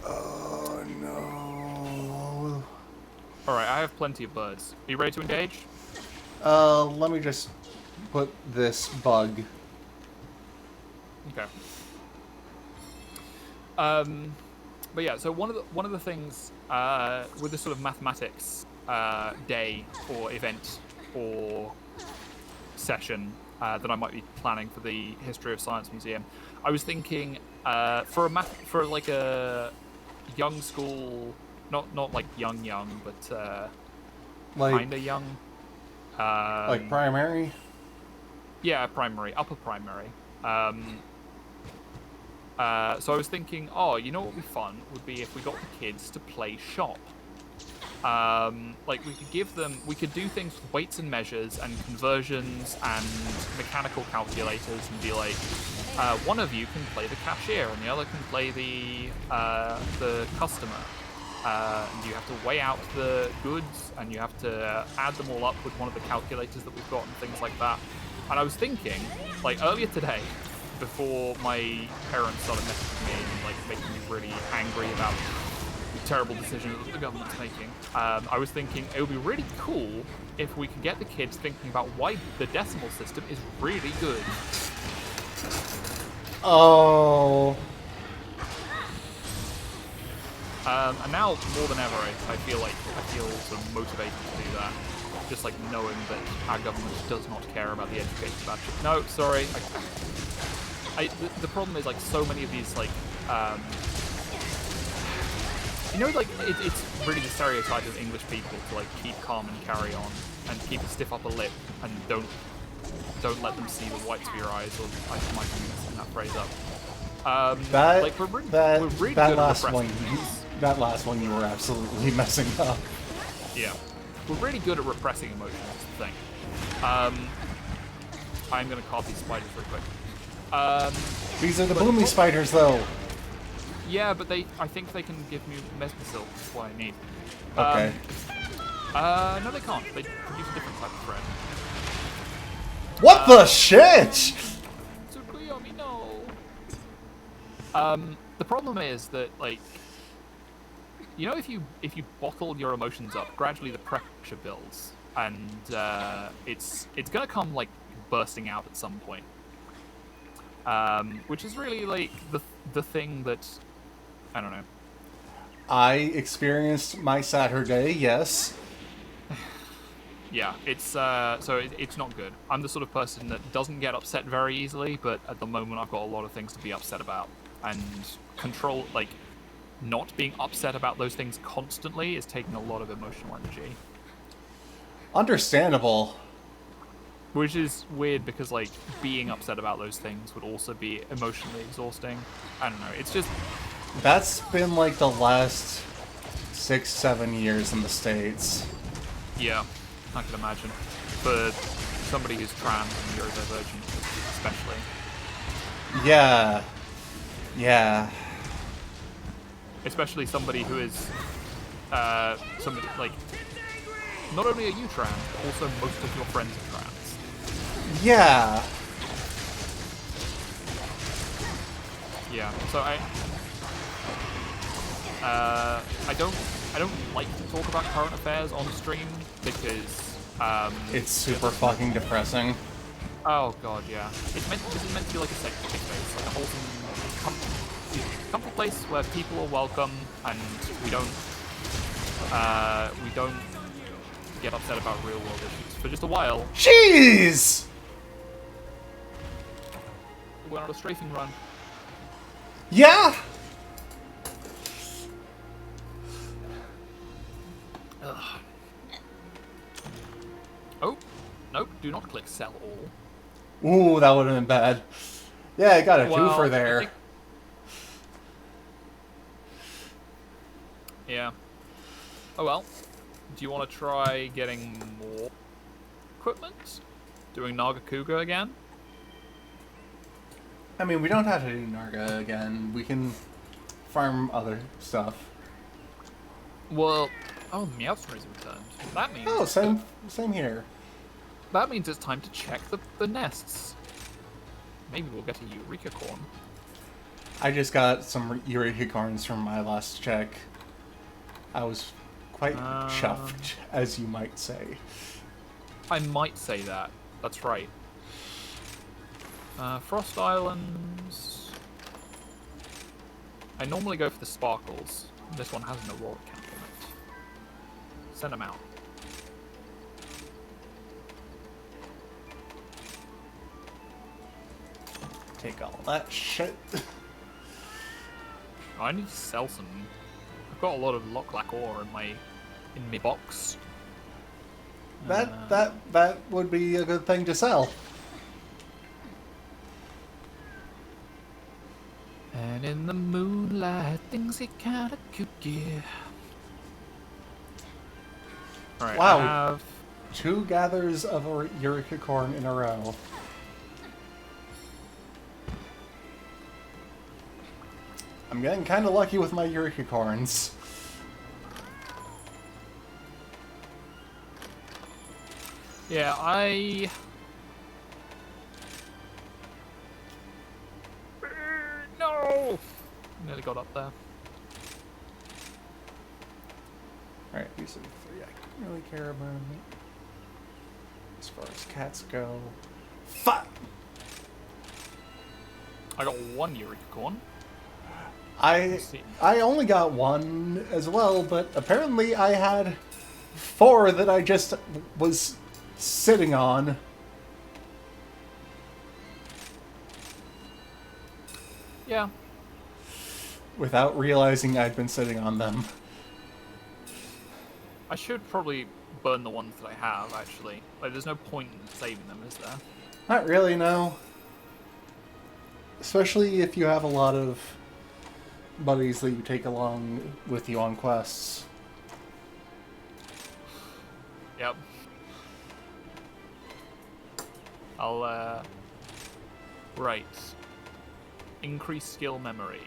Oh no. Alright, I have plenty of birds. Are you ready to engage? Let me just put this bug. Okay. But yeah, so one of the things with this sort of mathematics day or event or session that I might be planning for the History of Science Museum, I was thinking for like a young school, not like young, but Like, kinda young. like primary? Yeah, upper primary. So I was thinking, you know what would be fun would be if we got the kids to play shop. Like we could do things with weights and measures and conversions and mechanical calculators and be like, one of you can play the cashier and the other can play the customer. And you have to weigh out the goods and you have to add them all up with one of the calculators that we've got and things like that. And I was thinking, like earlier today, before my parents started messaging me and like making me really angry about the terrible decisions that the government's making, I was thinking it would be really cool if we could get the kids thinking about why the decimal system is really good. Oh. And now more than ever, I feel sort of motivated to do that. Just like knowing that our government does not care about the education batch. No, sorry. The problem is like so many of these like like it's really the stereotype of English people to like keep calm and carry on and keep a stiff upper lip and don't let them see the whites of your eyes, or I might be messing that phrase up. That last one you were absolutely messing up. Yeah. We're really good at repressing emotions, is the thing. I'm gonna call these spiders real quick. These are the boomy spiders, though. Yeah, but I think they can give me mesmersil. That's what I need. Okay. No, they can't. They produce a different type of thread. What the shit? Tsukuyomi, no. The problem is that, like, if you bottle your emotions up, gradually the pressure builds, and it's gonna come like bursting out at some point. Which is really like the thing that I don't know. I experienced my Saturday, yes. Yeah, it's it's not good. I'm the sort of person that doesn't get upset very easily, but at the moment I've got a lot of things to be upset about, and not being upset about those things constantly is taking a lot of emotional energy. Understandable. Which is weird because, like, being upset about those things would also be emotionally exhausting. I don't know, it's just... That's been, like, the last 6-7 years in the States. Yeah, I can imagine. For somebody who's trans and neurodivergent, especially. Yeah. Yeah. Especially somebody who is, somebody, like, not only are you trans, but also most of your friends are trans. Yeah. Yeah, so I don't like to talk about current affairs on stream because, It's super fucking depressing. oh god, yeah. This is meant to be like a safe space, like a wholesome, comfy place where people are welcome and we don't get upset about real world issues for just a while. Jeez! We're on a strafing run. Yeah! Ugh. Oh, nope, do not click sell all. Ooh, that would have been bad. Yeah, I got a Well, twofer there. Yeah. Oh well. Do you want to try getting more equipment? Doing Nagakuga again? I mean, we don't have to do Narga again. We can farm other stuff. Well, oh, Meowth's returned. That means... Oh, same here. That means it's time to check the nests. Maybe we'll get a Eureka Corn. I just got some Eureka Corns from my last check. I was quite chuffed, as you might say. I might say that. That's right. Frost Islands... I normally go for the sparkles. This one has an Aurora Camp in it. Send them out. Take all that shit. I need to sell some. I've got a lot of Locklack ore in my box. That would be a good thing to sell. And in the moonlight, things get kinda kooky. Alright, Wow. I have... 2 gathers of Eureka Corn in a row. I'm getting kind of lucky with my Eureka Corns. Yeah, Nearly got up there. Alright, these are the three I really care about. As far as cats go. Fuck! I got one Eureka Corn. I See. only got one as well, but apparently I had 4 that I just was sitting on. Yeah. Without realizing I'd been sitting on them. I should probably burn the ones that I have, actually. Like, there's no point in saving them, is there? Not really, no. Especially if you have a lot of buddies that you take along with you on quests. Yep. I'll, right. Increase skill memory.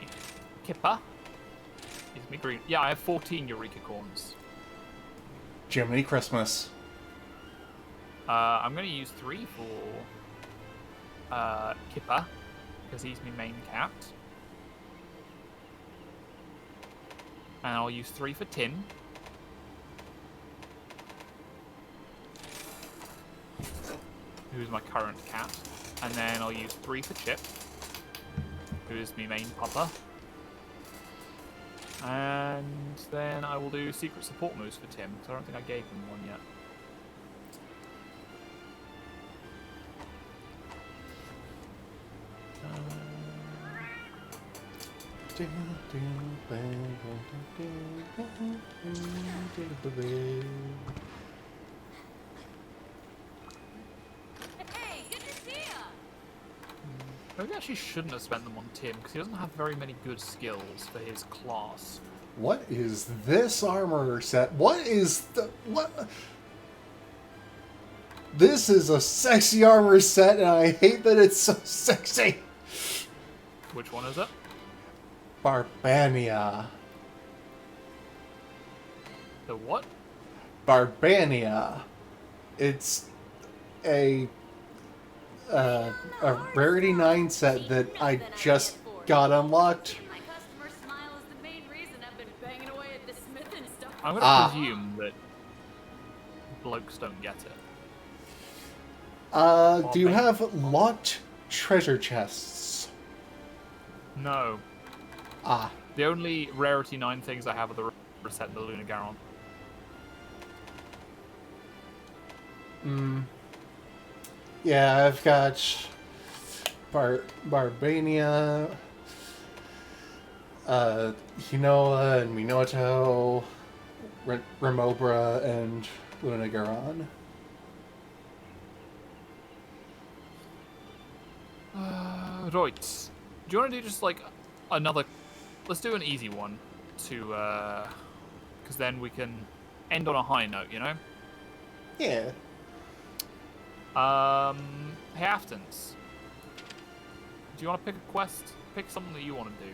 Kipper? Gives me green. Yeah, I have 14 Eureka Corns. Jiminy Christmas. I'm gonna use 3 for, Kipper, because he's my main cat. And I'll use 3 for Tin. Who's my current cat. And then I'll use 3 for Chip, who's my main pupper. And then I will do secret support moves for Tim, because I don't think I gave him one yet. Hey, good to see ya! Maybe I actually shouldn't have spent them on Tim, because he doesn't have very many good skills for his class. What is this armor set? What is the... what? This is a sexy armor set, and I hate that it's so sexy. Which one is it? Barbania. The what? Barbania. It's a rarity 9 set that I just got unlocked. My customer smile is the main reason I've been banging away at the smith and stuff. I'm going to presume that blokes don't get it. Do you have locked treasure chests? No. Ah. The only rarity 9 things I have are the reset and the Lunar Garon. Yeah, I've got Barbania, Hinoa and Minoto, Remobra, and Lunagaron. Right. Do you want to do just like another... Let's do an easy one to... because then we can end on a high note, you know? Yeah. Hey, Aftons. Do you want to pick a quest? Pick something that you want to do.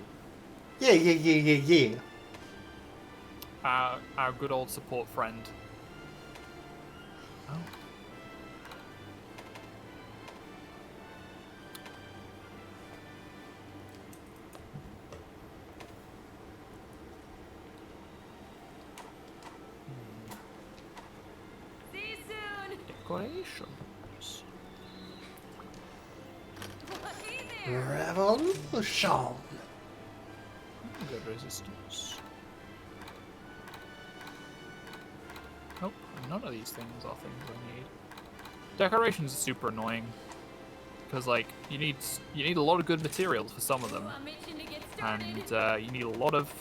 Yeah. Our good old support friend. Oh. See you soon! Decorations. Hey there! Revolution. Good resistance. Nope, none of these things are things I need. Decorations are super annoying. Because, like, you need a lot of good materials for some of them. I'm itching to get started. And you need a lot of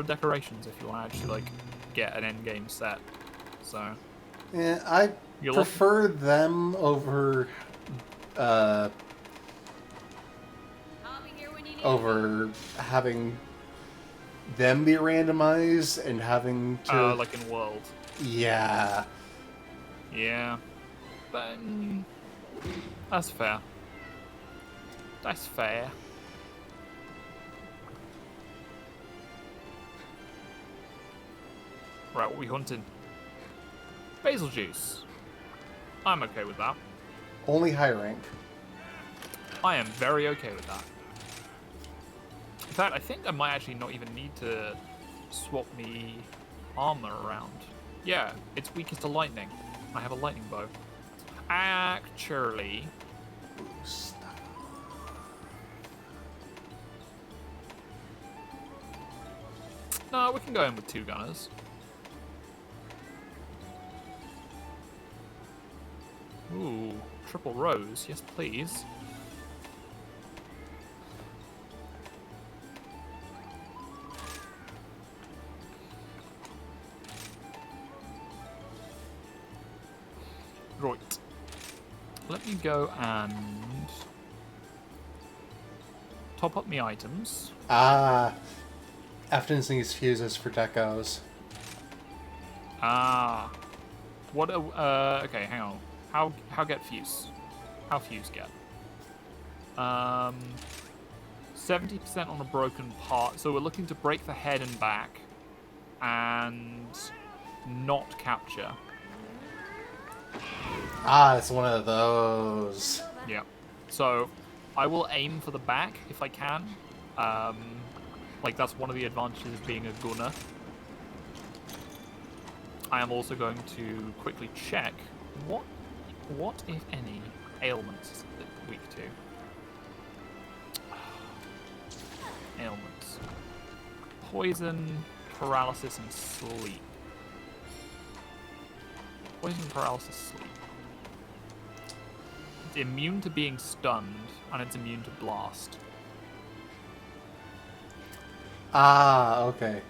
decorations if you want to actually, like, get an end game set. So, Yeah, I You'll prefer them over I'll be here when you need me. over having them be randomized and having to like in World. yeah. Yeah. But, that's fair. That's fair. Right, what are we hunting? Basil juice. I'm okay with that. Only high rank. I am very okay with that. In fact, I think I might actually not even need to swap me armor around. Yeah, it's weakest to lightning. I have a lightning bow. Actually, no, we can go in with 2 gunners. Ooh, triple rose. Yes, please. Right. Let me go and top up my items. Ah, Afton's needs fuses for decos. Ah. What? Okay, hang on. How get fuse? How fuse get? 70% on a broken part. So we're looking to break the head and back, and not capture. Ah, it's one of those. Yeah. So I will aim for the back if I can. Like that's one of the advantages of being a gunner. I am also going to quickly check what if any ailments is it weak to. Ailments. Poison, paralysis, and sleep. Poison, paralysis, sleep. It's immune to being stunned, and it's immune to blast. Ah, okay.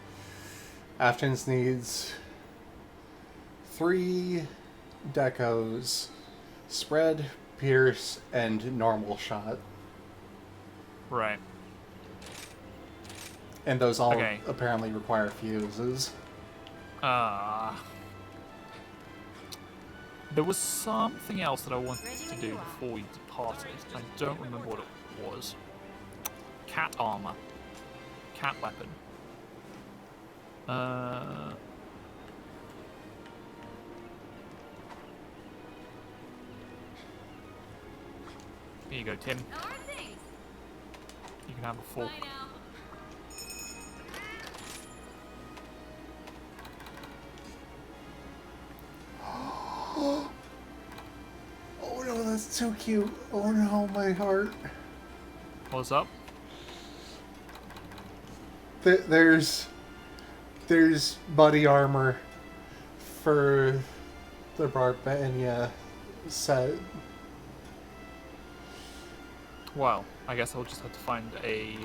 Afton's needs 3 decos, spread, pierce, and normal shot. Right. And those all Okay. apparently require fuses. There was something else that I wanted to do before we departed. I don't remember what it was. Cat armor. Cat weapon. Here you go, Tim. How are things? You can have a fork. Bye now. Oh no, that's so cute. Oh no, my heart. What's up? There's body armor for the Barbania set. Well, I guess I'll just have to find a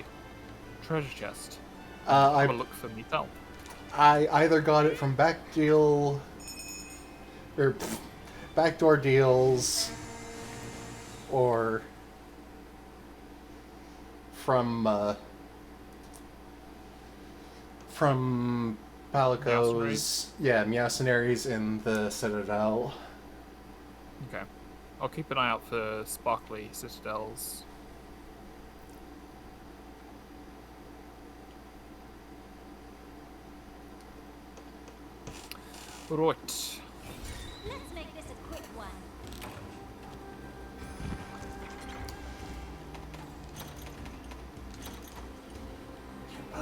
treasure chest. I Have a look for myself. I either got it from backdoor deals or from Palico's mercenaries in the Citadel. Okay. I'll keep an eye out for sparkly citadels. Right. Let's make this a quick one.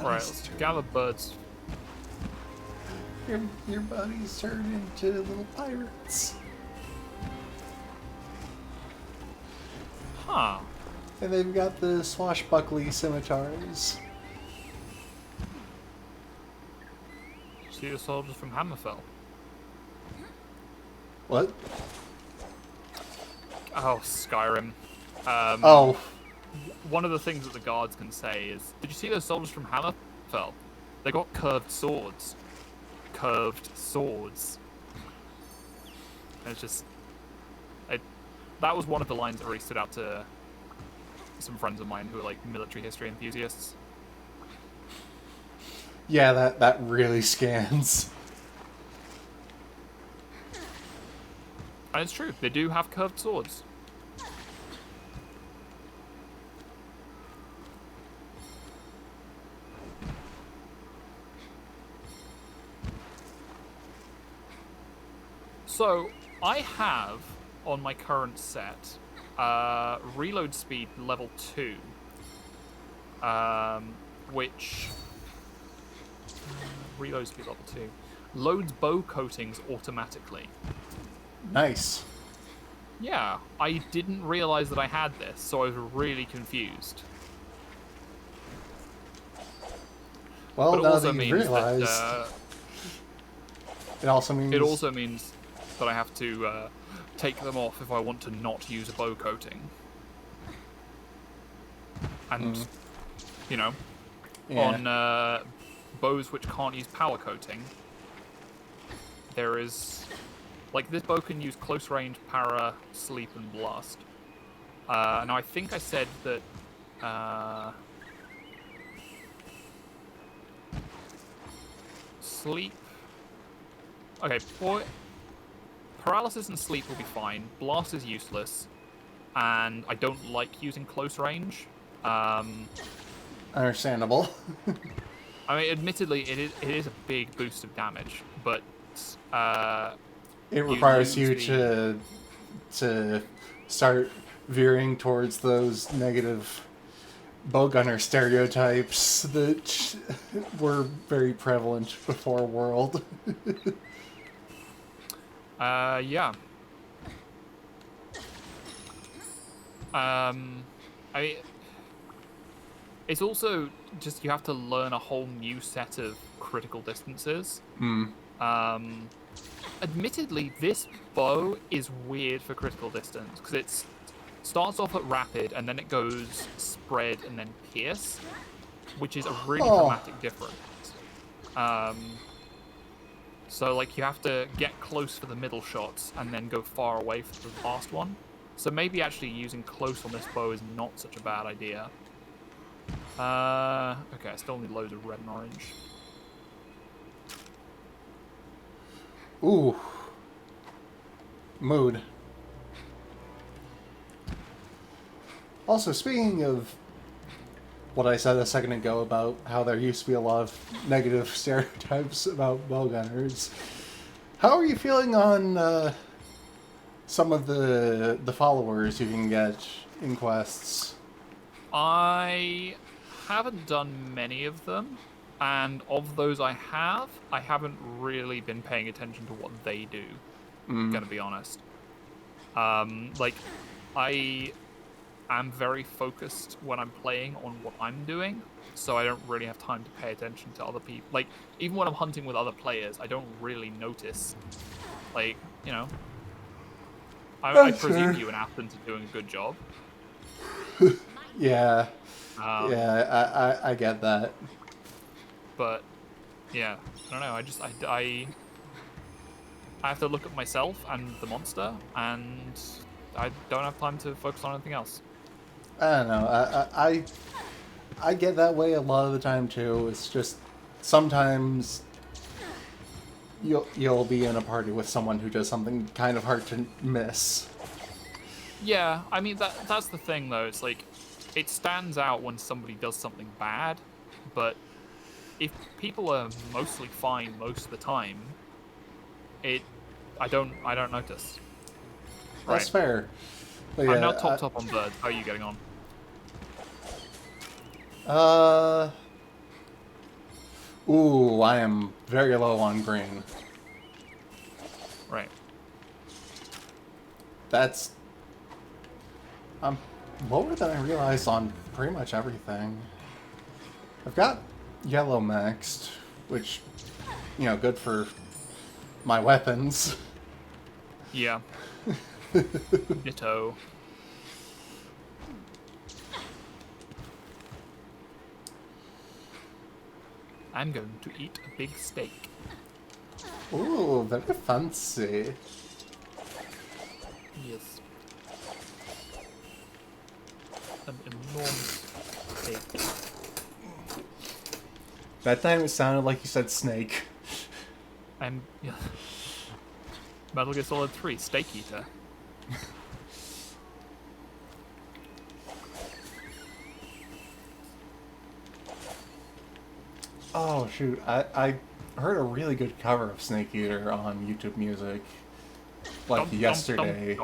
Right, let's gather birds. Your buddies turned into little pirates. Huh. And they've got the swashbuckly scimitars. See the soldiers from Hammerfell. What? Oh, Skyrim. Oh, One of the things that the guards can say is, did you see those soldiers from Hammerfell? They got curved swords. Curved swords. And it's just... that was one of the lines that really stood out to some friends of mine who are like military history enthusiasts. yeah, that really scans. And it's true, they do have curved swords. So, I have, on my current set, reload speed level 2. which reload speed level 2. Loads bow coatings automatically. Nice. Yeah, I didn't realize that I had this, so I was really confused. Well, But it now also that you means realize, that, it also means that I have to take them off if I want to not use a bow coating. And, you know, on bows which can't use power coating, there is... Like, this bow can use close range, para, sleep, and blast. Now, I think I said that... sleep... Okay, paralysis and sleep will be fine. Blast is useless. And I don't like using close range. understandable. I mean, admittedly, it is a big boost of damage, but... It requires you the... to start veering towards those negative bowgunner stereotypes that were very prevalent before World. Yeah. I mean, it's also just you have to learn a whole new set of critical distances. Admittedly, this bow is weird for critical distance because it starts off at rapid and then it goes spread and then pierce, which is a really dramatic difference. So like you have to get close for the middle shots and then go far away for the last one. So maybe actually using close on this bow is not such a bad idea. Okay, I still need loads of red and orange. Ooh. Mood. Also, speaking of what I said a second ago about how there used to be a lot of negative stereotypes about bowgunners, how are you feeling on some of the followers you can get in quests? I haven't done many of them, and of those I haven't really been paying attention to what they do. I'm gonna be honest. Like, I am very focused when I'm playing on what I'm doing, so I don't really have time to pay attention to other people. Like, even when I'm hunting with other players, I don't really notice. Like, you know, I presume you and Athens are doing a good job. Yeah. I get that. But yeah, I don't know. I have to look at myself and the monster, and I don't have time to focus on anything else. I don't know. I get that way a lot of the time too. It's just sometimes you'll be in a party with someone who does something kind of hard to miss. Yeah, I mean that's the thing though. It's like it stands out when somebody does something bad, but if people are mostly fine most of the time, I don't notice. That's fair. But yeah, I'm now topped up on birds. How are you getting on? Ooh, I am very low on green. Right. That's I'm lower than I realized on pretty much everything. I've got yellow maxed, which, you know, good for my weapons. Yeah. Ditto. I'm going to eat a big steak. Ooh, very fancy. Yes. An enormous steak. That time it sounded like you said snake. I'm... Yeah. Metal Gear Solid 3, Steak Eater. Oh shoot, I heard a really good cover of Snake Eater on YouTube Music like yesterday.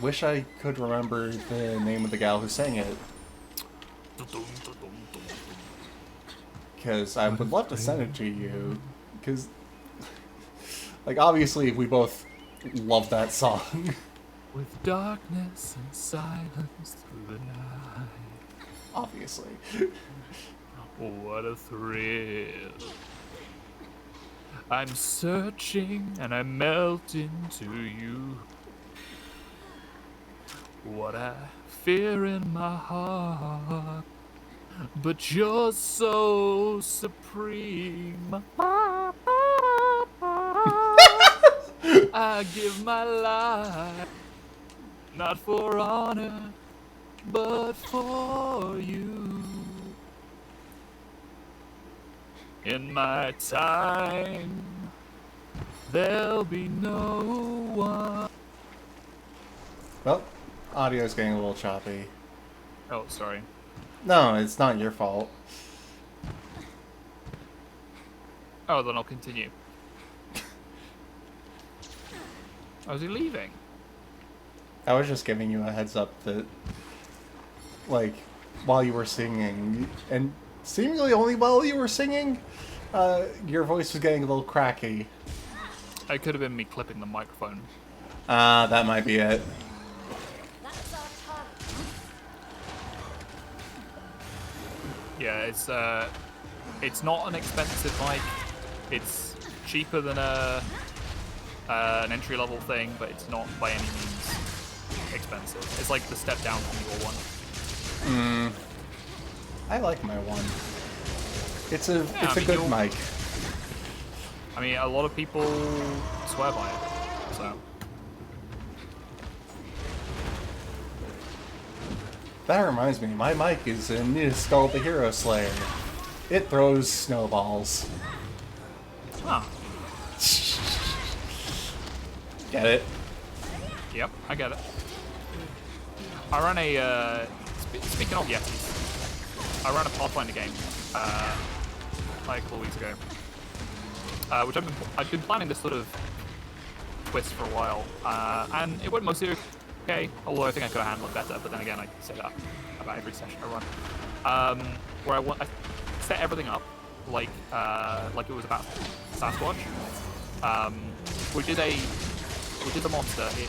Wish I could remember the name of the gal who sang it. Because I would love to send it to you. Because, like, obviously we both love that song. With darkness and silence through the night. Obviously. What a thrill. I'm searching and I melt into you. What I fear in my heart. But you're so supreme. I give my life, not for honor, but for you. In my time, there'll be no one. Well, audio's getting a little choppy. Oh, sorry. No, it's not your fault. Oh, then I'll continue. Oh, is he leaving? I was just giving you a heads up that, like, while you were singing, and seemingly only while you were singing, your voice was getting a little cracky. It could have been me clipping the microphone. That might be it. That's our target. Yeah, it's not an expensive mic. It's cheaper than an entry-level thing, but it's not by any means expensive. It's like the step down from your one. I like my one. It's a Yeah, it's I a mean, good you'll- mic. I mean, a lot of people swear by it, so. That reminds me, my mic is in Skull the Hero Slayer. It throws snowballs. Huh. Get it? Yep, I get it. I ran a, speaking of Yetis, I ran a Pathfinder game, like a couple weeks ago. Which I've been planning this sort of twist for a while, and it went mostly okay, although I think I could have handled it better, but then again, I say that about every session I run. Where I set everything up like it was about Sasquatch, which is a monster in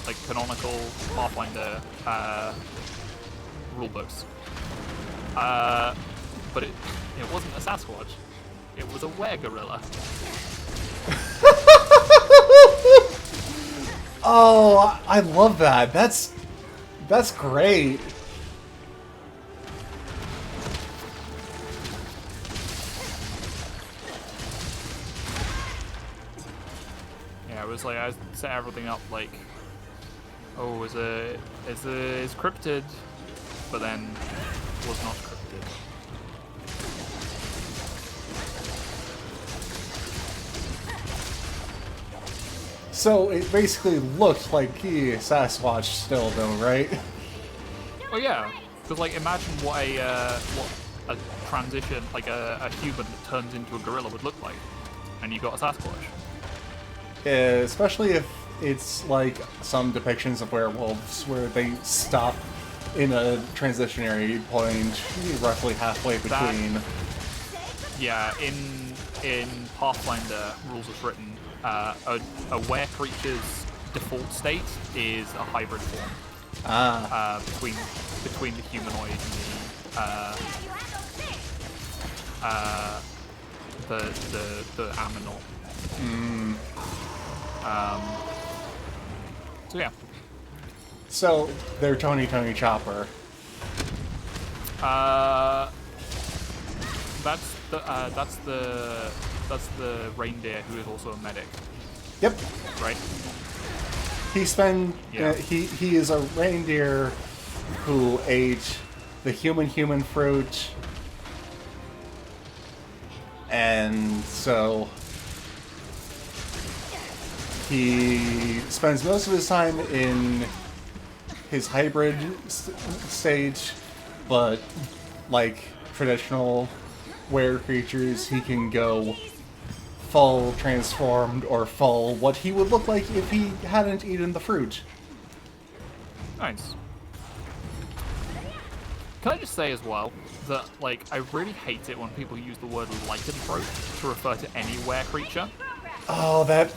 like canonical Pathfinder rulebooks. But it wasn't a Sasquatch. It was a were-gorilla. Oh, I love that. That's great. Yeah, it was like I set everything up like, oh, is cryptid, but then was not cryptid. So it basically looked like Sasquatch still, though, right? Oh yeah, because like imagine what a transition, like a human that turns into a gorilla would look like, and you got a Sasquatch. Especially if it's like some depictions of werewolves where they stop in a transitionary point roughly halfway between. Yeah, in Pathfinder rules as written, a were creature's default state is a hybrid form. Between the humanoid and the aminal. So yeah. So they're Tony Chopper. That's the reindeer who is also a medic, Yep. right? Yeah. He is a reindeer who ate the human fruit, and so he spends most of his time in his hybrid stage, but like traditional were creatures, he can go full transformed or full what he would look like if he hadn't eaten the fruit. Nice. Can I just say as well that, like, I really hate it when people use the word lycanthrope to refer to any were creature. Oh, that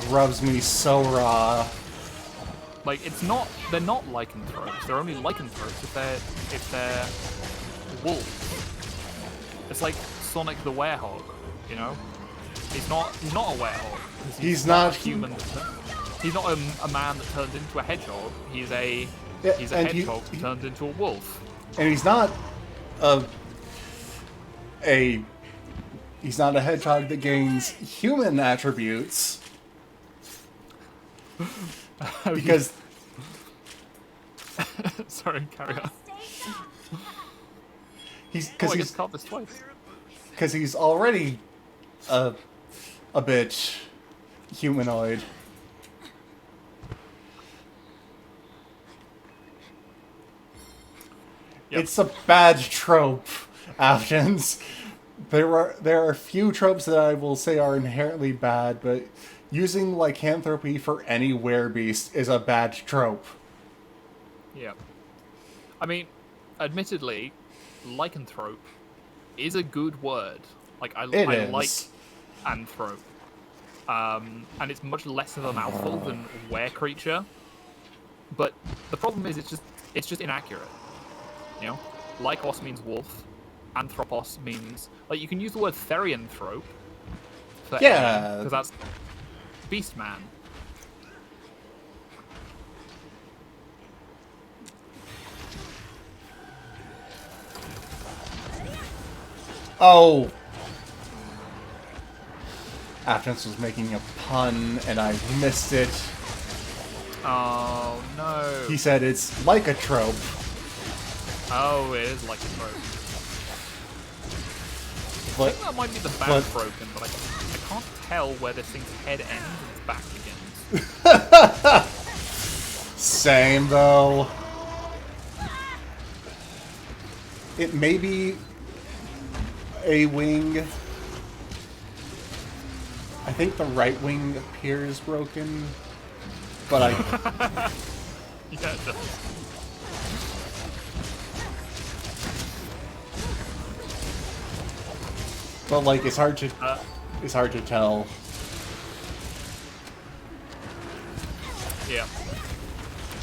rubs me so raw. Like, it's not. They're not lycanthropes. They're only lycanthropes if they're wolves. It's like Sonic the Werehog, you know. He's not a werehog. He's not human. He's not a man that turned into a hedgehog. He's a Yeah, he's a and hedgehog that turned into a wolf. And he's not he's not a hedgehog that gains human attributes. Because sorry, carry on. he's I because just caught this twice. he's already a bit humanoid. Yep. It's a bad trope, Afghans. There are few tropes that I will say are inherently bad, but using lycanthropy for any werebeast is a bad trope. Yeah. I mean, admittedly, lycanthrope is a good word. Like I is. like anthrope. And it's much less of a mouthful than were creature. But the problem is it's just inaccurate. You know? Lycos means wolf. Anthropos means like you can use the word therianthrope for Yeah. because that's beast man. Oh! Afghans was making a pun and I missed it. Oh no. He said it's like a trope. Oh, it is like a trope. I But think that might be the back broken, but I can't tell where this thing's head ends and its back begins. same though. It may be a wing. I think the right wing appears broken, but I Yeah, it does. but like it's hard to tell. Yeah.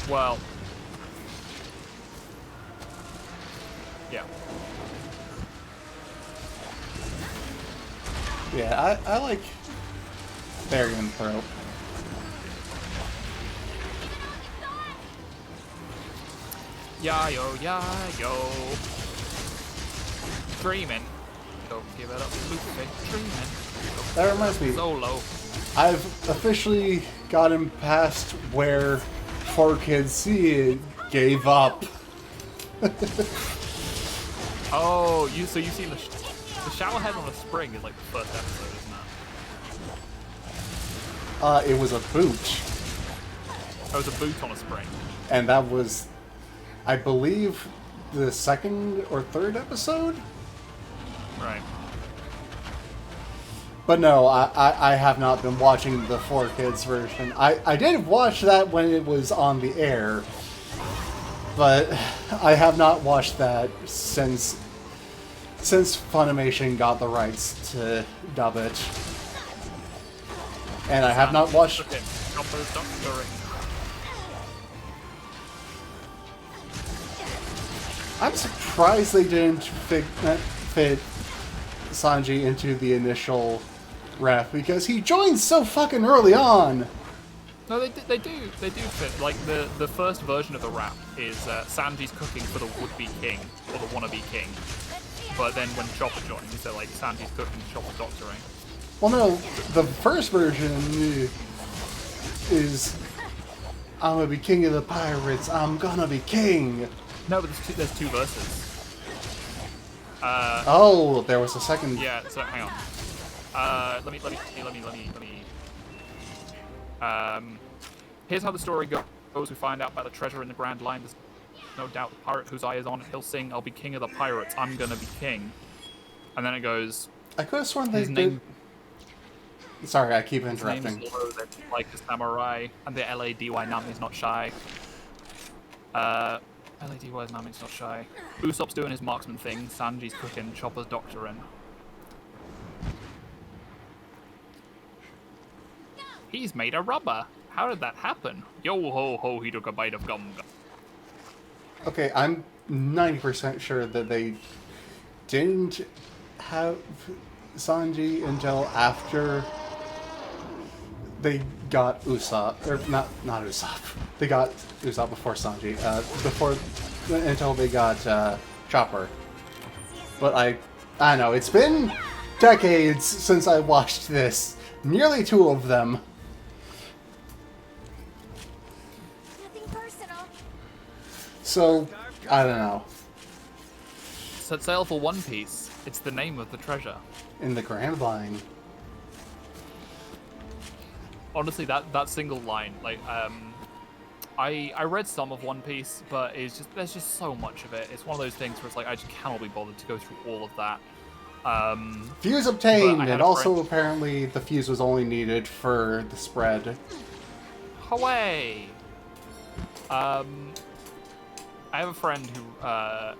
Well. Yeah. Yeah, I like therianthrope. Yo. Dreaming. Don't give it up, Lucy. Dreaming. That reminds me. Solo. I've officially gotten past where 4Kids gave up. Oh, you've seen the shower head on a spring is like the first episode, isn't it? It was a boot. Oh, it was a boot on a spring. And that was, I believe, the second or third episode? Right. But no, I have not been watching the 4Kids version. I did watch that when it was on the air, but I have not watched that since Funimation got the rights to dub it. And I have not watched... Okay. I'm surprised they didn't fit Sanji into the initial ref, because he joined so fucking early on. No, they do fit. Like the first version of the rap is Sanji's cooking for the would-be king or the wannabe king, but then when Chopper joins, they're like Sanji's cooking, Chopper doctoring. Well, no, the first version is I'm gonna be king of the pirates. I'm gonna be king. No, but there's two verses. Oh, there was a second. Yeah. So hang on. Let me. Here's how the story goes. We find out about the treasure in the Grand Line. There's no doubt the pirate whose eye is on it. He'll sing, "I'll be king of the pirates. I'm gonna be king." And then it goes. I could have sworn they His did. name. Sorry, I keep His name interrupting. is Loro, like a samurai, and the LADY Nami's not shy. LED wise Name's not shy. Usopp's doing his marksman thing. Sanji's cooking. Chopper's doctoring. He's made a rubber. How did that happen? Yo ho ho, he took a bite of gum. Okay, I'm 90% sure that they didn't have Sanji until after they got Usopp, or not Usopp. They got Usopp before Sanji. Until they got Chopper. But I don't know. It's been decades since I watched this. Nearly 2 of them. Nothing personal. So I don't know. Set sail for One Piece. It's the name of the treasure. In the Grand Line. Honestly, that single line, like, I read some of One Piece, but there's just so much of it. It's one of those things where it's like I just cannot be bothered to go through all of that. Fuse obtained, and also friend... apparently the fuse was only needed for the spread. Away. I have a friend who I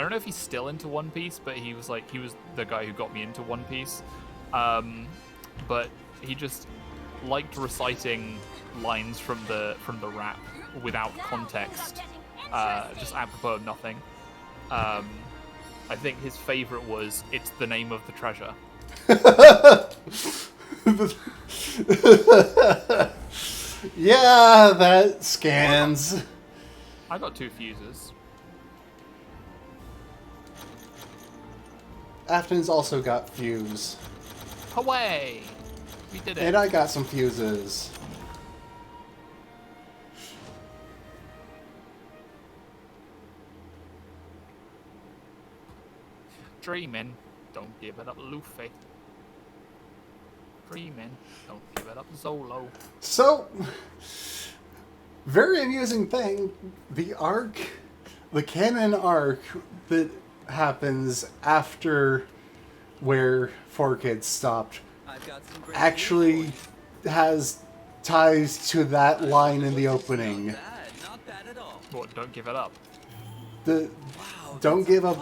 don't know if he's still into One Piece, but he was the guy who got me into One Piece. But he just liked reciting lines from the rap without context, just apropos of nothing. I think his favorite was "It's the name of the treasure." Yeah, that scans. I got 2 fuses. Afton's also got fuse. Away! We did it. And I got some fuses. Dreaming, don't give it up, Luffy. Dreaming, don't give it up, Zolo. So, very amusing thing, the canon arc that happens after where 4Kids stopped actually has ties to that line in the opening. Not bad at all. What, don't give it up? Don't give up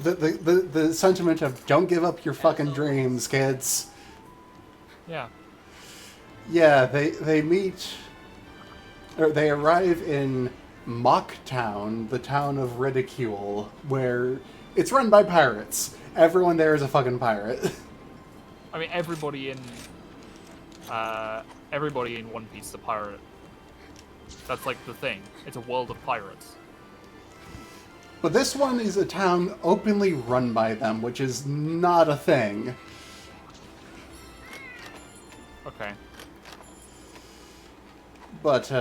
the sentiment of don't give up your fucking dreams, kids. Yeah. Yeah, they meet, or they arrive in Mock Town, the town of Ridicule, where it's run by pirates. Everyone there is a fucking pirate. I mean, everybody in One Piece is a pirate. That's like the thing. It's a world of pirates. But this one is a town openly run by them, which is not a thing. Okay. But,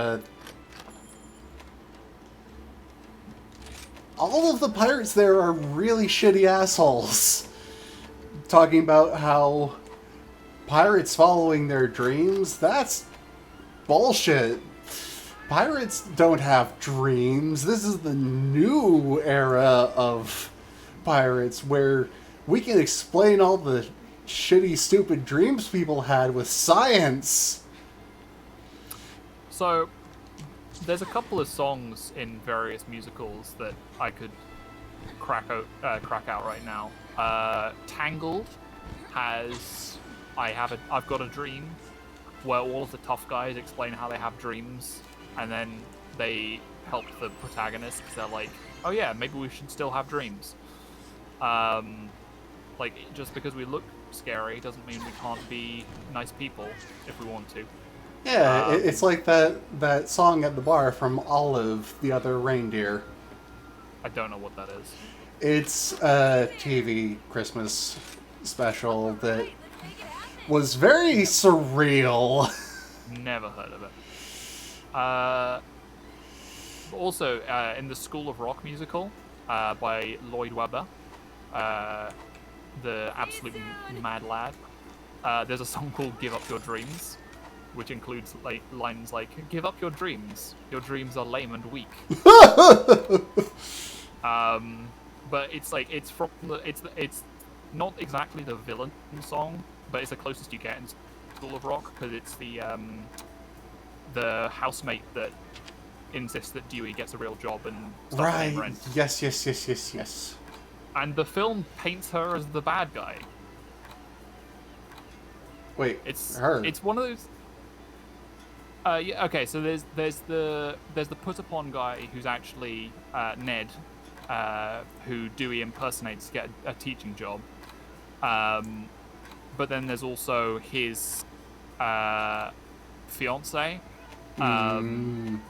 all of the pirates there are really shitty assholes. Talking about how pirates following their dreams, that's bullshit. Pirates don't have dreams. This is the new era of pirates where we can explain all the shitty, stupid dreams people had with science. So, there's a couple of songs in various musicals that I could crack out right now. Tangled has I've got a dream, where all of the tough guys explain how they have dreams, and then they help the protagonist because they're like, oh yeah, maybe we should still have dreams. Like, just because we look scary doesn't mean we can't be nice people if we want to. Yeah, it's like that song at the bar from Olive, the Other Reindeer. I don't know what that is. It's a TV Christmas special that was very surreal. Never heard of it. Also, in the School of Rock musical by Lloyd Webber, the absolute mad lad, there's a song called "Give Up Your Dreams," which includes like lines like "Give up your dreams are lame and weak." But it's like it's not exactly the villain song, but it's the closest you get in School of Rock because it's the housemate that insists that Dewey gets a real job and starts paying Right. rent. Yes. And the film paints her as the bad guy. Wait, It's one of those. Yeah. Okay. So there's the put upon guy who's actually Ned, who Dewey impersonates to get a teaching job. But then there's also his fiance, and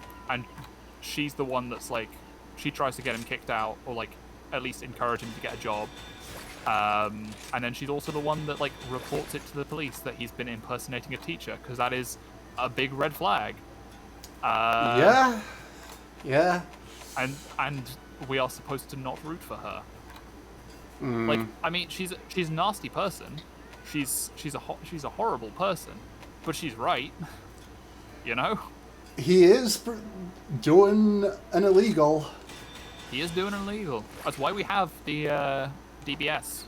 she's the one that's like, she tries to get him kicked out, or like at least encourage him to get a job. And then she's also the one that like reports it to the police that he's been impersonating a teacher, because that is a big red flag. Yeah. And we are supposed to not root for her. Like, I mean, she's a nasty person. She's a horrible person, but she's right. You know? He is doing an illegal. He is doing illegal. That's why we have the DBS.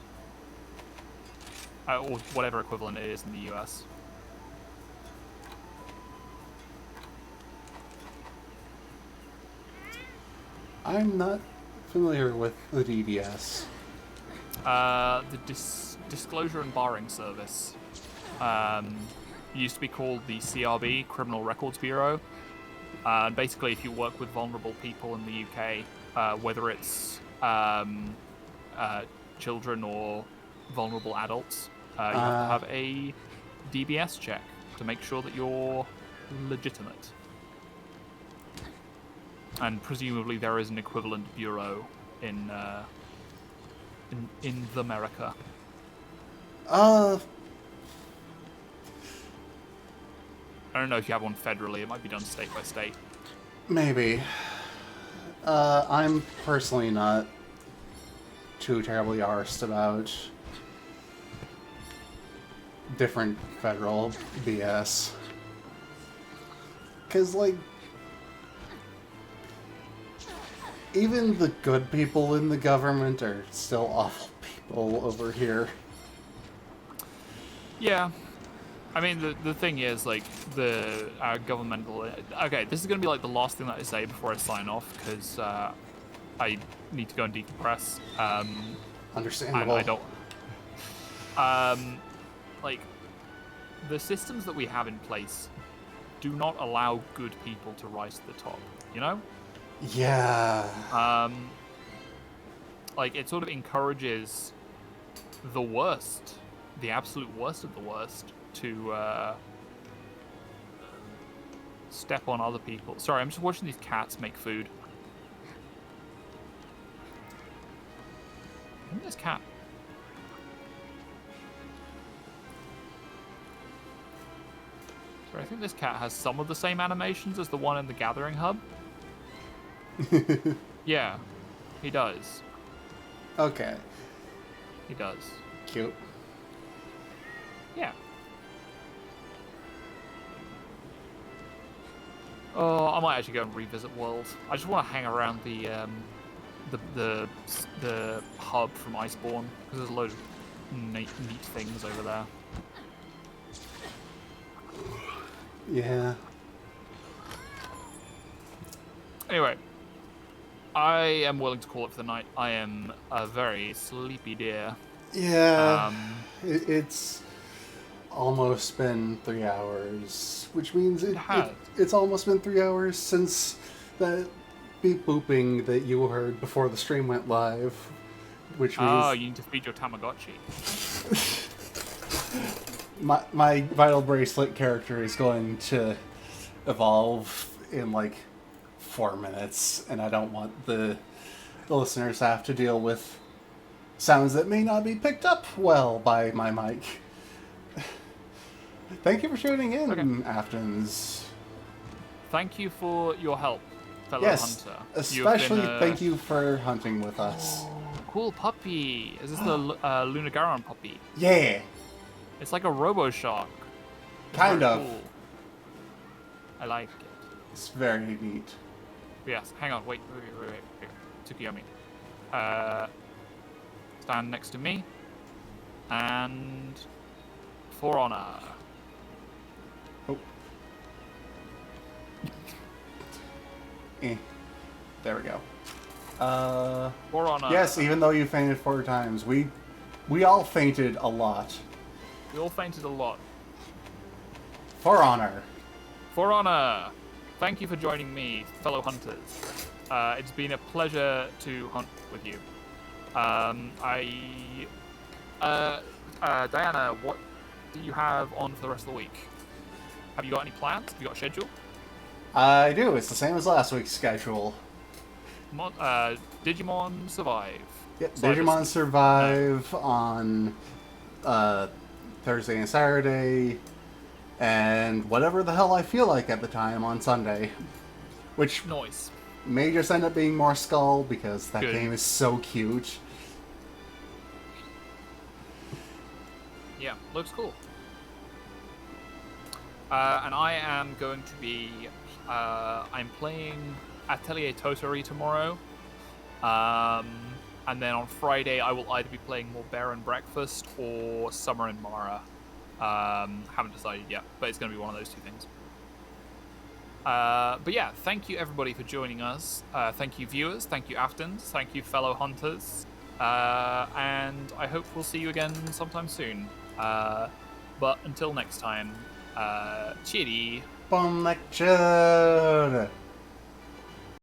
Or whatever equivalent it is in the US. I'm not familiar with the DBS. The Disclosure and Barring Service. Used to be called the CRB, Criminal Records Bureau. Basically, if you work with vulnerable people in the UK, whether it's children or vulnerable adults, you have to have a DBS check to make sure that you're legitimate. And presumably there is an equivalent bureau in the America. I don't know if you have one federally. It might be done state by state. Maybe. I'm personally not too terribly arsed about different federal BS. Because, like, even the good people in the government are still awful people over here. Yeah. I mean, the thing is, like, the governmental... Okay, this is going to be, like, the last thing that I say before I sign off, because I need to go and decompress. Understandable. I don't... like, the systems that we have in place do not allow good people to rise to the top, you know? Yeah. Like, it sort of encourages the worst, the absolute worst of the worst, to step on other people. Sorry, I'm just watching these cats make food. I think this cat... Sorry, I think this cat has some of the same animations as the one in the Gathering Hub. Yeah, he does. Okay. He does. Cute. Yeah. Oh, I might actually go and revisit World. I just want to hang around the hub from Iceborne, because there's a load of neat things over there. Yeah. Anyway, I am willing to call it for the night. I am a very sleepy deer. Yeah. It's almost been 3 hours, which means it's almost been 3 hours since that beep booping that you heard before the stream went live, which means... Oh, you need to feed your Tamagotchi. my Vital Bracelet character is going to evolve in like 4 minutes, and I don't want the listeners to have to deal with sounds that may not be picked up well by my mic. Thank you for tuning in, Aftons. Thank you for your help, fellow hunter. Especially thank you for hunting with us. Oh, cool puppy. Is this the Lunagaron puppy? Yeah. It's like a Robo-Shark. Kind of. Cool. I like it. It's very neat. Yes, hang on, wait. Tsukiyomi. Stand next to me. And... For honor. Oh. There we go. For Honor. Yes, even though you fainted 4 times, we all fainted a lot. We all fainted a lot. For honor. For Honor, thank you for joining me, fellow hunters. It's been a pleasure to hunt with you. Diana, what do you have on for the rest of the week? Have you got any plans? Have you got a schedule? I do. It's the same as last week's schedule. Digimon Survive. Yep, So I Digimon just- Survive on Thursday and Saturday, and whatever the hell I feel like at the time on Sunday. Which Noise. may just end up being more Skull, because that Good. game is so cute. Yeah, looks cool. And I am going to be... I'm playing Atelier Totori tomorrow. And then on Friday, I will either be playing more Bear and Breakfast or Summer and Mara. Haven't decided yet, but it's going to be one of those two things. But yeah, thank you everybody for joining us. Thank you viewers, thank you Aftons, thank you fellow hunters. And I hope we'll see you again sometime soon. But until next time, cheery. Bon lecture!